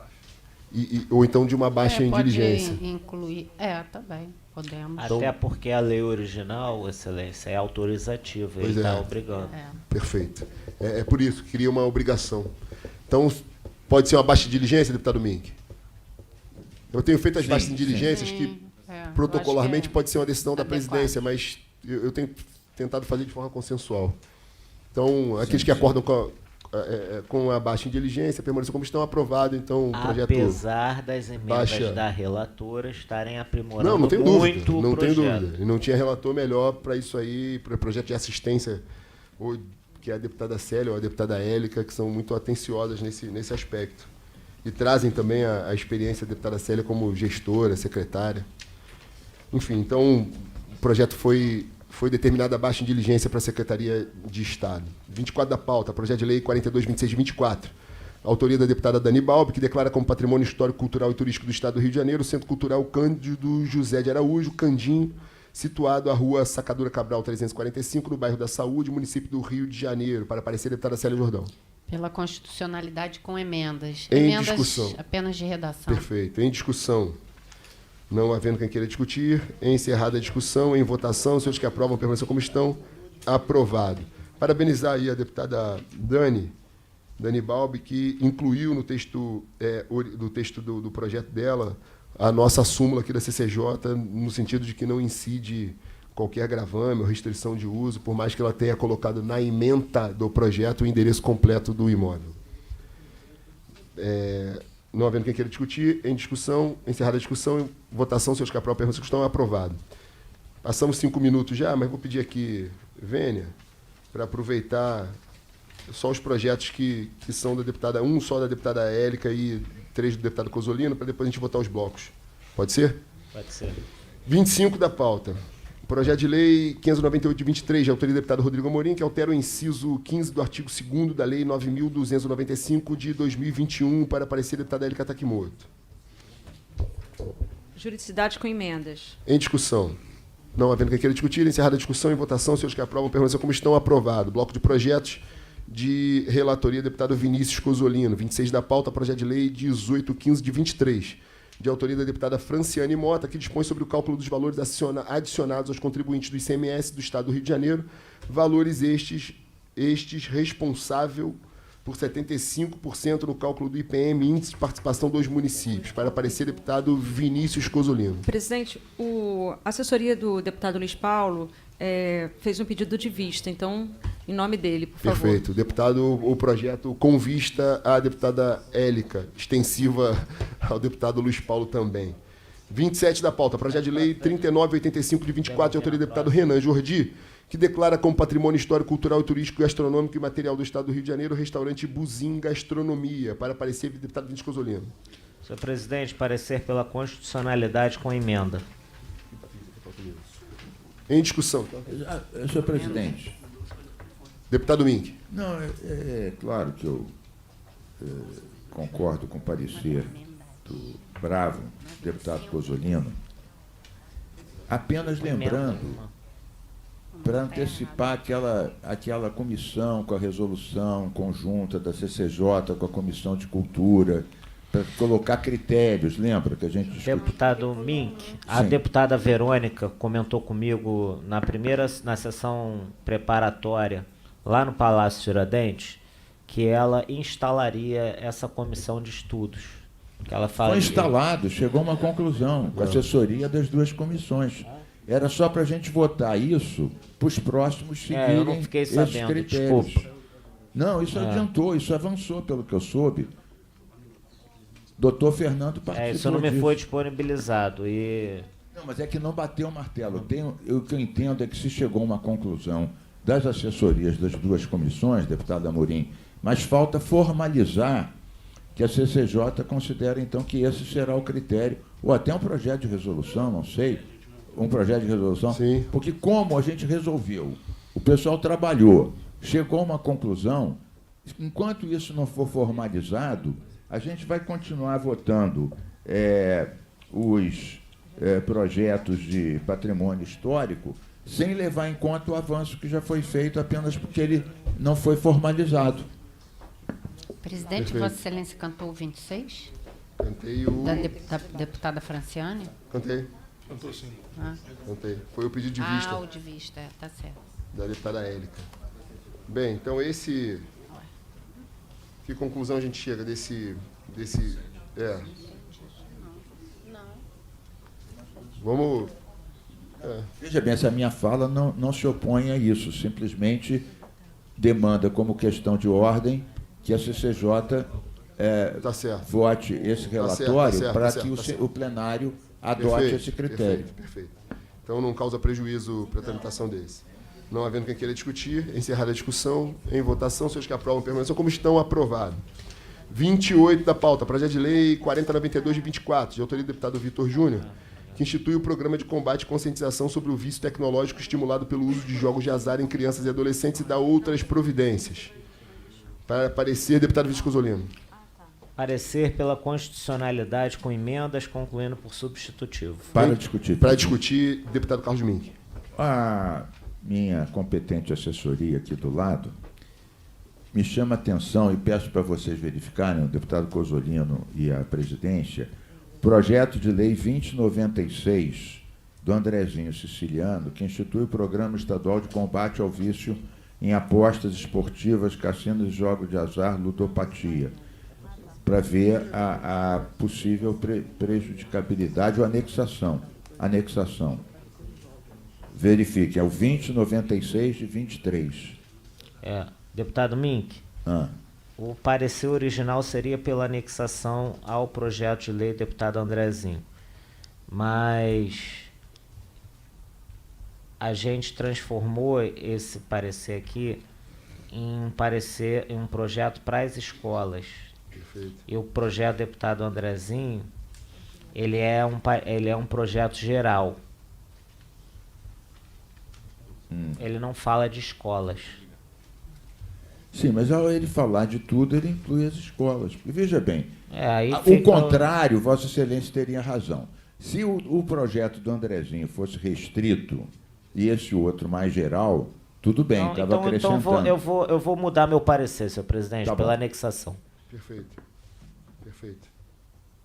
ou então de uma baixa em diligência. Pode incluir. Também, podemos. Até porque a lei original, Excelência, é autorizativa, ele está obrigando. Perfeito. É por isso que queria uma obrigação. Então, pode ser uma baixa diligência, deputado Mink? Eu tenho feito as Sim, baixas sim. diligências que, eu acho protocolarmente, que é pode ser uma decisão da adequado. presidência, mas eu tenho tentado fazer de forma consensual. Então, aqueles Sim, que sim. acordam com a baixa em diligência, permaneceu como estão, aprovado, então, o projeto... Apesar das emendas baixa- da relatora estarem aprimorando Não tenho muito dúvida, o não tenho projeto. dúvida. E não tinha relator melhor para isso aí, para o projeto de assistência, que é a deputada Célia ou a deputada Élica, que são muito atenciosas nesse aspecto. E trazem também a experiência da deputada Célia como gestora, secretária. Enfim, então, o projeto foi determinada a baixa em diligência para a Secretaria de Estado. 24 da pauta, projeto de lei 4226 de 24. Autoria da deputada Dani Balbi, que declara como patrimônio histórico, cultural e turístico do Estado do Rio de Janeiro o Centro Cultural Cândido José de Araújo, Candim, situado à rua Sacadura Cabral 345, no bairro da Saúde, município do Rio de Janeiro, para aparecer a deputada Célia Jordão. Pela constitucionalidade com emendas. Em Emendas discussão. apenas de redação. Perfeito. Em discussão. Não havendo quem queira discutir, encerrada a discussão, em votação, os senhores que aprovam permaneçam como estão, aprovado. Parabenizar aí a deputada Dani Balbi, que incluiu no texto, do projeto dela a nossa súmula aqui da CCJ, no sentido de que não incide qualquer gravame ou restrição de uso, por mais que ela tenha colocado na ementa do projeto o endereço completo do imóvel. Não havendo quem queira discutir, em discussão, encerrada a discussão, em votação, senhores que aprovam permaneçam como estão, aprovado. Passamos 5 minutos já, mas vou pedir aqui, Vênia, para aproveitar só os projetos que são da deputada, um só da deputada Élica e 3 do deputado Cozzolino, para depois a gente votar os blocos. Pode ser? Pode ser. 25 da pauta. Projeto de lei 598 de 23, de autoria do deputado Rodrigo Amorim, que altera o inciso 15 do artigo 2º da lei 9.295 de 2021, para aparecer a deputada Élica Takimoto. Juridicidade com emendas. Em discussão. Não havendo quem queira discutir, encerrada a discussão, em votação, senhores que aprovam permaneçam como estão, aprovado. Bloco de projetos de relatoria, deputado Vinícius Cozzolino. 26 da pauta, projeto de lei 1815 de 23, de autoria da deputada Franciane Mota, que dispõe sobre o cálculo dos valores adicionados aos contribuintes do ICMS do Estado do Rio de Janeiro, valores estes responsável por 75% no cálculo do IPM, índice de participação dos municípios, para aparecer deputado Vinícius Cozzolino. Presidente, a assessoria do deputado Luiz Paulo fez um pedido de vista, então, em nome dele, por favor. Perfeito. Deputado, o projeto com vista à deputada Élica, extensiva ao deputado Luiz Paulo também. 27 da pauta, projeto de lei 3985 de 24, de autoria do deputado Renan Jordi, que declara como patrimônio histórico, cultural, turístico, gastronômico e material do Estado do Rio de Janeiro o restaurante Buzim Gastronomia, para aparecer o deputado Vinícius Cozzolino. Senhor presidente, parecer pela constitucionalidade com emenda. Em discussão. Senhor presidente. Deputado Mink. Não, é claro que eu concordo com o parecer do bravo deputado Cozzolino, apenas lembrando, para antecipar aquela comissão com a resolução conjunta da CCJ com a Comissão de Cultura, para colocar critérios, lembra que a gente discutiu? Deputado Mink, a Sim. deputada Verônica comentou comigo na sessão preparatória, lá no Palácio Tiradentes, que ela instalaria essa comissão de estudos. Que ela fala Foi instalado, chegou a uma conclusão, com a assessoria das duas comissões. Era só para a gente votar isso para os próximos seguirem eu não fiquei esses sabendo, critérios. desculpa. Não, isso adiantou, isso avançou, pelo que eu soube. Doutor Fernando participou isso não me disso. foi disponibilizado. Não, mas é que não bateu o martelo. O que eu entendo é que se chegou a uma conclusão das assessorias das duas comissões, deputado Amorim, mas falta formalizar que a CCJ considera, então, que esse será o critério, ou até um projeto de resolução, não sei, um projeto de resolução, Sim. porque como a gente resolveu, o pessoal trabalhou, chegou a uma conclusão, enquanto isso não for formalizado, a gente vai continuar votando os projetos de patrimônio histórico sem levar em conta o avanço que já foi feito apenas porque ele não foi formalizado. Presidente, Perfeito. Vossa Excelência cantou o 26? Cantei o... Da deputada Franciane? Cantei. Cantou sim. Cantei. Foi o pedido de vista o de vista, tá certo. da deputada Élica. Bem, então Que conclusão a gente chega desse Vamos... Veja bem, essa minha fala não se opõe a isso, simplesmente demanda como questão de ordem que a CCJ Tá certo. vote esse relatório para que certo. o plenário adote esse critério. Perfeito. Então não causa prejuízo para a tramitação desse. Não havendo quem queira discutir, encerrada a discussão, em votação, seus que aprovam permaneçam como estão, aprovado. 28 da pauta, projeto de lei 4092 de 24, de autoria do deputado Vitor Júnior, que institui o programa de combate e conscientização sobre o vício tecnológico estimulado pelo uso de jogos de azar em crianças e adolescentes e dá outras providências. Para parecer, deputado Vítor Cozzolino. Parecer pela constitucionalidade com emendas, concluindo por substitutivo. Para discutir. Para discutir, deputado Carlos Mink. A minha competente assessoria aqui do lado me chama a atenção e peço para vocês verificarem, o deputado Cozzolino e a presidência, projeto de lei 2096 do Andrezinho Siciliano, que institui o Programa Estadual de Combate ao Vício em Apostas Esportivas, Cassinos e Jogos de Azar, Ludopatia, para ver a possível prejudicabilidade ou anexação. Verifique, é o 2096 de 23. Deputado Mink, o parecer original seria pela anexação ao projeto de lei do deputado Andrezinho, mas a gente transformou esse parecer aqui em um projeto para as escolas. Perfeito. E o projeto do deputado Andrezinho, ele é um projeto geral. Ele não fala de escolas. Sim, mas ao ele falar de tudo, ele inclui as escolas. Porque, veja bem, o contrário, Vossa Excelência teria razão. Se o projeto do Andrezinho fosse restrito e esse outro mais geral, tudo bem, estava acrescentando. Então eu vou mudar meu parecer, senhor presidente, Tá pela bom. anexação. Perfeito.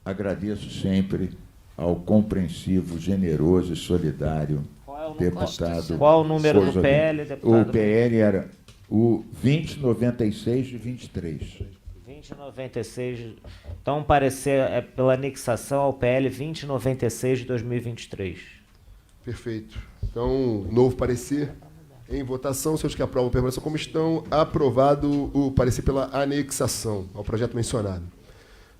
Agradeço sempre ao compreensivo, generoso e solidário deputado. Qual o número do Cozzolino. PL, deputado? O PL era o 2096 de 23. 2096. Então, o parecer é pela anexação ao PL 2096 de 2023. Perfeito. Então, novo parecer em votação. Seus que aprovam permaneçam como estão. Aprovado o parecer pela anexação ao projeto mencionado.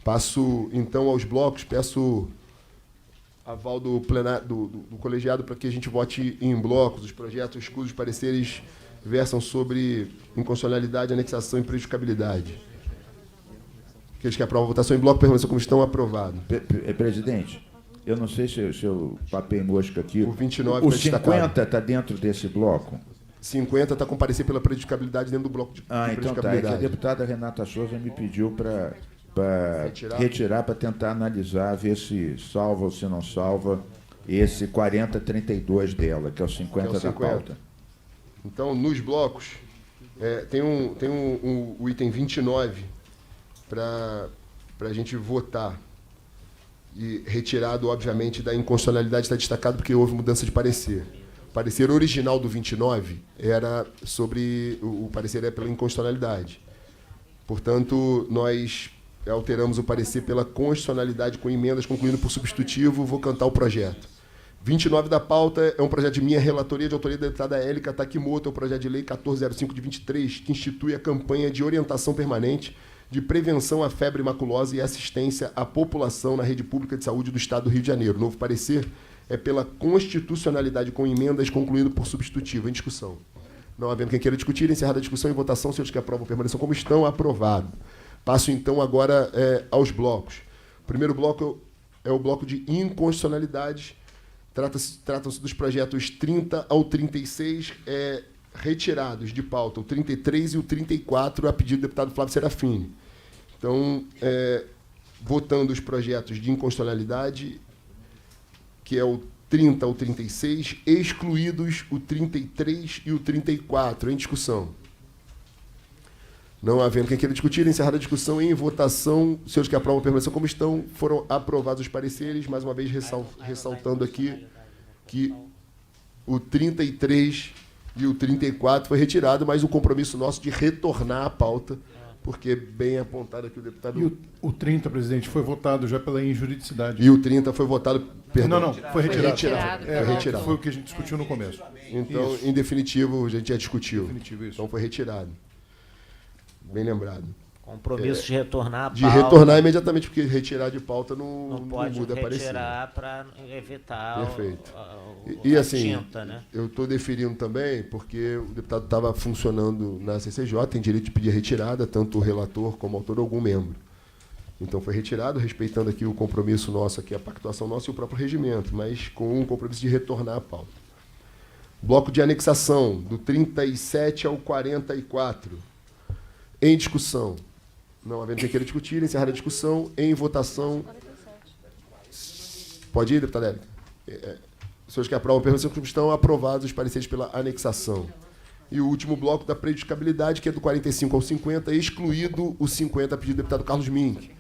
Passo, então, aos blocos. Peço aval do plenário, do colegiado para que a gente vote em blocos os projetos cujos pareceres versam sobre inconstitucionalidade, anexação e prejudicabilidade. Aqueles que aprovam a votação em bloco permaneçam como estão, aprovado. Presidente, eu não sei se eu papei mosca aqui. O 29 o tá 50 está dentro desse bloco? 50 está com parecer pela prejudicabilidade dentro do bloco de então tá. É que prejudicabilidade. a deputada Renata Souza me pediu para retirar, para tentar analisar, ver se salva ou se não salva esse 4032 dela, que é o 50 da pauta. Então, nos blocos, tem o item 29 para a gente votar. E retirado, obviamente, da inconstitucionalidade, está destacado porque houve mudança de parecer. O parecer original do 29 era sobre... O parecer é pela inconstitucionalidade. Portanto, nós alteramos o parecer pela constitucionalidade com emendas, concluindo por substitutivo. Vou cantar o projeto. 29 da pauta é um projeto de minha relatoria, de autoria da deputada Élica Takimoto, é o projeto de lei 1405 de 23, que institui a campanha de orientação permanente de prevenção à febre maculosa e assistência à população na rede pública de saúde do Estado do Rio de Janeiro. O novo parecer é pela constitucionalidade com emendas, concluindo por substitutivo. Em discussão. Não havendo quem queira discutir, encerrada a discussão em votação, se os que aprovam permaneçam como estão, aprovado. Passo, então, agora aos blocos. O primeiro bloco é o bloco de inconstitucionalidades. Tratam-se dos projetos 30 ao 36, retirados de pauta, o 33 e o 34, a pedido do deputado Flávio Serafini. Então, votando os projetos de inconstitucionalidade, que é o 30 ao 36, excluídos o 33 e o 34, em discussão. Não havendo quem queira discutir, encerrada a discussão em votação, senhores que aprovam permaneçam como estão, foram aprovados os pareceres, mais uma vez ressaltando aqui que o 33 e o 34 foi retirado, mas o compromisso nosso de retornar à pauta, porque bem apontado aqui o deputado... E o 30, presidente, foi votado já pela injuridicidade. E o 30 foi votado... Perdão. Não, foi retirado. Foi retirado. Foi o que a gente discutiu no começo. Então, Isso. em definitivo, a gente já discutiu. Definitivo, isso. Então foi retirado. Bem lembrado. Compromisso de retornar a pauta. De retornar imediatamente, porque retirar de pauta não pode muda parecer. retirar para evitar Perfeito. E E assim, tinta, né? eu estou deferindo também, porque o deputado estava funcionando na CCJ, tem direito de pedir retirada, tanto o relator como o autor, algum membro. Então foi retirado, respeitando aqui o compromisso nosso, aqui, a pactuação nossa e o próprio regimento, mas com um compromisso de retornar à pauta. Bloco de anexação, do 37 ao 44. Em discussão. Não havendo quem queira discutir, encerrar a discussão, em votação. Pode ir, deputada Érica? Os senhores que aprovam a permanência como estão aprovados os pareceres pela anexação. E o último bloco da prejudicabilidade, que é do 45 ao 50, excluído o 50, a pedido do deputado Carlos Mink.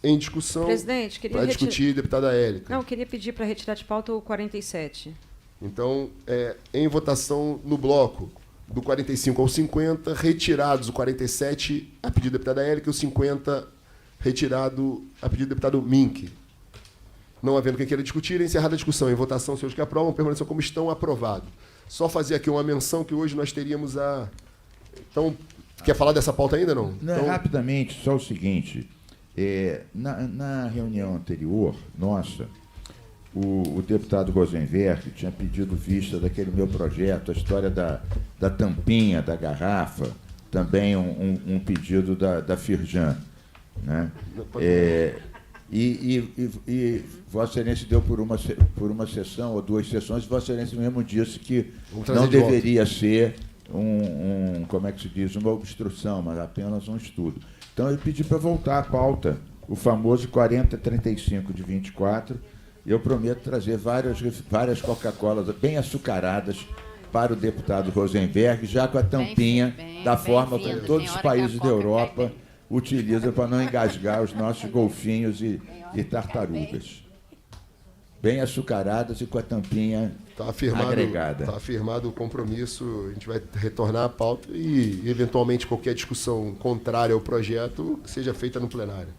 Em discussão, Presidente, queria para discutir, deputada Érica. Não, queria pedir para retirar de pauta o 47. Então, em votação no bloco, do 45 ao 50, retirados o 47, a pedido da deputada Érica, e o 50, retirado a pedido do deputado Mink. Não havendo quem queira discutir, encerrada a discussão. Em votação, os senhores que aprovam, permaneçam como estão, aprovado. Só fazer aqui uma menção que hoje nós teríamos a... Então, quer falar dessa pauta ainda, não? Não, então... Rapidamente, só o seguinte. Na reunião anterior, nossa, o deputado Rosenberg tinha pedido vista daquele meu projeto, a história da tampinha, da garrafa, também um pedido da Firjan. Né? E Vossa Excelência deu por uma sessão ou duas sessões, Vossa Excelência mesmo disse que não deveria ser como é que se diz, uma obstrução, mas apenas um estudo. Então, eu pedi para voltar à pauta, o famoso 4035 de 24. Eu prometo trazer várias Coca-Colas bem açucaradas para o deputado Rosenberg, já com a tampinha da forma como todos os países da Europa utilizam para não engasgar os nossos golfinhos e tartarugas. Bem açucaradas e com a tampinha agregada. Está afirmado o compromisso, a gente vai retornar à pauta e, eventualmente, qualquer discussão contrária ao projeto seja feita no plenário.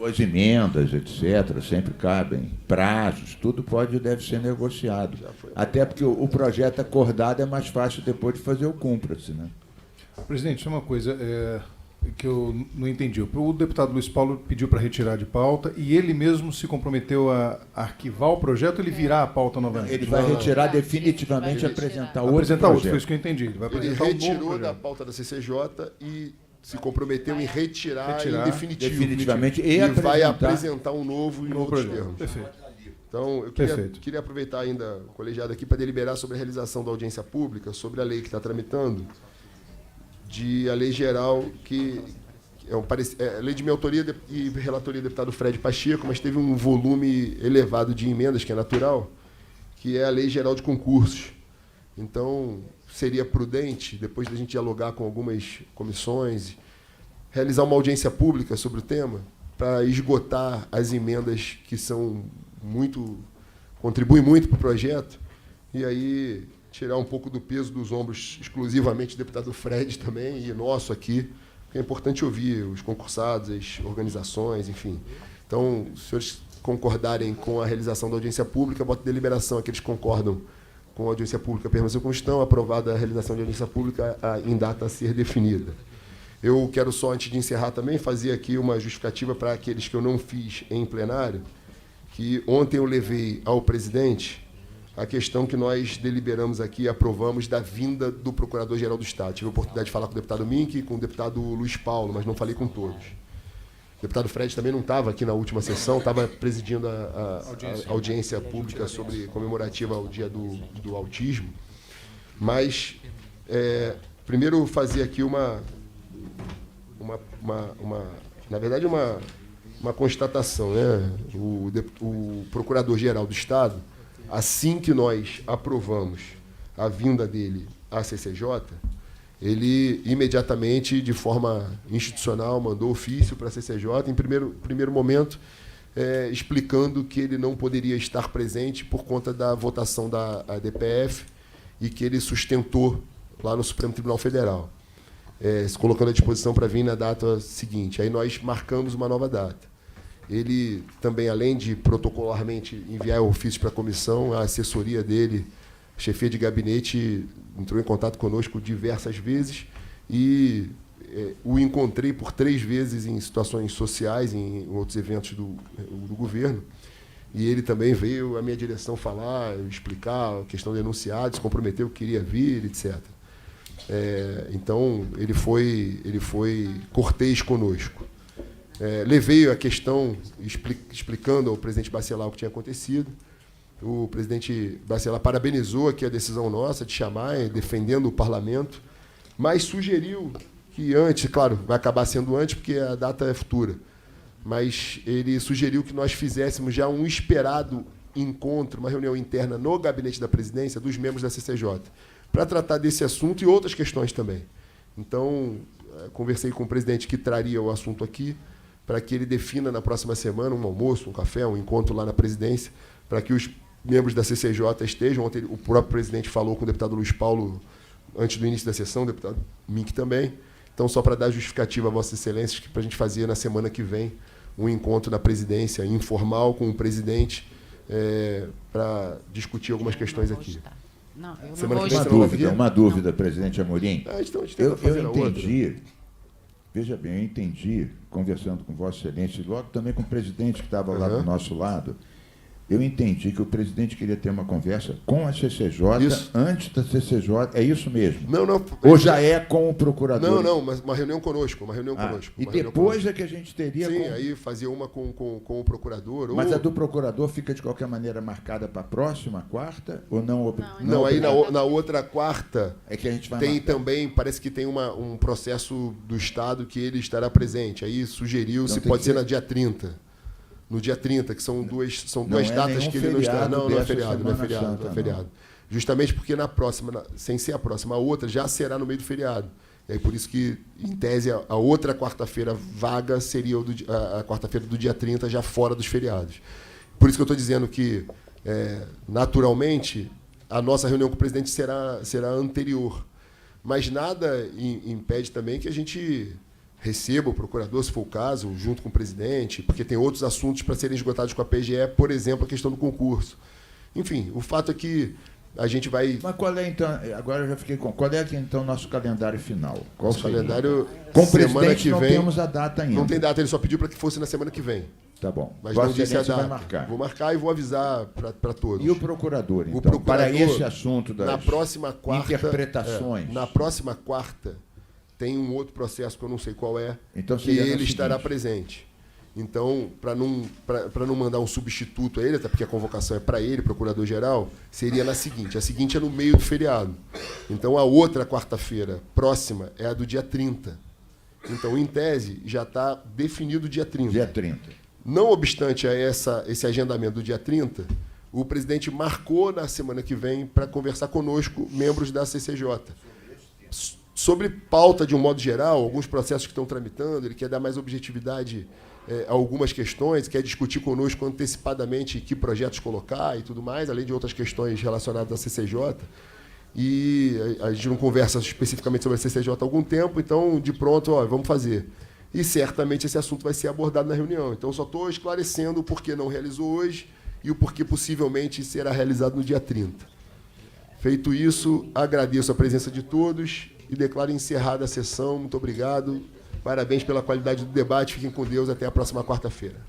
As emendas, etc., sempre cabem. Prazos, tudo pode e deve ser negociado. Até porque o projeto acordado é mais fácil depois de fazer o cumpra-se. Né? Presidente, só uma coisa que eu não entendi. O deputado Luiz Paulo pediu para retirar de pauta e ele mesmo se comprometeu a arquivar o projeto, ele virá a pauta novamente? Ele vai retirar definitivamente e apresentar outro projeto. Foi isso que eu entendi. Ele vai ele apresentar retirou da pauta da CCJ e se comprometeu em retirar em definitivamente e vai apresentar um novo em outros termos. Perfeito. Então, eu queria aproveitar ainda o colegiado aqui para deliberar sobre a realização da audiência pública, sobre a lei que está tramitando, a lei geral que é a lei de minha autoria e relatoria do deputado Fred Pacheco, mas teve um volume elevado de emendas, que é natural, que é a lei geral de concursos. Então, seria prudente, depois da gente dialogar com algumas comissões, realizar uma audiência pública sobre o tema, para esgotar as emendas que contribuem muito para o projeto, e aí tirar um pouco do peso dos ombros exclusivamente do deputado Fred também, e nosso aqui, porque é importante ouvir os concursados, as organizações, enfim. Então, se os senhores concordarem com a realização da audiência pública, bota deliberação, aqueles que concordam com a audiência pública permanecer como estão, aprovada a realização de audiência pública em data a ser definida. Eu quero só, antes de encerrar também, fazer aqui uma justificativa para aqueles que eu não fiz em plenário, que ontem eu levei ao presidente a questão que nós deliberamos aqui e aprovamos da vinda do Procurador-Geral do Estado. Tive a oportunidade de falar com o deputado Mink e com o deputado Luiz Paulo, mas não falei com todos. O deputado Fred também não estava aqui na última sessão, estava presidindo a audiência pública comemorativa ao Dia do Autismo. Mas, primeiro, fazer aqui na verdade, uma constatação. Né? O Procurador-Geral do Estado, assim que nós aprovamos a vinda dele à CCJ, ele imediatamente, de forma institucional, mandou ofício para a CCJ, em primeiro momento, explicando que ele não poderia estar presente por conta da votação da DPF e que ele sustentou lá no Supremo Tribunal Federal. se colocando à disposição para vir na data seguinte. Aí nós marcamos uma nova data. Ele também, além de protocolarmente enviar ofícios para a comissão, a assessoria dele, a chefia de gabinete, entrou em contato conosco diversas vezes e o encontrei por 3 vezes em situações sociais, em outros eventos do governo. E ele também veio à minha direção falar, explicar a questão de enunciado, se comprometeu que queria vir, etc. Então, ele foi cortês conosco. Levei a questão explicando ao presidente Bacelar o que tinha acontecido. O presidente Bacelar parabenizou aqui a decisão nossa de chamar, defendendo o parlamento, mas sugeriu que antes, claro, vai acabar sendo antes, porque a data é futura, mas ele sugeriu que nós fizéssemos já um esperado encontro, uma reunião interna no gabinete da presidência dos membros da CCJ, para tratar desse assunto e outras questões também. Então, conversei com o presidente que traria o assunto aqui, para que ele defina na próxima semana um almoço, um café, um encontro lá na presidência, para que os membros da CCJ estejam. Ontem o próprio presidente falou com o deputado Luiz Paulo antes do início da sessão, o deputado Mink também. Então, só para dar justificativa a Vossa Excelência, que para a gente fazer na semana que vem um encontro na presidência informal com o presidente para discutir algumas questões aqui. Não, eu semana não que vou vem uma dúvida, presidente Amorim. Eu entendi, veja bem, eu entendi, conversando com Vossa Excelência, e logo também com o presidente que estava lá do nosso lado, eu entendi que o presidente queria ter uma conversa com a CCJ antes da CCJ. É isso mesmo? Não. Ou já é com o procurador? Não, mas uma reunião conosco. E depois é que a gente teria... Sim, aí fazia uma com o procurador. Mas a do procurador fica, de qualquer maneira, marcada para a próxima quarta? Ou não? Não, aí na outra quarta é que a gente vai tem marcar. também, parece que tem um processo do Estado que ele estará presente. Aí sugeriu se pode ser no dia 30. No dia 30, que são duas datas que ele não está. Não é feriado. Justamente porque na próxima, sem ser a próxima, a outra já será no meio do feriado. E aí, por isso que, em tese, a outra quarta-feira vaga seria a quarta-feira do dia 30, já fora dos feriados. Por isso que eu estou dizendo que, naturalmente, a nossa reunião com o presidente será anterior. Mas nada impede também que a gente receba o procurador, se for o caso, junto com o presidente, porque tem outros assuntos para serem esgotados com a PGE, por exemplo, a questão do concurso. Enfim, o fato é que a gente vai... Mas qual é, então, agora eu já fiquei com... Qual é aqui, então, o nosso calendário final? Qual o calendário? Com o semana presidente que não vem, temos a data ainda. Não tem data, ele só pediu para que fosse na semana que vem. Tá bom. Mas não disse a data. Vai marcar. Vou marcar e vou avisar para todos. E o procurador, então, para esse assunto das na próxima quarta, interpretações? Na próxima quarta, tem um outro processo que eu não sei qual é, então, que ele estará presente. Então, para não mandar um substituto a ele, até porque a convocação é para ele, procurador-geral, seria na seguinte. A seguinte é no meio do feriado. Então, a outra quarta-feira próxima é a do dia 30. Então, em tese, já está definido o dia 30. Dia 30. Não obstante a esse agendamento do dia 30, o presidente marcou na semana que vem para conversar conosco, membros da CCJ. Sobre pauta, de um modo geral, alguns processos que estão tramitando, ele quer dar mais objetividade a algumas questões, quer discutir conosco antecipadamente que projetos colocar e tudo mais, além de outras questões relacionadas à CCJ. E a gente não conversa especificamente sobre a CCJ há algum tempo, então, de pronto, vamos fazer. E certamente esse assunto vai ser abordado na reunião. Então, só estou esclarecendo o porquê não realizou hoje e o porquê possivelmente será realizado no dia 30. Feito isso, agradeço a presença de todos e declaro encerrada a sessão. Muito obrigado. Parabéns pela qualidade do debate. Fiquem com Deus. Até a próxima quarta-feira.